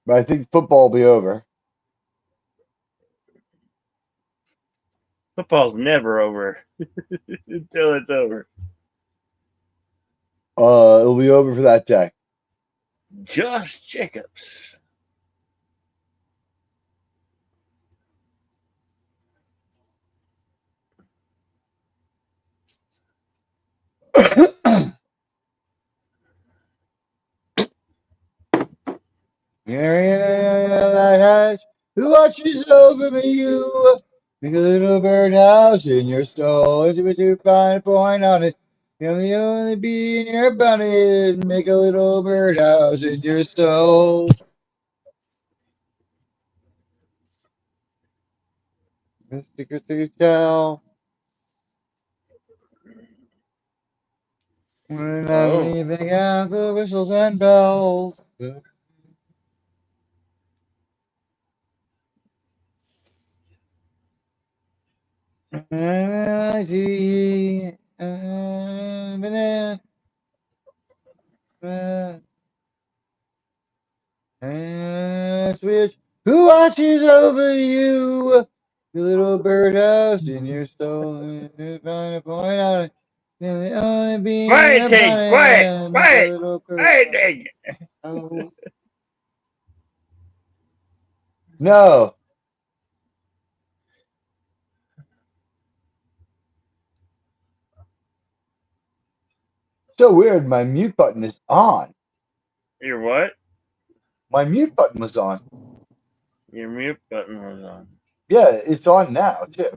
but I think football will be over. Football's never over until it's over. It'll be over for that day. Josh Jacobs. Who watches over me? You make a little birdhouse in your soul. It's what you find a point on it. You're the only bee in your bonnet. Make a little birdhouse in your soul. Secret to tell. When I'm Oh. leaving out the whistles and bells. I see. Switch. Who watches over you? Your little birdhouse in your soul. Find a point on it. You're the only bee in Quiet, your Tig. Quiet. bonnet. Make a Quiet. little Quiet, birdhouse. Tig. Oh. No. So weird. My mute button is on. Your what? My mute button was on. Your mute button was on. Yeah, it's on now too.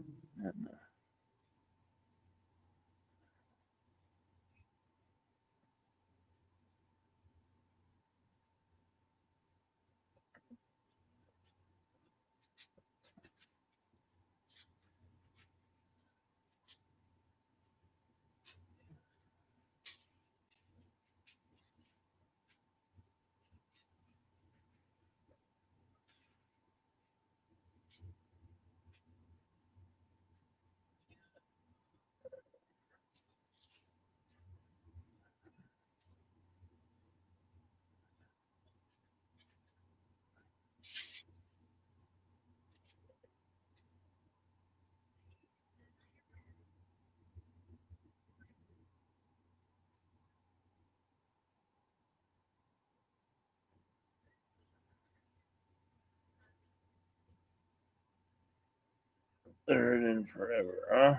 Third and forever, huh?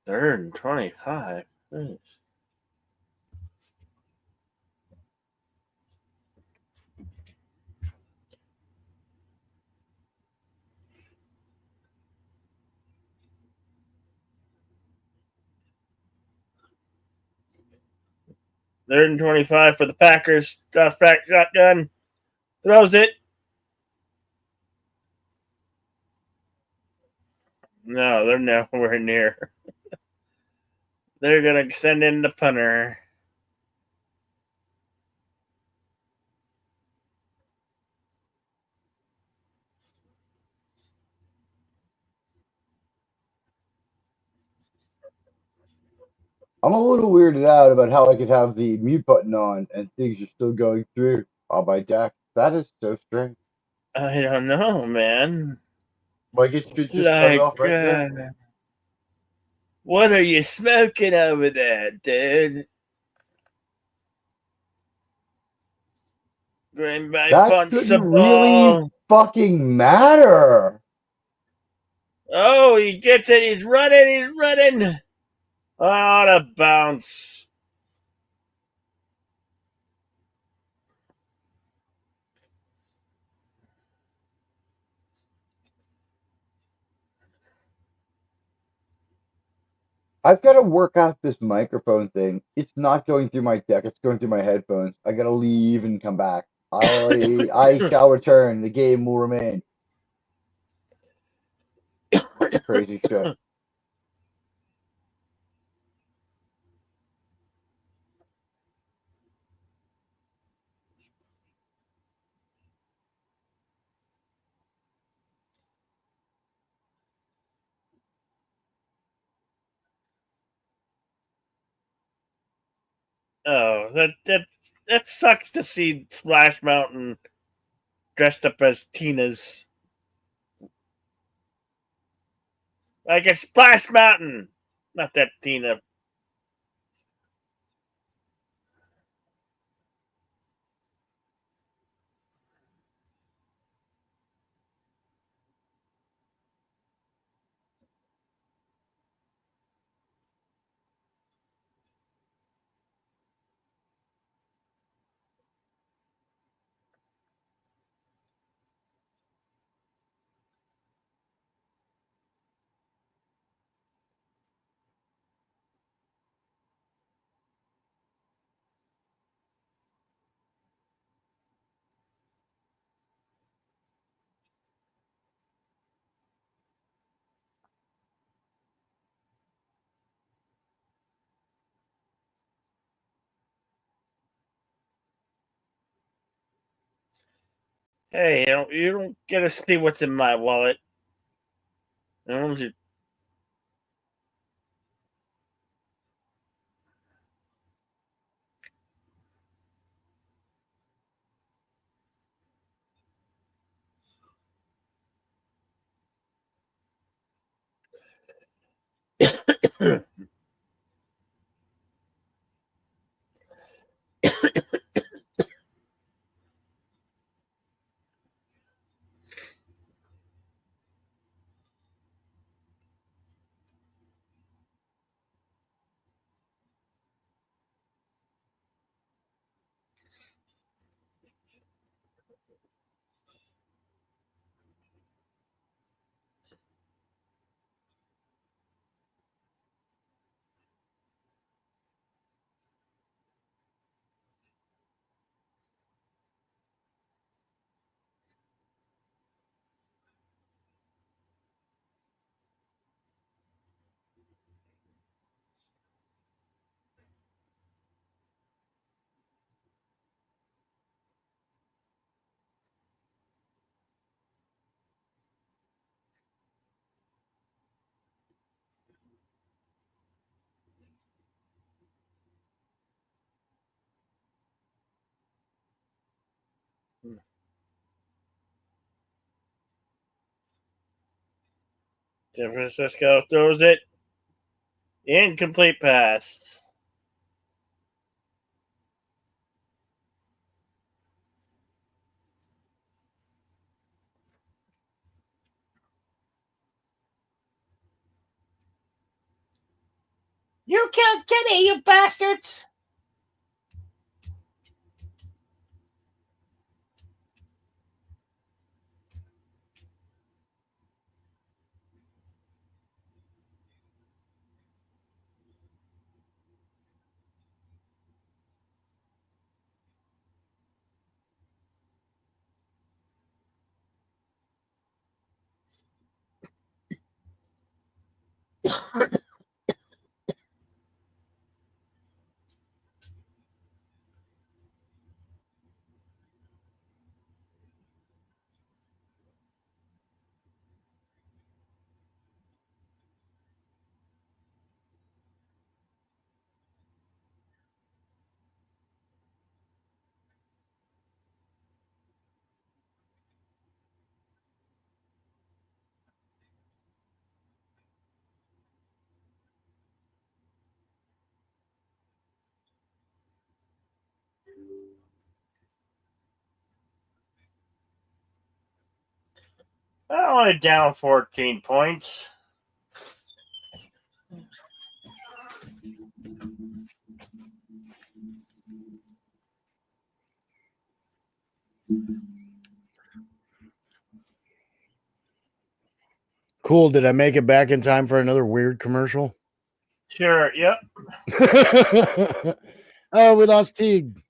Third and 25. Nice. Third and 25 for the Packers. Josh back shotgun. Throws it. No, they're nowhere near. They're going to send in the punter. I'm a little weirded out about how I could have the mute button on and things are still going through on my deck. That is so strange. I don't know, man. Like it should just cut it Like, off right there. what are you smoking over there, dude? Green Bay That punts the shouldn't really ball. fucking matter. Oh, he gets it. He's running. Out of bounce. I've got to work out this microphone thing. It's not going through my deck. It's going through my headphones. I gotta leave and come back. I shall return. The game will remain. Crazy shit. Oh, that sucks to see Splash Mountain dressed up as Tina's. Like a Splash Mountain. Not that Tina. Hey, you don't get to see what's in my wallet. San Francisco throws it. Incomplete pass. You killed Kitty, you bastards! Only down 14 points. Cool. Did I make it back in time for another weird commercial? Sure, yep. Oh, we lost Teague.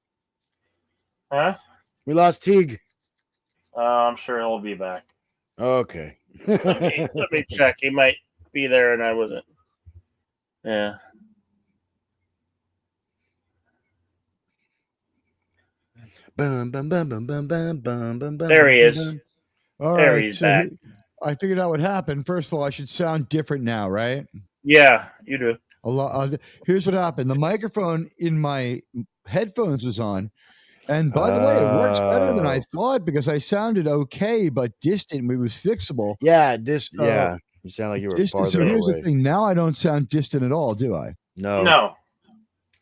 Huh? We lost Teague. I'm sure he'll be back. Okay. Let me check. He might be there and I wasn't. Yeah. There he is. All There right, he's so back. I figured out what happened. First of all, I should sound different now, right? Yeah, you do. Here's what happened. The microphone in my headphones was on. And by the way, it works better than I thought because I sounded okay, but distant. It was fixable. Yeah, So- yeah. You sound like you were Distant. farther So here's away. the thing. Now I don't sound distant at all, do I? No. No.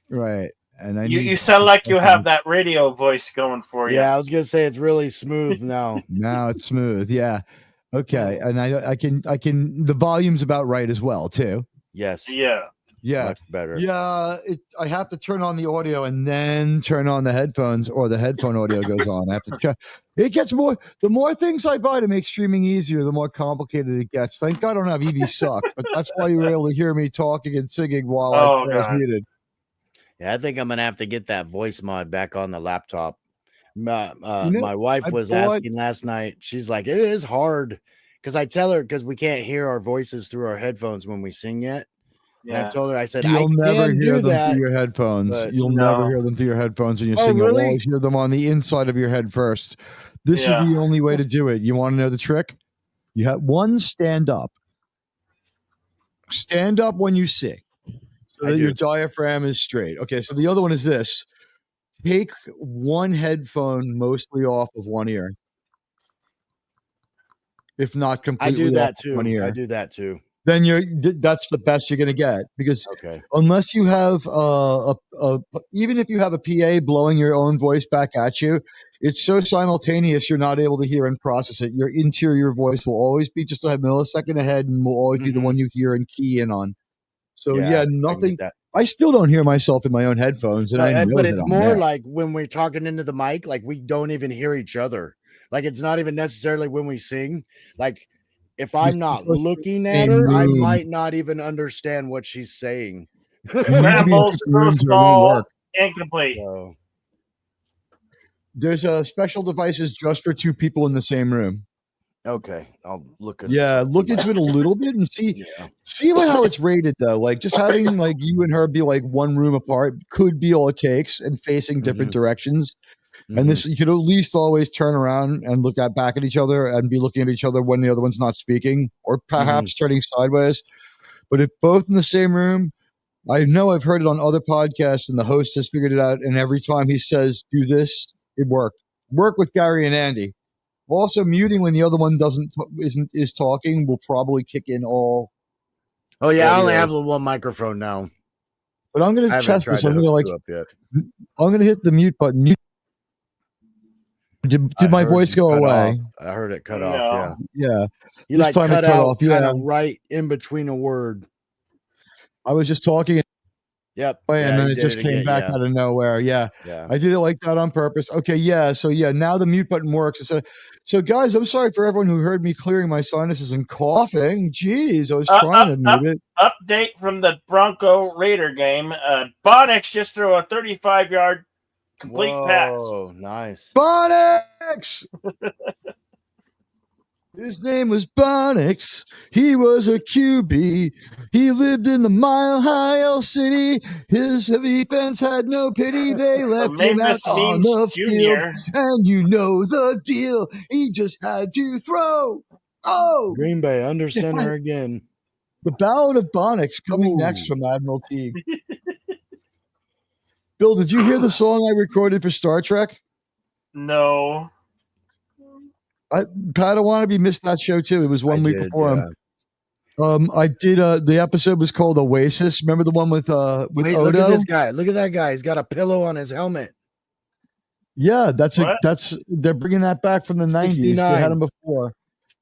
Right. And You sound like you have that radio voice going for you. Yeah, I was gonna say it's really smooth now. Now it's smooth. Yeah. Okay. And I can the volume's about right as well, too. Yes. Yeah. Yeah. Much better. Yeah, I have to turn on the audio and then turn on the headphones, or the headphone audio goes on. I have to check. It gets more. The more things I buy to make streaming easier, the more complicated it gets. Thank God I don't have EV suck, but that's why you were able to hear me talking and singing while I was muted. Yeah, I think I'm gonna have to get that voice mod back on the laptop. My wife was asking last night. She's like, "It is hard," because I tell her because we can't hear our voices through our headphones when we sing yet. Yeah. And I told her, I said, You'll never hear them that, through your headphones. You'll never hear them through your headphones when you sing. Really? You'll always hear them on the inside of your head first. This is the only way to do it. You want to know the trick? You have one, stand up. Stand up when you sing so that your diaphragm is straight. Okay, so the other one is this. Take one headphone mostly off of one ear. If not completely I do that off too. One ear. I do that too. Then that's the best you're going to get, because unless you have even if you have a PA blowing your own voice back at you, it's so simultaneous you're not able to hear and process it. Your interior voice will always be just a millisecond ahead and will always be the one you hear and key in on. So nothing. I still don't hear myself in my own headphones, and I know but that it's I'm more there. like when we're talking into the mic, like we don't even hear each other. Like it's not even necessarily when we sing. Like if I'm not looking at her, I might not even understand what she's saying. Rambles, ball, incomplete. So, there's special devices just for two people in the same room. Okay, I'll look at look into it a little bit and see how it's rated though. Like just having like you and her be like one room apart could be all it takes, and facing different directions. And this, you could at least always turn around and look back at each other and be looking at each other when the other one's not speaking, or perhaps turning sideways. But if both in the same room, I know I've heard it on other podcasts and the host has figured it out. And every time he says, do this, it worked. Work with Gary and Andy. Also, muting when the other one is talking will probably kick in all. Oh yeah, I only have the one microphone now. But I'm going to test this. I'm going to hit the mute button. Did my voice go away? I heard it cut off. Yeah. You like cut off kind of right in between a word. I was just talking. Yep. And then it just came back out of nowhere. Yeah. I did it like that on purpose. Okay. Yeah. So now the mute button works. So guys, I'm sorry for everyone who heard me clearing my sinuses and coughing. Jeez, I was trying to mute it. Update from the Bronco Raider game. Bonix just threw a 35-yard complete pass. Oh, nice. Bonix! His name was Bonix. He was a QB. He lived in the Mile High El City. His defense had no pity. They left him out on the field. And you know the deal. He just had to throw. Oh! Green Bay under center again. The Ballad of Bonix coming next from Admiral Teague. Bill, did you hear the song I recorded for Star Trek? No. Padawan missed that show too. It was one week before him. I did. The episode was called Oasis. Remember the one with Odo? Look at this guy. Look at that guy. He's got a pillow on his helmet. Yeah, they're bringing that back from the 90s. They had him before.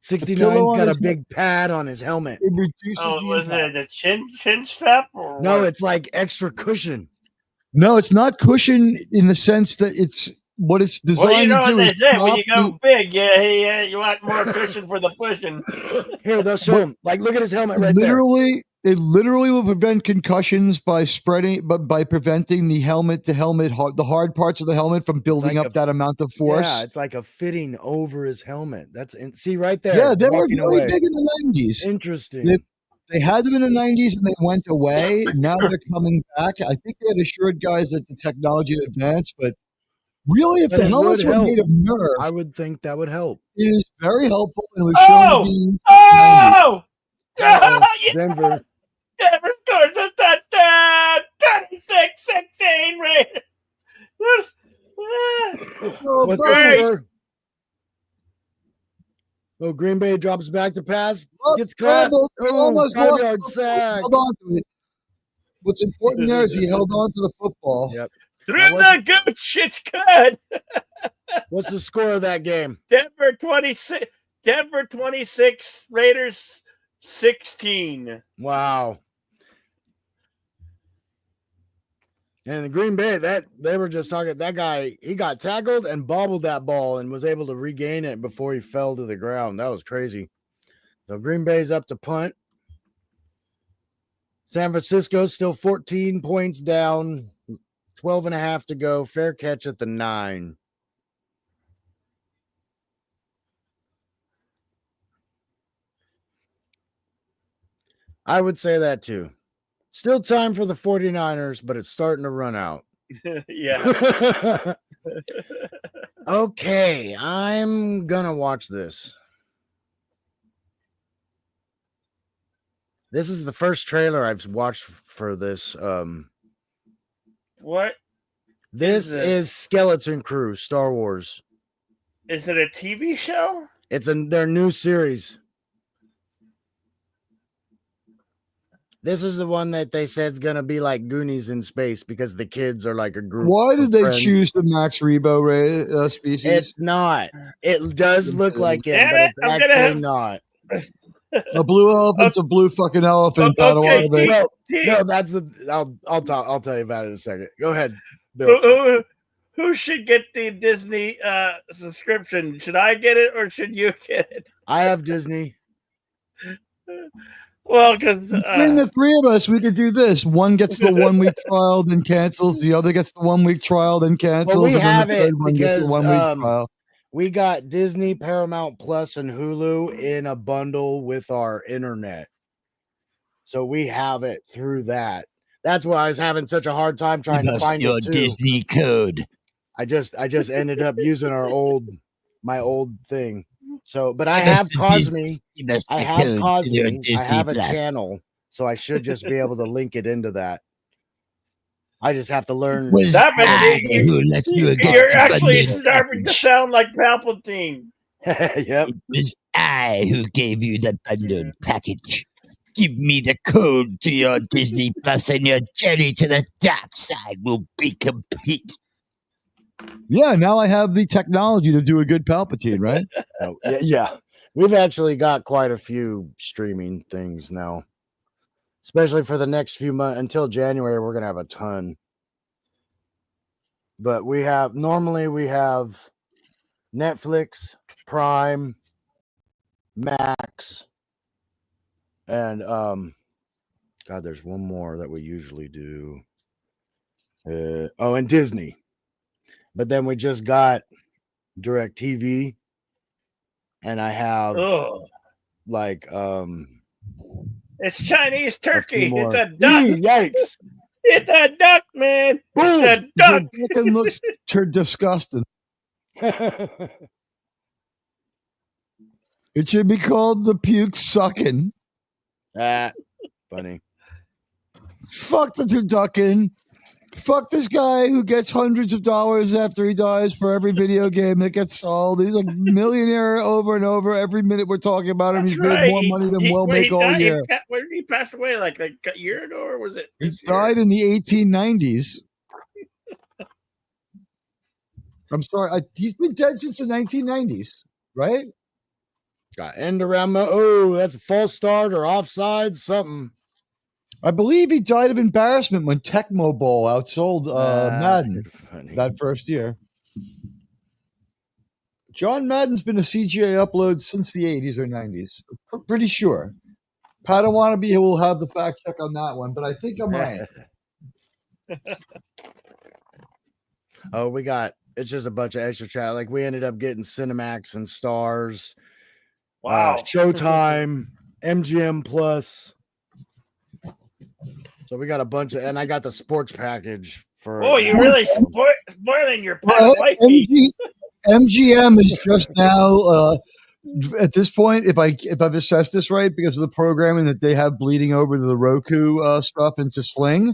69's on got a his big pad on his helmet. It reduces Oh, the was impact. it the chin strap or No, what? it's like extra cushion. No, it's not cushion in the sense that it's what it's Well, you designed know to what do they is say when stop you go big, yeah, you want more cushion for the pushing. Here, they'll show him. Like, look at his helmet right there. It literally will prevent concussions by preventing the helmet to helmet, the hard parts of the helmet from building like up that amount of force. Yeah, it's like a fitting over his helmet. See right there. Yeah, they were walking really away. big in the 90s. Interesting. They had them in the 90s and they went away. Now they're coming back. I think they had assured guys that the technology had advanced, but really, if But the it helmets would were help. made of nerve, I would think that would help. it is very helpful and it was shown to be. Oh! Denver. Denver scores a touchdown! 26-16, Raiders! What's the Great. score? Oh, Green Bay drops back to pass. Oh, Gets caught. they almost 5 lost yard the sack. Held on to it. What's important there is he held on to the football. Yep. Through the gooch, it's good. What's the score of that game? Denver 26, Raiders 16. Wow. And the Green Bay, they were just talking, that guy, he got tackled and bobbled that ball and was able to regain it before he fell to the ground. That was crazy. So Green Bay's up to punt. San Francisco's still 14 points down, 12 and a half to go. Fair catch at the 9. I would say that too. Still time for the 49ers, but it's starting to run out. Yeah. Okay, I'm going to watch this. This is the first trailer I've watched for this. What? This is Skeleton Crew, Star Wars. Is it a TV show? It's their new series. This is the one that they said is going to be like Goonies in space because the kids are like a group. Why did they friends. choose the Max Rebo species? It's not. It does look like it, but it's actually not. A blue elephant's a blue fucking elephant. Okay, no, that's the. I'll tell you about it in a second. Go ahead, Bill. Who should get the Disney subscription? Should I get it or should you get it? I have Disney. Well, because between the three of us, we could do this. One gets the 1 week trial, then cancels. The other gets the 1 week trial, then cancels. Well, we and have then the third it one gets the 1 week trial. We got Disney, Paramount Plus, and Hulu in a bundle with our internet. So we have it through that. That's why I was having such a hard time trying to find your Disney code. I just ended up using my old thing. So, but I have Cosme. I have Cosme. I have a channel, so I should just be able to link it into that. I just have to learn. You're actually starting to sound like Palpatine. Yep. It was I who gave you the bundled package. Give me the code to your Disney Plus and your journey to the dark side will be complete. Yeah, now I have the technology to do a good Palpatine, right? Yeah. We've actually got quite a few streaming things now, especially for the next few months. Until January, we're going to have a ton. But normally we have Netflix, Prime, Max, and God, there's one more that we usually do. And Disney. But then we just got DirecTV, and I have it's Chinese turkey. It's a duck. Yikes! It's a duck, man. Boom. It's a duck. It looks disgusting. It should be called the puke sucking. Funny. Fuck the turducken. Fuck this guy who gets hundreds of dollars after he dies for every video game that gets sold. He's like millionaire over and over. Every minute we're talking about him, he's made more money than we'll make all year. He passed away like a year ago, or was it? He died in the 1890s. I'm sorry. He's been dead since the 1990s, right? Got end around the. Oh, that's a false start or offside, something. I believe he died of embarrassment when Tecmo Bowl outsold Madden Funny. that first year. John Madden's been a CGI upload since the 80s or 90s. Pretty sure. Padawannabe will have the fact check on that one, but I think I'm right. Oh, we got it's just a bunch of extra chat. Like we ended up getting Cinemax and Stars, Wow. Showtime, MGM Plus. So we got a bunch of, and I got the sports package for. Oh, you really spoiling your life. MGM is just now at this point, if I've assessed this right, because of the programming that they have bleeding over to the Roku stuff into Sling,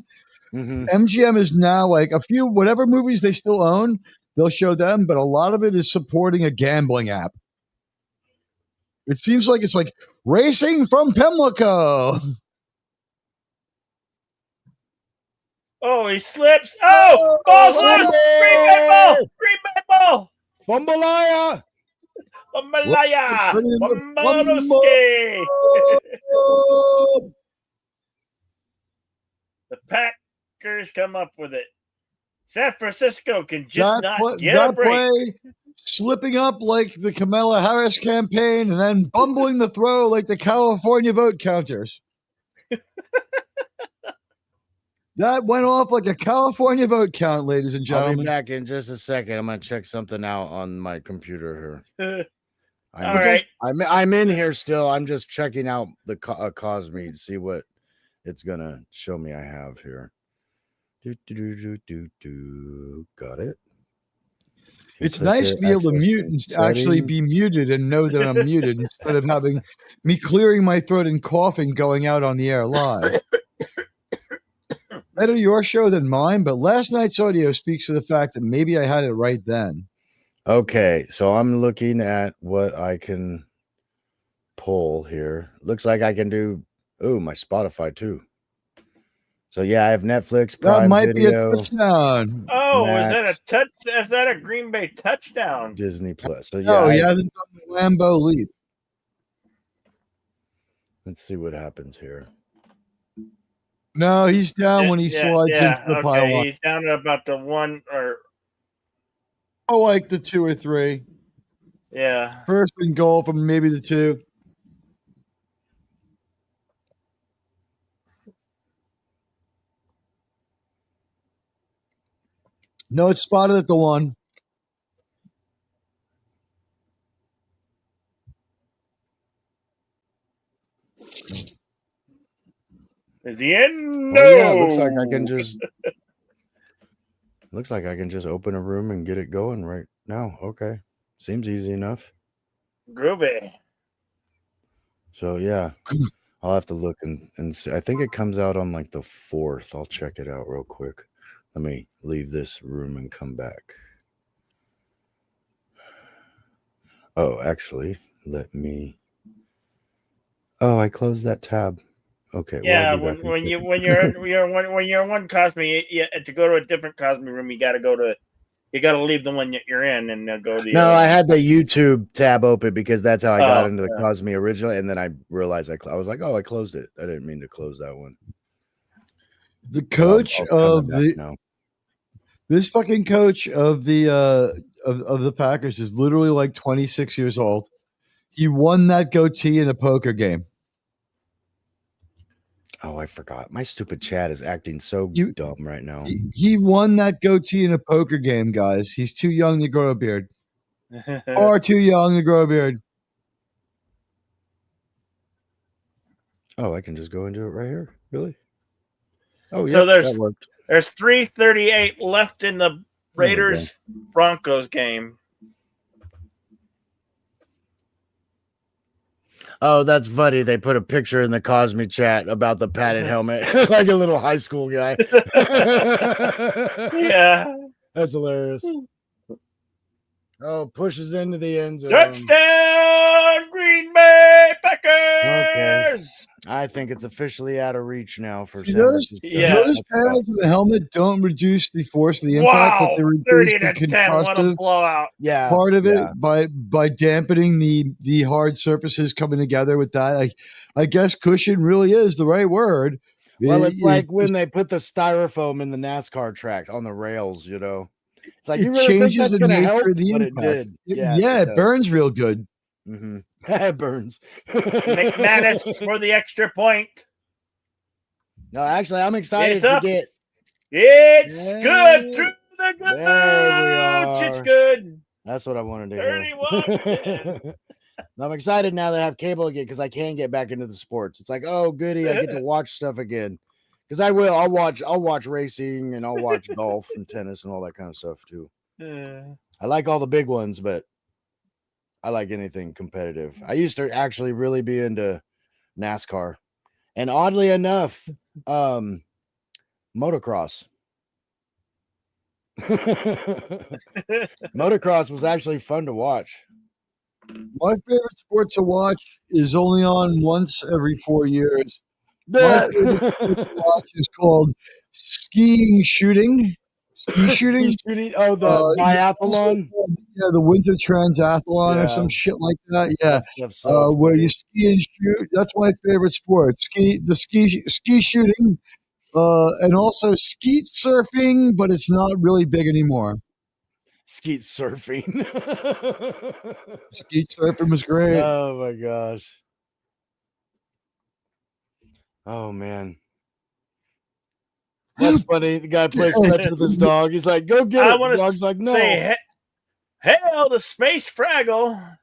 MGM is now like a few whatever movies they still own, they'll show them, but a lot of it is supporting a gambling app. It seems like it's like Racing from Pimlico. Oh, he slips. Oh, ball's loose. Green Bay ball. Green Bay ball. Fumbalaya. Malaya. Put it in the Malowski. The Packers come up with it. San Francisco can just not get a break. Play, slipping up like the Kamala Harris campaign and then bumbling the throw like the California vote counters. That went off like a California vote count, ladies and I'll gentlemen. be back in just a second. I'm gonna check something out on my computer here. All right. I'm in here still. I'm just checking out the Cosme to see what it's gonna show me I have here. Got it. It's nice to be able to mute and actually be muted and know that I'm muted instead of having me clearing my throat and coughing going out on the air live. Better your show than mine, but last night's audio speaks to the fact that maybe I had it right then. Okay, so I'm looking at what I can pull here. Looks like I can do my Spotify too. So yeah, I have Netflix, Prime That might Video, be a touchdown. Oh, Max, is that a Green Bay touchdown? Disney Plus. So yeah, No, he hasn't done the Lambeau leap. Let's see what happens here. No, he's down when he slides into the pylon. He's down at about the one or like the 2 or 3. Yeah. First and goal from maybe the 2. No, it's spotted at the 1. Is he in? No. Oh, yeah, looks like I can just open a room and get it going right now. Okay. Seems easy enough. Groovy. So yeah. I'll have to look and see. I think it comes out on like the 4th. I'll check it out real quick. Let me leave this room and come back. Oh, actually, let me. Oh, I closed that tab. Okay. Yeah, well, when you're in one Cosme, to go to a different Cosme room, you got to leave the one that you're in and go to the. No, I had the YouTube tab open because that's how I got into the yeah. Cosme originally, and then I realized I was like, oh, I closed it. I didn't mean to close that one. The coach this fucking coach of the Packers is literally like 26 years old. He won that goatee in a poker game. Oh, I forgot. My stupid chat is acting so dumb right now. He won that goatee in a poker game, guys. He's too young to grow a beard. Or too young to grow a beard. Oh, I can just go into it right here. Really? Oh, yeah. So that there's 3:38 left in the Raiders Broncos game. Oh, that's funny. They put a picture in the Cosme chat about the padded helmet, like a little high school guy. Yeah. That's hilarious. Oh, pushes into the end zone. Touchdown, Green Bay Packers! I think it's officially out of reach now for See, San those Francisco. Yeah. those That's tough. pads in the helmet don't reduce the force of the impact, but Wow, they reduce 30 the to 10. What a concussive blowout. Yeah, part of yeah. it by dampening the hard surfaces coming together with that. I guess cushion really is the right word. Well, it's It like when just- they put the styrofoam in the NASCAR track on the rails, you know. It's like, you it really think changes that's the going to nature help? of the But impact. it did. Yes, Yeah, it does. burns real good. Mm-hmm. It burns. McManus for the extra point. No, actually, I'm excited It's to up. get. It's Yeah. good through the gooch. There we are. It's good. That's what I wanted to 31-10. hear. I'm excited now that I have cable again because I can get back into the sports. It's like, oh goody, I get to watch stuff again. Because I will. I'll watch racing and I'll watch golf and tennis and all that kind of stuff too. I like all the big ones, but I like anything competitive. I used to actually really be into NASCAR. And oddly enough, motocross. Motocross was actually fun to watch. My favorite sport to watch is only on once every 4 years. My favorite sport to watch is called skiing shooting. Ski shooting. Oh, the Also biathlon. called, the Winter Transathlon or some Yeah. shit like that. Yeah, That stuff's so where funny. you ski and shoot. That's my favorite sport. Ski shooting, and also skeet surfing, but it's not really big anymore. Skeet surfing. Skeet surfing was great. Oh my gosh. Oh man. That's funny. The guy plays fetch with his dog. He's like, go get I it. want The to dog's like, no. say, hail to Space Fraggle.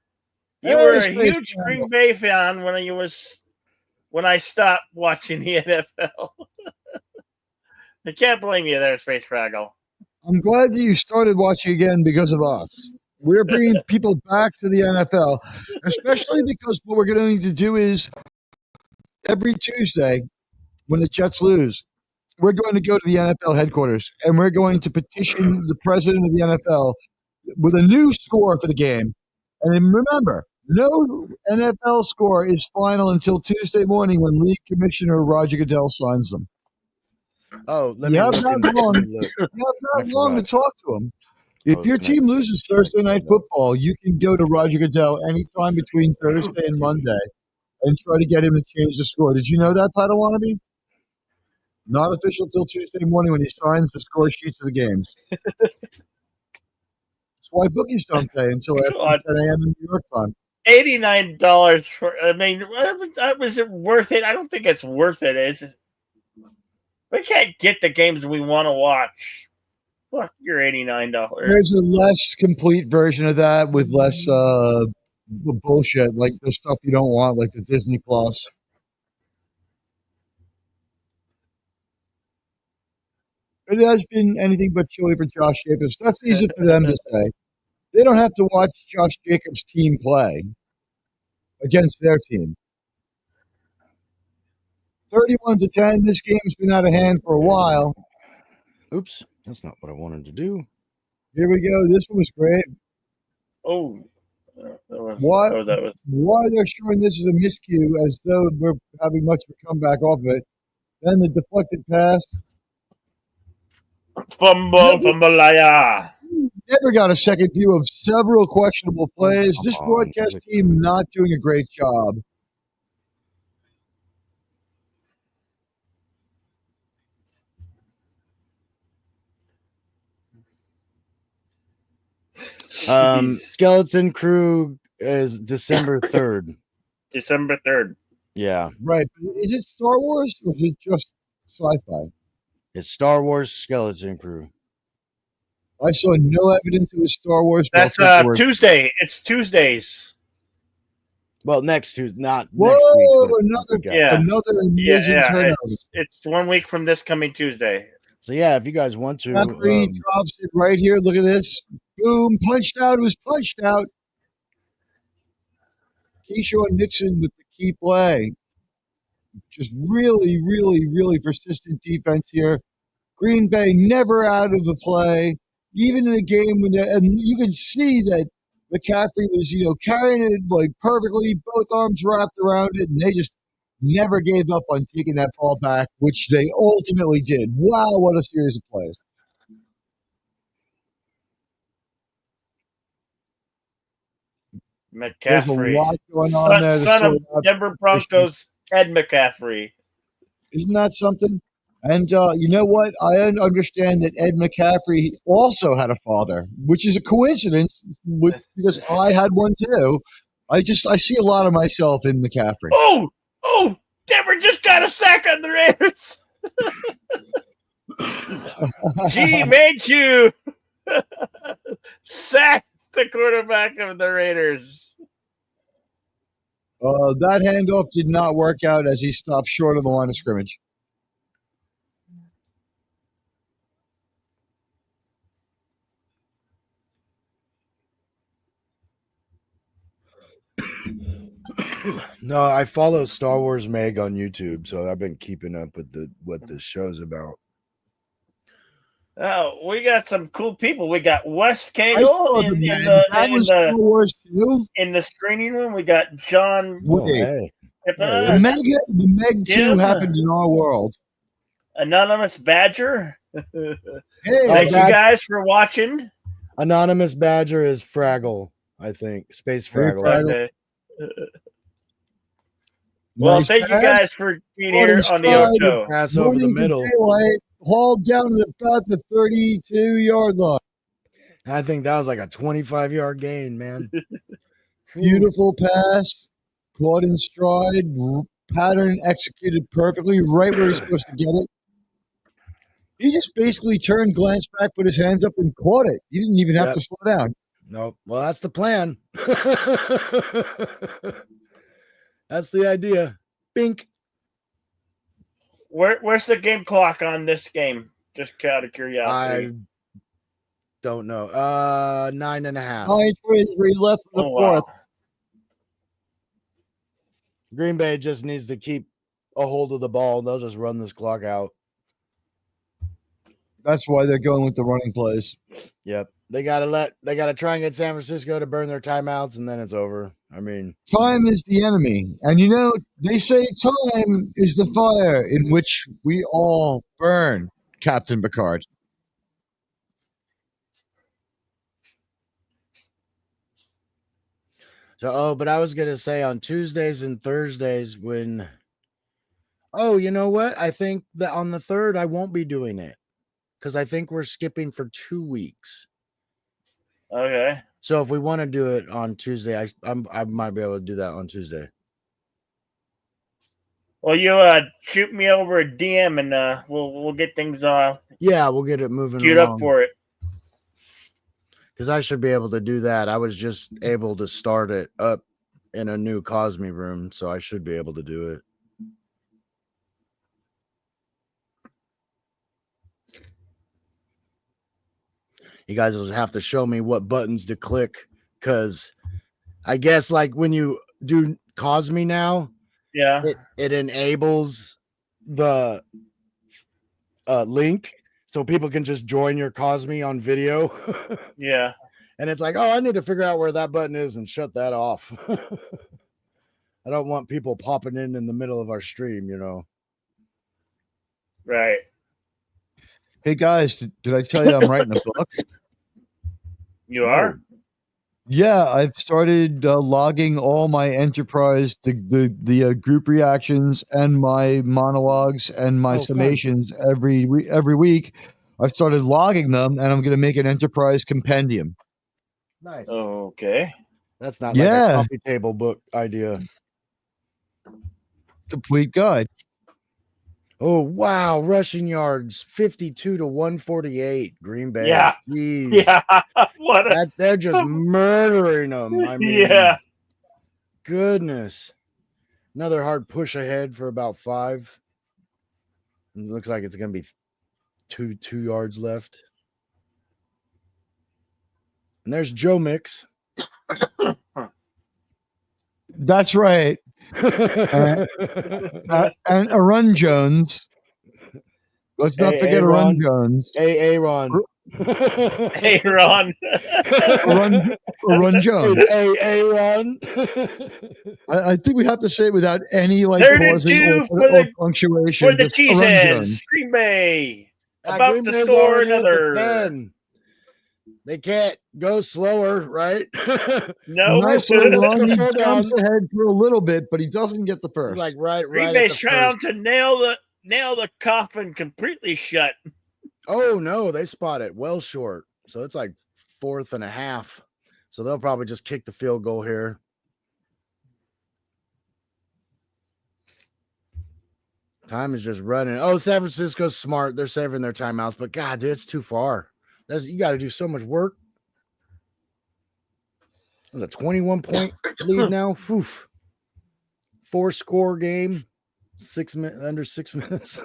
You Hey, were a Space huge Fraggle. Green Bay fan when I stopped watching the NFL. I can't blame you there, Space Fraggle. I'm glad that you started watching again because of us. We're bringing people back to the NFL, especially because what we're going to do is every Tuesday when the Jets lose, we're going to go to the NFL headquarters and we're going to petition the president of the NFL with a new score for the game. And then remember, no NFL score is final until Tuesday morning when League Commissioner Roger Goodell signs them. Oh, let You me have look. not long. Let me look. You have I not long to forgot. talk to him. I If was your gonna- team loses Thursday night football, you can go to Roger Goodell anytime between Thursday and Monday and try to get him to change the score. Did you know that, Padawannabe? Not official till Tuesday morning when he signs the score sheets of the games. That's why bookies don't pay until after 10 a.m. in New York time. $89 for. I mean, was it worth it? I don't think it's worth it. We can't get the games we want to watch. Fuck your $89. There's a less complete version of that with less bullshit, like the stuff you don't want, like the Disney Plus. It has been anything but chilly for Josh Jacobs. That's easy for them to say. They don't have to watch Josh Jacobs' team play against their team. 31-10. This game's been out of hand for a while. Oops, that's not what I wanted to do. Here we go. This one was great. Oh, that was. Why they're showing this as a miscue as though we're having much of a comeback off of it. Then the deflected pass. Fumble-laya. Never got a second view of several questionable plays. This broadcast team not doing a great job. Skeleton Crew is December 3rd. December 3rd. Yeah. Right. Is it Star Wars or is it just sci-fi? It's Star Wars Skeleton Crew. I saw no evidence it was Star Wars. That's Tuesday. It's Tuesdays. Well, next Tuesday, not Whoa, next week. another amazing turnover. It's 1 week from this coming Tuesday. So yeah, if you guys want to, drops it right here. Look at this. Boom! Punched out. It was punched out. Keyshawn Nixon with the key play. Just really, really, really persistent defense here. Green Bay never out of a play, even in a game when and you can see that McCaffrey was, carrying it like perfectly, both arms wrapped around it, and they just never gave up on taking that ball back, which they ultimately did. Wow, what a series of plays. There's a McCaffrey. lot going on there. Son of sort out Denver position. Broncos, Ed McCaffrey. Isn't that something? And you know what? I understand that Ed McCaffrey also had a father, which is a coincidence because I had one too. I see a lot of myself in McCaffrey. Oh, Denver just got a sack on the Raiders. G made you sacked the quarterback of the Raiders. That handoff did not work out as he stopped short of the line of scrimmage. No, I follow Star Wars Meg on YouTube, so I've been keeping up with what this show's about. Oh, we got some cool people. We got Wes I Cagle saw the Meg. That was Star Wars too. in the screening room. We got John Oh, Wait, hey. Pippa, the Meg 2 Jim. happened in our world. Anonymous Badger. Hey, Thank you that's- guys for watching. Anonymous Badger is Fraggle, I think. Space Hey, Fraggle. Fraggle. Okay. Well, nice thank you pass. guys for being Caught here in on the stride. Ocho. Pass over the Running for middle. daylight, hauled down to about the 32-yard line. I think that was like a 25-yard gain, man. Beautiful pass, caught in stride, pattern executed perfectly, right where he's supposed to get it. He just basically turned, glanced back, put his hands up, and caught it. He didn't even have Yep. to slow down. Nope. Well, that's the plan. That's the idea. Bink. Where's the game clock on this game? Just out of curiosity. I don't know. 9.5. 9:23 left in the Oh, fourth. wow. Green Bay just needs to keep a hold of the ball. They'll just run this clock out. That's why they're going with the running plays. Yep. They gotta try and get San Francisco to burn their timeouts, and then it's over. I mean, Time is the enemy. And you know, they say time is the fire in which we all burn, Captain Picard. so but I was gonna say on Tuesdays and Thursdays when you know what? I think that on the 3rd I won't be doing it because I think we're skipping for 2 weeks. Okay. So if we want to do it on Tuesday, I might be able to do that on Tuesday. Well, you shoot me over a DM and we'll get things Yeah, we'll get it moving queued along. up for it. Because I should be able to do that. I was just able to start it up in a new Cosme room, so I should be able to do it. You guys will have to show me what buttons to click, because I guess like when you do Cosme now, Yeah. it enables the link so people can just join your Cosme on video. Yeah. And it's like, oh, I need to figure out where that button is and shut that off. I don't want people popping in the middle of our stream, you know. Right. Hey guys, did I tell you I'm writing a book? You are? Yeah, I've started logging all my enterprise, the group reactions, and my monologues and my fun. summations every week. I've started logging them, and I'm going to make an enterprise compendium. Nice. Okay. That's not like Yeah. a coffee table book idea. Complete guide. Oh, wow. Rushing yards 52 to 148. Green Bay. Yeah. Jeez. Yeah. What a They're just murdering them. I mean, yeah. goodness. Another hard push ahead for about 5. It looks like it's going to be two yards left. And there's Joe Mix. That's right. And Arun Jones. Let's not forget Arun Jones. Aaron. Hey, Ron. Run Jones. Hey, Ron. I think we have to say it without any like 32 pausing or for punctuation. the Just a Run Cheeseheads. Jones. Green Bay. Green About to Bay's score already at the another. 10. They can't go slower, right? No. Nice little run. He Hold jumps on. ahead for a little bit, but he doesn't get the He's first. like right Green at Bay's the trying first. to nail the coffin completely shut. Oh no, they spot it well short. So it's like 4th and a half. So they'll probably just kick the field goal here. Time is just running. Oh, San Francisco's smart. They're saving their timeouts, but God, dude, it's too far. You got to do so much work. It's a 21-point lead now. Whew. 4-score game. Under 6 minutes.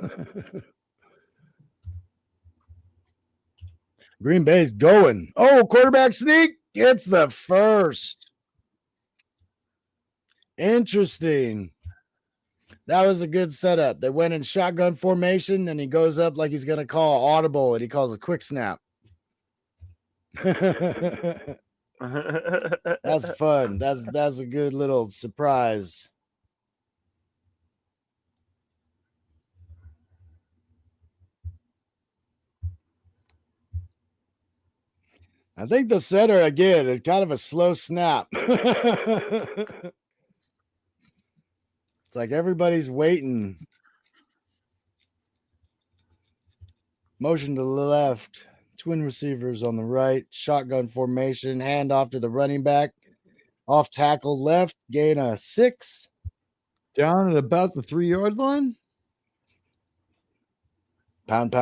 Green Bay's going. Oh, quarterback sneak gets the first. Interesting. That was a good setup. They went in shotgun formation, and he goes up like he's going to call audible, and he calls a quick snap. That's fun. That's a good little surprise. I think the center again is kind of a slow snap. It's like everybody's waiting. Motion to the left. Twin receivers on the right. Shotgun formation. Hand off to the running back. Off tackle left. Gain a 6. Down at about the 3-yard line. Pound.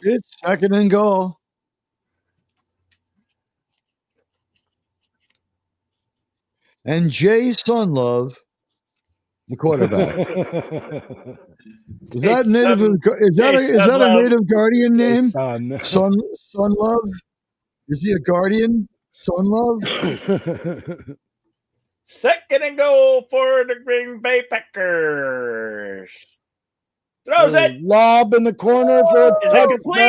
It's 2nd and goal. And Jay Sunlove, the quarterback. Is that native? Is that a native Guardian name? Sunlove. Is he a Guardian? Sunlove. 2nd and goal for the Green Bay Packers. Throws it. Lob in the corner for a Is it complete?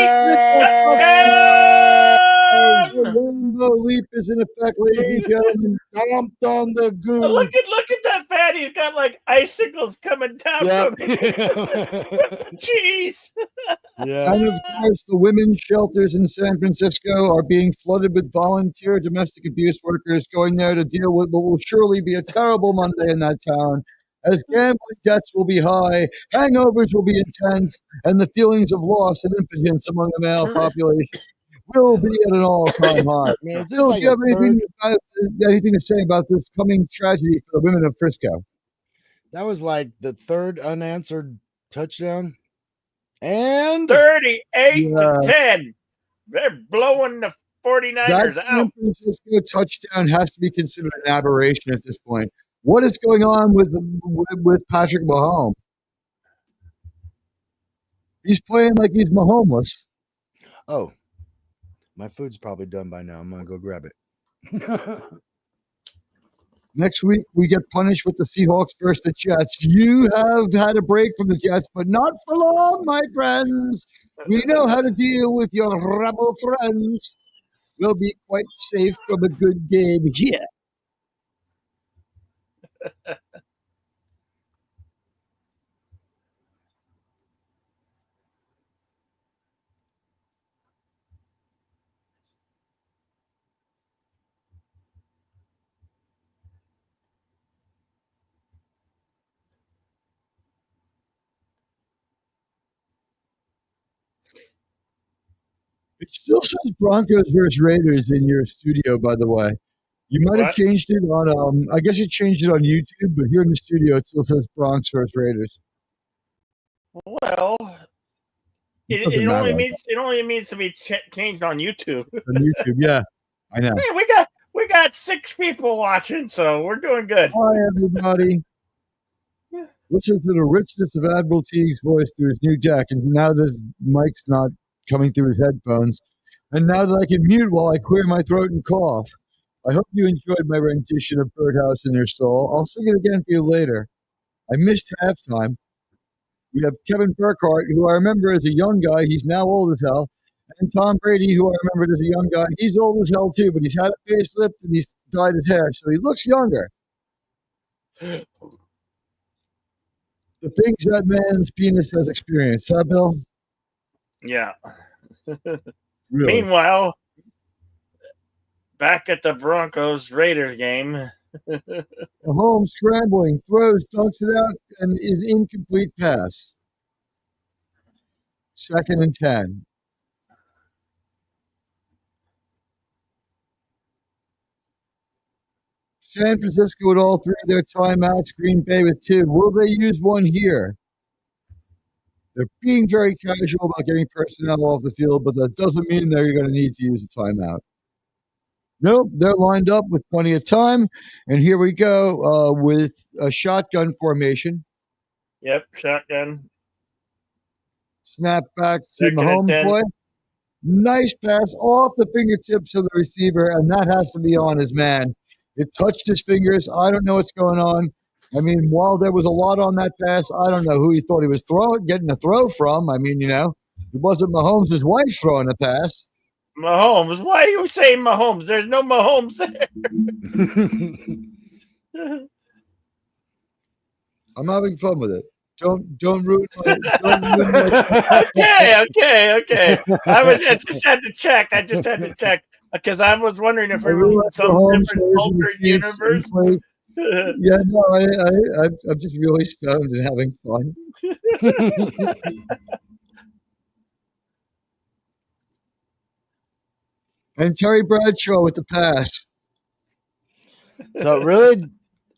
The rainbow leap is in effect, ladies and gentlemen. Dumped on the goose. Look at that fan. He's got like icicles coming down from him. Jeez. Yeah. And of course, the women's shelters in San Francisco are being flooded with volunteer domestic abuse workers going there to deal with what will surely be a terrible Monday in that town, as gambling debts will be high, hangovers will be intense, and the feelings of loss and impotence among the male population will be at an all-time high. Man, is this Phil, like do you have a anything to say about this coming tragedy for the women of Frisco? That was like the 3rd unanswered touchdown. And 38 to 10. They're blowing the 49ers that out. San Francisco touchdown has to be considered an aberration at this point. What is going on with Patrick Mahomes? He's playing like he's Mahomeless. oh, my food's probably done by now. I'm gonna go grab it. Next week, we get punished with the Seahawks versus the Jets. You have had a break from the Jets, but not for long, my friends. We know how to deal with your rebel friends. We'll be quite safe from a good game here. It still says Broncos versus Raiders in your studio, by the way. You might have What? changed it on, I guess you changed it on YouTube, but here in the studio, it still says Bronx versus Raiders. Well, Doesn't it matter. only means to be changed on YouTube. On YouTube, yeah, I know. Hey, we got 6 people watching, so we're doing good. Hi, everybody. Listen to the richness of Admiral Teague's voice through his new deck, and now this mic's not coming through his headphones. And now that I can mute while I clear my throat and cough, I hope you enjoyed my rendition of Birdhouse in Your Soul. I'll sing it again for you later. I missed halftime. We have Kevin Burkhardt, who I remember as a young guy. He's now old as hell. And Tom Brady, who I remembered as a young guy, he's old as hell too, but he's had a facelift and he's dyed his hair, so he looks younger. The things that man's penis has experienced, huh, Bill? Yeah. Really? Meanwhile, back at the Broncos Raiders game. Mahomes scrambling, throws, dunks it out, and an incomplete pass. 2nd and 10. San Francisco with all 3 of their timeouts, Green Bay with 2. Will they use one here? They're being very casual about getting personnel off the field, but that doesn't mean they're going to need to use a timeout. Nope, they're lined up with plenty of time. And here we go with a shotgun formation. Yep, shotgun. Snap back to 2nd and Mahomes 10. boy. Nice pass off the fingertips of the receiver, and that has to be on his man. It touched his fingers. I don't know what's going on. I mean, while there was a lot on that pass, I don't know who he thought he was getting a throw from. I mean, it wasn't Mahomes' wife throwing a pass. Mahomes. Why are you saying Mahomes? There's no Mahomes there. I'm having fun with it. Don't ruin my Okay. I just had to check because I was wondering if we were in some different alternate universe. Yeah, no, I'm just really stoned and having fun. And Terry Bradshaw with the pass. So really,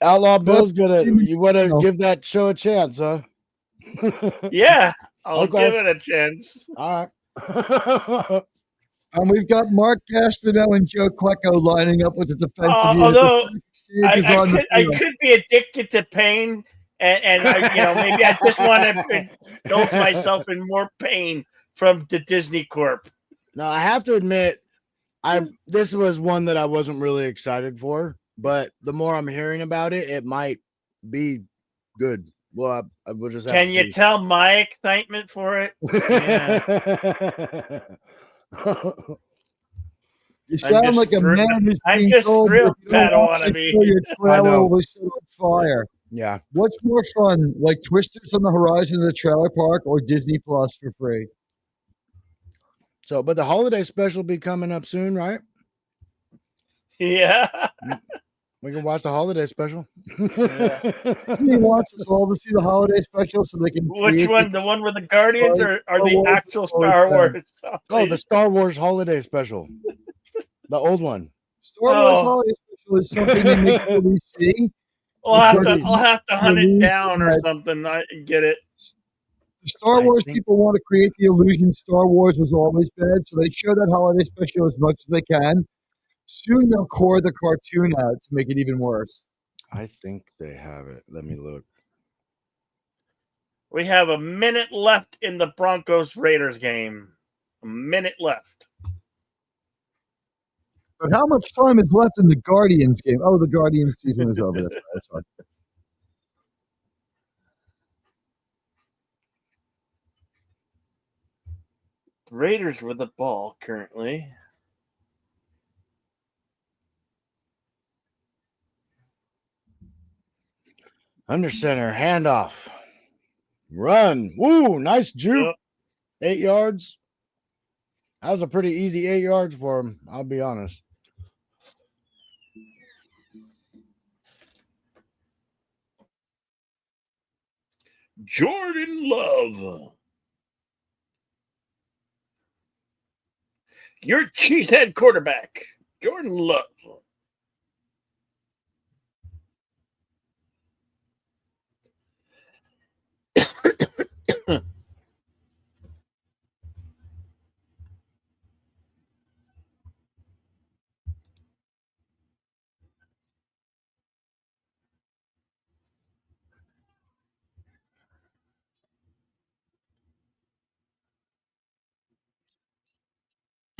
Outlaw Bill's you want to give that show a chance, huh? Yeah, I'll give it a chance. All right. And we've got Mark Gastineau and Joe Klecko lining up with the defensive unit. Although I could be addicted to pain, and maybe I just want to indulge myself in more pain from the Disney Corp. Now I have to admit, this was one that I wasn't really excited for, but the more I'm hearing about it, it might be good. Well, I will just. Can you tell my excitement for it? Yeah. You sound like a man who's being told thrilled that your trailer will set on fire. Yeah. What's more fun, like Twisters on the horizon of the trailer park or Disney Plus for free? So, but the holiday special will be coming up soon, right? Yeah. We can watch the holiday special. Yeah. Disney wants us all to see the holiday special so they can. Which one? The one with the Guardians or the actual Star Wars? Oh, the Star Wars holiday special. The old one. Star Wars holiday special is something they make sure we see. I'll have to hunt it down or something. I get it. The Star Wars people want to create the illusion Star Wars was always bad, so they show that holiday special as much as they can. Soon they'll core the cartoon out to make it even worse. I think they have it. Let me look. We have a minute left in the Broncos-Raiders game. A minute left. But how much time is left in the Guardians game? Oh, the Guardians season is over. That's right. Raiders with the ball currently. Under center, handoff. Run. Woo, nice juke. Yep. 8 yards. That was a pretty easy 8 yards for him, I'll be honest. Jordan Love. Your cheesehead quarterback, Jordan Love.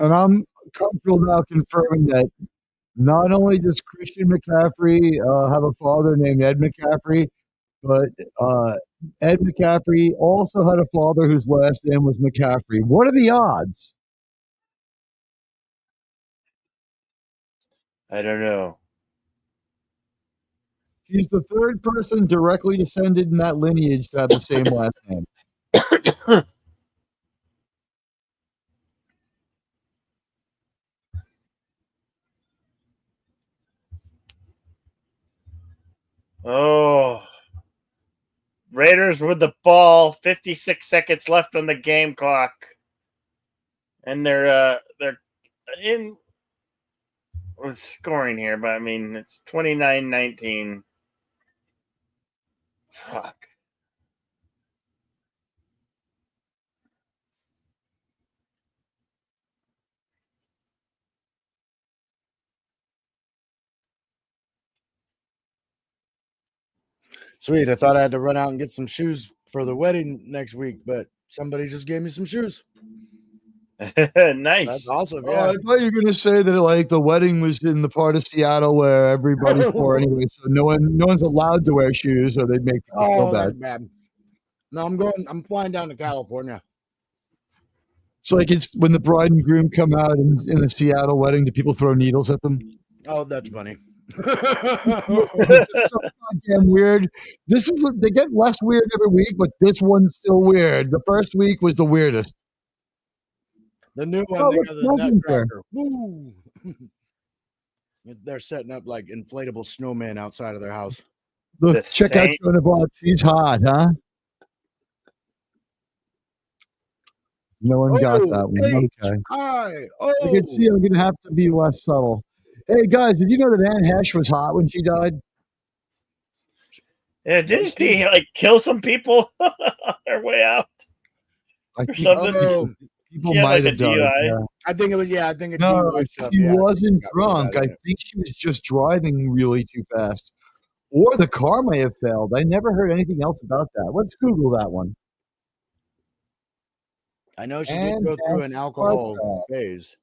And I'm comfortable now confirming that not only does Christian McCaffrey have a father named Ed McCaffrey, but Ed McCaffrey also had a father whose last name was McCaffrey. What are the odds? I don't know. He's the third person directly descended in that lineage to have the same last name. Oh, Raiders with the ball. 56 seconds left on the game clock, and they're in with scoring here. But I mean, it's 29-19. Fuck. Sweet. I thought I had to run out and get some shoes for the wedding next week, but somebody just gave me some shoes. Nice. That's awesome. Oh, Yeah. I thought you were going to say that like the wedding was in the part of Seattle where everybody's poor anyway, so no one's allowed to wear shoes, or they'd make people feel that's bad. bad. No, I'm flying down to California. It's like it's when the bride and groom come out in a Seattle wedding, do people throw needles at them? Oh, that's funny. It's so goddamn weird. They get less weird every week, but this one's still weird. The first week was the weirdest. The new one, Oh, they look, got the Megan's there. Nutcracker. Woo! They're setting up like inflatable snowmen outside of their house. Look, The check out Saint- Joan of Arc. She's hot, huh? No one got that one. Okay. I can see I'm going to have to be less subtle. Hey, guys, did you know that Anne Hesh was hot when she died? Yeah, didn't she like kill some people on their way out? I Or think something? people She had, might like, a have died. DUI? Yeah. I think it was, I think it No, DUI stuff. she Yeah, wasn't got really drunk. bad I in it. think she was just driving really too fast. Or the car may have failed. I never heard anything else about that. Let's Google that one. I know she Anne did go through an Hesh alcohol car phase.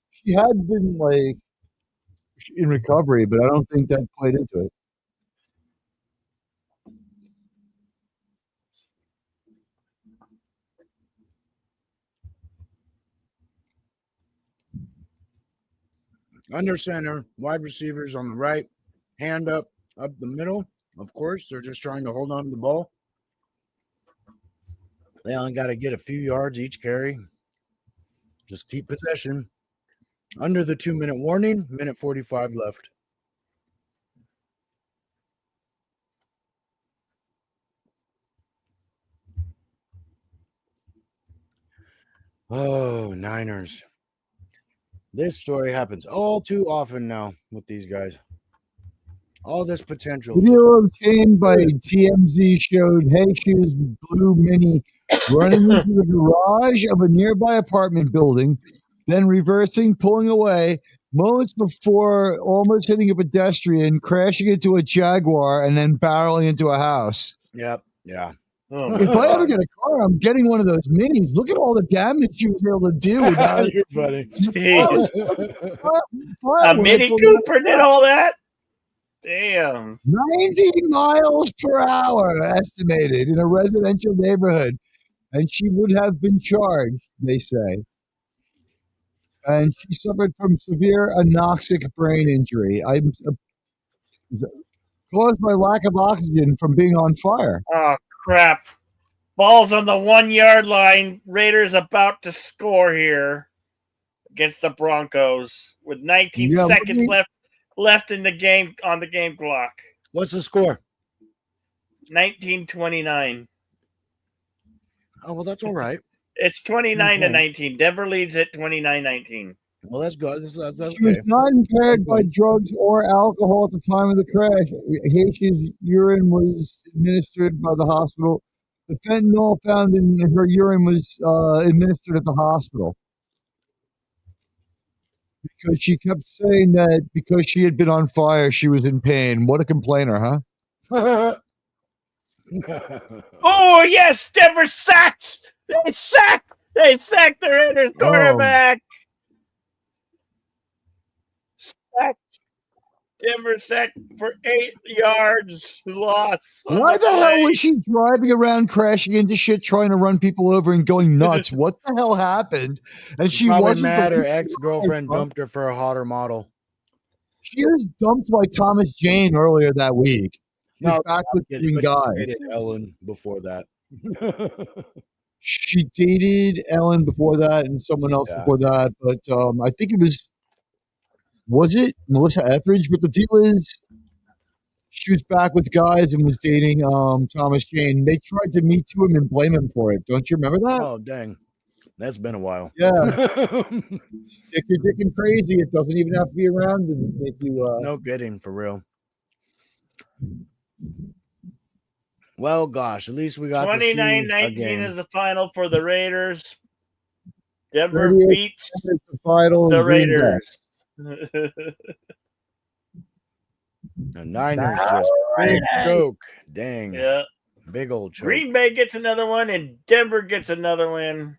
She had been like in recovery, but I don't think that played into it. Under center, wide receivers on the right, hand up the middle. Of course, they're just trying to hold on to the ball. They only got to get a few yards each carry. Just keep possession. Under the 2-minute warning, minute 45 left. Oh, Niners. This story happens all too often now with these guys. All this potential. Video obtained by TMZ showed Hesh's blue Mini running into the garage of a nearby apartment building, then reversing, pulling away, moments before almost hitting a pedestrian, crashing into a Jaguar, and then barreling into a house. Yep. Yeah. Oh, If I ever God. get a car, I'm getting one of those Minis. Look at all the damage she was able to do without You're funny. Jeez. A Mini Cooper did all that? Damn. 90 miles per hour estimated in a residential neighborhood. And she would have been charged, they say. And she suffered from severe anoxic brain injury. Caused by lack of oxygen from being on fire. Oh, crap. Ball's on the 1-yard line. Raiders about to score here against the Broncos with 19 seconds left in the game on the game clock. What's the score? 19-29. Oh, well, that's all right. It's 29-19. Denver leads at 29-19. Well, that's good. That's She was okay. not impaired by drugs or alcohol at the time of the crash. Hesh's urine was administered by the hospital. The fentanyl found in her urine was administered at the hospital. Because she kept saying that because she had been on fire, she was in pain. What a complainer, huh? Oh, yes. Denver sacked. They sacked the Raiders quarterback. Sacked. Denver sacked for 8 yards. Loss. Why the hell was she driving around crashing into shit, trying to run people over and going nuts? What the hell happened? And she Probably wasn't mad the her ex-girlfriend dumped her for a hotter model. She was dumped by Thomas Jane earlier that week. She's No, back with But Green she Guys. dated Ellen before that. She dated Ellen before that and someone else Yeah. before that, but I think it was it Melissa Etheridge? But the deal is, she was back with guys and was dating Thomas Jane. They tried to Me Too him and blame him for it. Don't you remember that? Oh, dang. That's been a while. Yeah. Stick your dick in crazy. It doesn't even have to be around to make you. No kidding, for real. Well, gosh, at least we got to see a 29-19 game. is the final for the Raiders. Denver 38 beats minutes to final the Green Bay. Raiders. The Niners just big choke. Dang. Yeah. Big old choke. Green Bay gets another one, and Denver gets another win,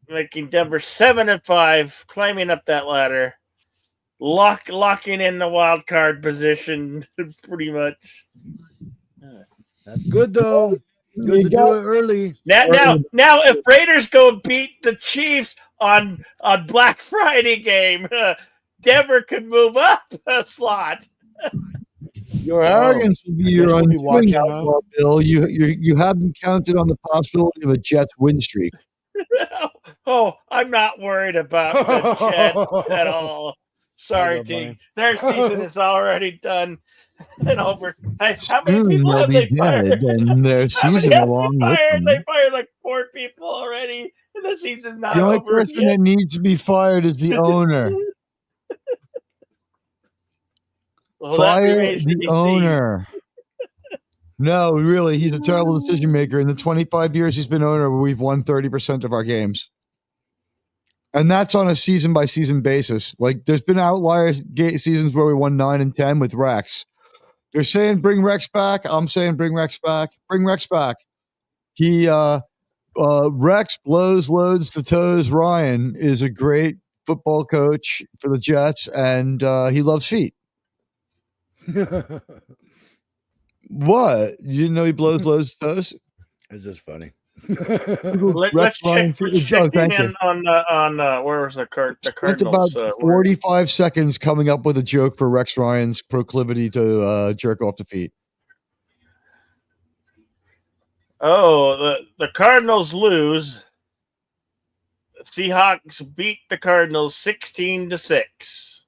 making Denver 7-5, climbing up that ladder, locking in the wild card position, pretty much. That's good, though. Good You to got- do it early. Now, if Raiders go and beat the Chiefs on Black Friday game, Denver could move up a slot. Your arrogance will be your Guess we'll be undoing, watching, huh? outlaw Bill. You haven't counted on the possibility of a Jets win streak. Oh, I'm not worried about the Jets at all. Sorry, Hello, Teague. buddy. Their season is already done and over. How many Soon people they'll have be they fired? dead, and their How many season have along they with fired? them. They fired like 4 people already, and the season's not The only over person yet. that needs to be fired is the owner. Well, that Fire remains to the be seen. owner. No, really, he's a terrible decision maker. In the 25 years he's been owner, we've won 30% of our games. And that's on a season by season basis. Like, there's been outlier seasons where we won 9 and 10 with Rex. They're saying bring Rex back. I'm saying bring Rex back. Bring Rex back. He Rex blows loads to toes. Ryan is a great football coach for the Jets, and he loves feet. What? You didn't know he blows loads to toes? It's just funny. Let's check thank you. in on where was the Spent Cardinals? about 45 seconds coming up with a joke for Rex Ryan's proclivity to jerk off the feet. Oh, the Cardinals lose. The Seahawks beat the Cardinals 16-6.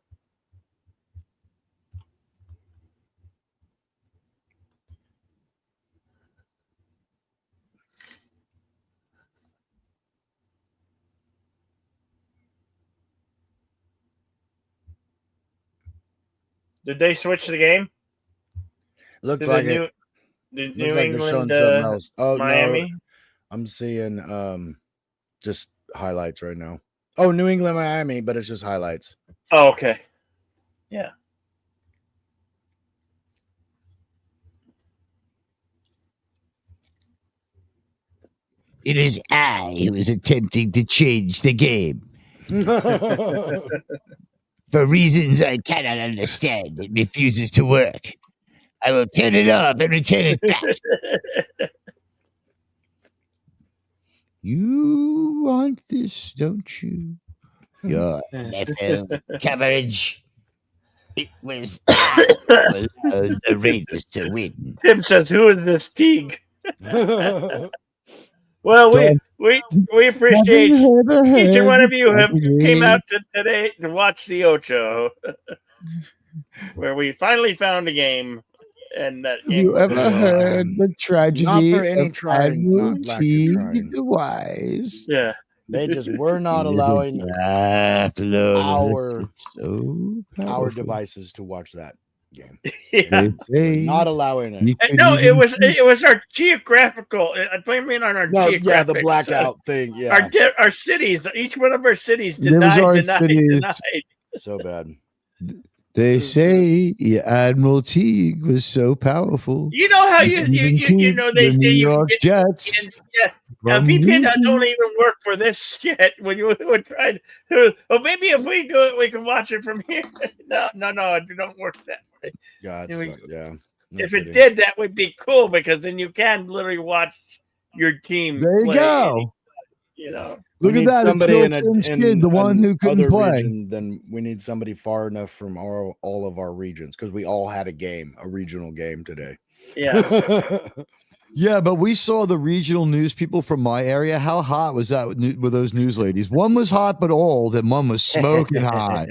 Did they switch the game? Looks To like the it. New Looks like they're showing England, something else. Oh, Miami? no. I'm seeing just highlights right now. Oh, New England, Miami, but it's just highlights. Oh, okay. Yeah. It is I who is attempting to change the game. For reasons I cannot understand, it refuses to work. I will turn it off and return it back. You want this, don't you? Your NFL coverage. It was I who allowed the Raiders to win. Tim says, "Who is this Teague?" Well, we appreciate each and one of you who came out today to watch the Ocho, where we finally found a game. And that Have game you ever heard the Not tragedy for any of trying, Admiral not lack of Teague trying. the Wise? Yeah. They just were not allowing Dark our- so our powerful. devices to watch that game. Yeah. They say Not allowing it. you could No, even it was our geographical. I blame it on our No, geographic. yeah, the blackout thing. Yeah, Our cities, each one of our cities There was our denied. cities. so bad. They say Admiral Teague was so powerful. You know how you Even know they the say New you York get Jets. Now, from VPN losing. don't even work for this shit. When you would try to, well, maybe if we do it, we can watch it from here. No, it don't work that way. God, Yeah, yeah. No if it kidding. did, that would be cool because then you can literally watch your team. There you play go. Look at that. It's Bill Tim's kid, the one who couldn't play. Region, then we need somebody far enough from all of our regions because we all had a regional game today. Yeah. Yeah, but we saw the regional news people from my area. How hot was that with those news ladies? One was hot but old, and one was smoking hot.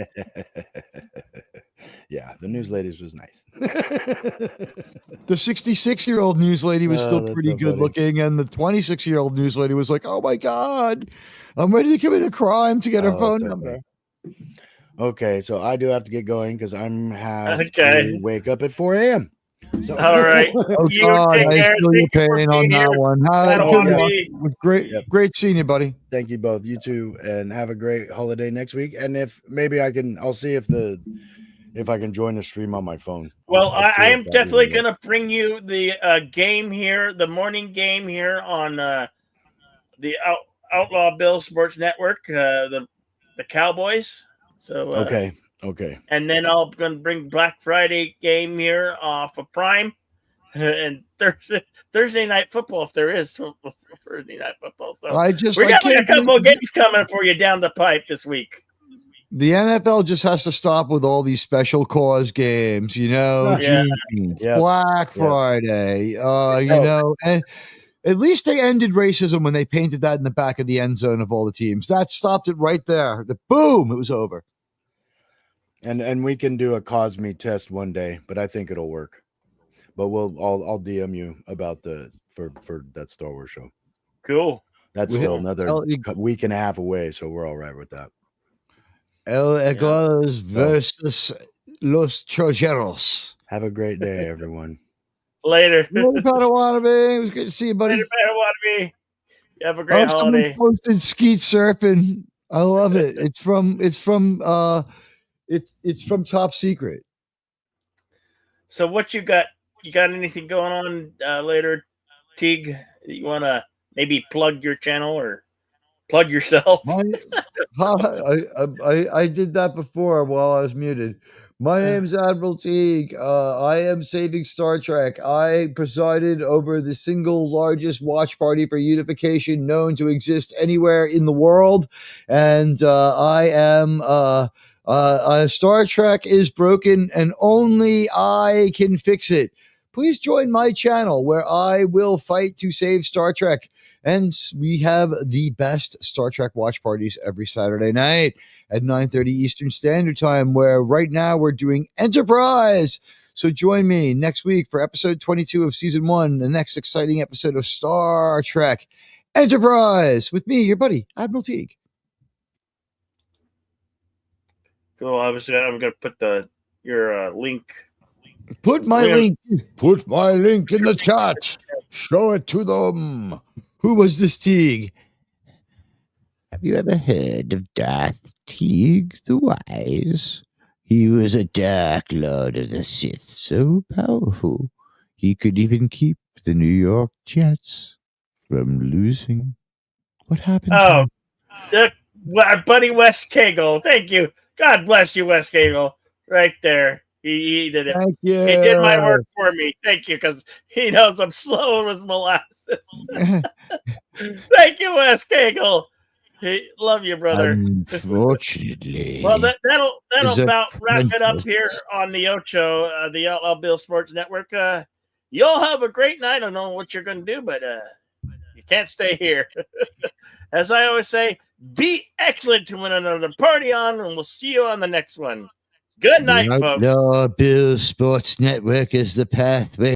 Yeah, the news ladies was nice. The 66-year-old news lady was still pretty so good funny. looking, and the 26-year-old news lady was like, "Oh my god, I'm ready to commit a crime to get her phone number." Okay, so I do have to get going because Okay. to wake up at 4 a.m. So, All right. Oh You god, take I care. feel your Thank you for pain on being that here. one. Padawan B. It was great seeing you, buddy. Thank you both, you too, and have a great holiday next week. And if maybe I'll see if I can join the stream on my phone. Well, I'll see I if am that definitely really going to bring you the game here, the morning game here on the Outlaw Bill Sports Network, the Cowboys. So okay. And then I'm going to bring Black Friday game here off of Prime, and Thursday night football if there is Thursday night football. So we got like a couple of games coming for you down the pipe this week. The NFL just has to stop with all these special cause games, Juneteenth, Black Friday, you know, and at least they ended racism when they painted that in the back of the end zone of all the teams. That stopped it right there. Boom, it was over. And we can do a cause me test one day, but I think it'll work. But I'll DM you about for that Star Wars show. Cool. That's still another week and a half away, so we're all right with that. El Eagles versus Los Chargeros. Have a great day, everyone. Later. Padawan. It was good to see you, buddy. Later, Padawan. Have a great holiday. Posted skeet surfing. I love it. It's from Top Secret. So what you got? You got anything going on later, Teague? You want to maybe plug your channel or plug yourself? I did that before while I was muted. My name's Admiral Teague. I am saving Star Trek. I presided over the single largest watch party for unification known to exist anywhere in the world. And I am Star Trek is broken and only I can fix it. Please join my channel where I will fight to save Star Trek. And we have the best Star Trek watch parties every Saturday night at 9:30 Eastern Standard Time, where right now we're doing Enterprise. So join me next week for episode 22 of season 1, the next exciting episode of Star Trek Enterprise with me, your buddy, Admiral Teague. Cool. I'm going to put your link. Put my link in the chat. Show it to them. Who was this Teague? Have you ever heard of Darth Teague the Wise? He was a Dark Lord of the Sith, so powerful he could even keep the New York Jets from losing. What happened to him? Our buddy Wes Cagle. Thank you. God bless you, Wes Cagle. Right there. He did it. Thank you. He did my work for me. Thank you, because he knows I'm slow as molasses. Thank you, Wes Cagle. Hey, love you, brother. Unfortunately. Well, that'll about wrap it up here on the Ocho, the Outlaw Bill Sports Network. You'll have a great night. I don't know what you're going to do, but you can't stay here. As I always say, be excellent to one another. Party on, and we'll see you on the next one. Good night, folks. Outlaw Bill Sports Network is the pathway.